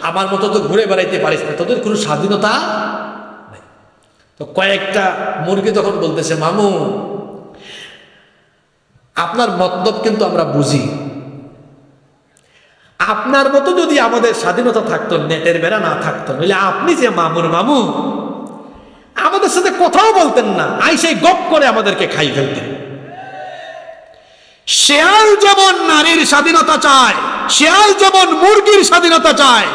আমার মতো তো ঘুরে বেড়াইতে পারিস না, তোদের কোনো স্বাধীনতা নেই। তো কয়েকটা মুরগি তখন বলতেছে, মামু, আপনার মতলব কিন্তু আমরা বুঝি। আপনার মতো যদি আমাদের স্বাধীনতা থাকতো, নেটের বেড়া না থাকতো, নইলে আপনি যে মামুর মামু, আমাদের সাথে কথাও বলতেন না, আইসেই গপ করে আমাদেরকে খাই ফেলতেন। শেয়াল যেমন নারীর স্বাধীনতা চায়, শেয়াল যেমন মুরগির স্বাধীনতা চায়,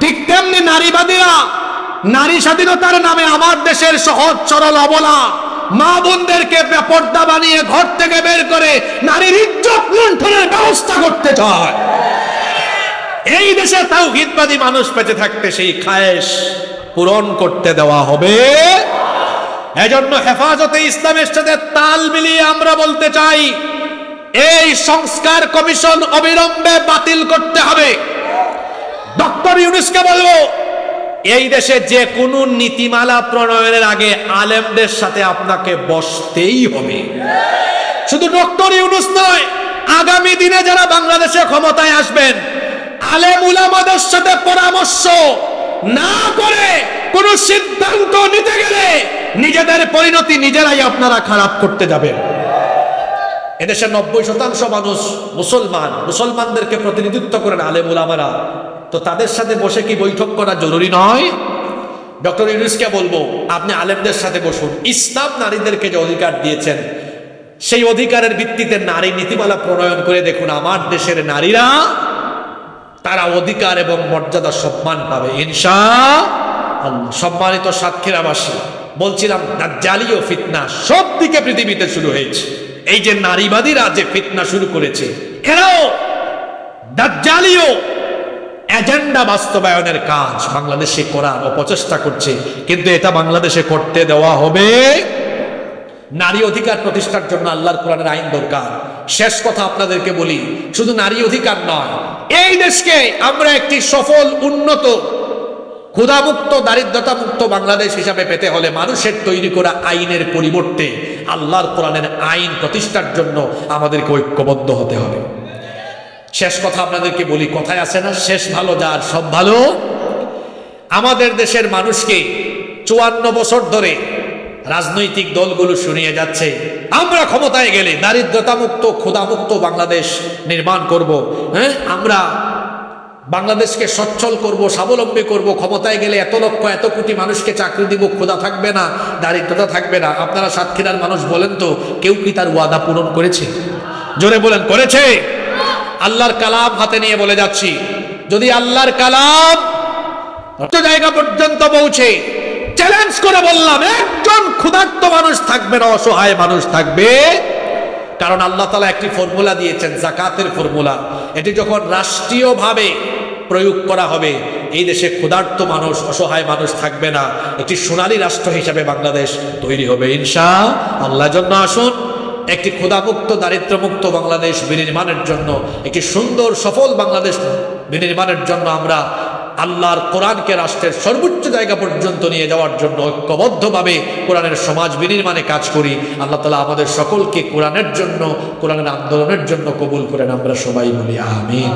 ঠিক তেমনি নারীবাদীরা নারী স্বাধীনতার নামে আমার দেশের সহজ সরল অবলা মা বোনদেরকে বেপর্দা বানিয়ে ঘর থেকে বের করে নারীর ইজ্জত লুণ্ঠনের ব্যবস্থা করতে চায়। এই দেশে তাওহীদবাদী মানুষ বেঁচে থাকতে সেই খায়েশ পূরণ করতে দেওয়া হবে। এজন্য হেফাজতে ইসলামের সাথে তাল মিলিয়ে আমরা বলতে চাই, এই সংস্কার কমিশন অবিলম্বে বাতিল করতে হবে। ডক্টর ইউনূসকে বলবো, এই দেশে যে কোনো নীতিমালা প্রণয়নের আগে আলেমদের সাথে আপনাকে বসতেই হবে। শুধু ডক্টর ইউনূস নয়, আগামী দিনে যারা বাংলাদেশে ক্ষমতায় আসবেন, আলেম উলামাদের সাথে পরামর্শ না করে কোন সিদ্ধান্ত নিতে গেলে নিজেদের পরিণতি নিজেরাই আপনারা খারাপ করতে যাবেন। এদেশের 90% মানুষ মুসলমান, মুসলমানদেরকে প্রতিনিধিত্ব করেন আলেম উলামারা, তো তাদের সাথে বসে কি বৈঠক করা জরুরি নয়? ডক্টর ইউনূসকে বলবো, আপনি আলেমদের সাথে বসুন। ইসলাম নারীদেরকে যে অধিকার দিয়েছেন, সেই অধিকারের ভিত্তিতে নারী নীতিমালা প্রণয়ন করে দেখুন, আমার দেশের নারীরা তারা অধিকার এবং মর্যাদা সম্মান পাবে ইনশাআল্লাহ। সম্মানিত সাতক্ষীরাবাসী, বলছিলাম দাজ্জালি ও ফিতনা সব দিকে পৃথিবীতে শুরু হয়েছে। এই যে নারীবাদীরা যে ফিতনা শুরু করেছে, এরাও দাজ্জালীয় এজেন্ডা বাস্তবায়নের কাজ বাংলাদেশে করার অপচেষ্টা করছে, কিন্তু এটা বাংলাদেশে করতে দেওয়া হবে। নারী অধিকার প্রতিষ্ঠার জন্য আল্লাহর কোরআনের আইন দরকার। শেষ কথা আপনাদেরকে বলি, শুধু নারী অধিকার নয়, এই দেশকে আমরা একটি সফল, উন্নত, ক্ষুধামুক্ত, দারিদ্রতা মুক্ত বাংলাদেশ হিসাবে পেতে হলে মানুষের তৈরি করা আইনের পরিবর্তে আল্লাহর কোরআনের আইন প্রতিষ্ঠার জন্য আমাদেরকে ঐক্যবদ্ধ হতে হবে। শেষ কথা আপনাদেরকে বলি, কথায় আছে না, শেষ ভালো যার সব ভালো। আমাদের দেশের মানুষকে 54 বছর ধরে রাজনৈতিক দলগুলো শুনিয়ে যাচ্ছে, আমরা ক্ষমতায় গেলে দারিদ্রতা মুক্ত, ক্ষুধামুক্ত বাংলাদেশ নির্মাণ করব। হ্যাঁ, আমরা বাংলাদেশকে সচ্ছল করব, স্বাবলম্বী করব, ক্ষমতায় গেলে এত লক্ষ এত কোটি মানুষকে চাকরি দিব, ক্ষুধা থাকবে না, দারিদ্রতা থাকবে না। আপনারা সাতক্ষীরার মানুষ বলেন তো, কেউ কি তার ওয়াদা পূরণ করেছে? জোরে বলেন, করেছে? আল্লাহর কালাম হাতে নিয়ে বলে যাচ্ছি, যদি আল্লাহর কালাম জায়গা পর্যন্ত পৌঁছে চ্যালেঞ্জ করে বললাম, একজন ক্ষুধার্ত মানুষ থাকবে না, অসহায় মানুষ থাকবে। কারণ আল্লাহ তাআলা একটি ফর্মুলা দিয়েছেন, যাকাতের ফর্মুলা। এটি যখন রাষ্ট্রীয়ভাবে প্রয়োগ করা হবে, এই দেশে ক্ষুধার্ত মানুষ, অসহায় মানুষ থাকবে না। একটি সোনালী রাষ্ট্র হিসাবে বাংলাদেশ তৈরি হবে ইনশাআল্লাহ। জন্য আসুন, একটি ক্ষুধামুক্ত, দারিদ্র্যমুক্ত বাংলাদেশ বিনির্মাণের জন্য, একটি সুন্দর সফল বাংলাদেশ বিনির্মাণের জন্য আমরা আল্লাহর কোরআনকে রাষ্ট্রের সর্বোচ্চ জায়গা পর্যন্ত নিয়ে যাওয়ার জন্য ঐক্যবদ্ধভাবে কোরআনের সমাজ বিনির্মাণে কাজ করি। আল্লাহ তাআলা আমাদের সকলকে কোরআনের জন্য, কোরআনের আন্দোলনের জন্য কবুল করেন। আমরা সবাই বলি আমিন।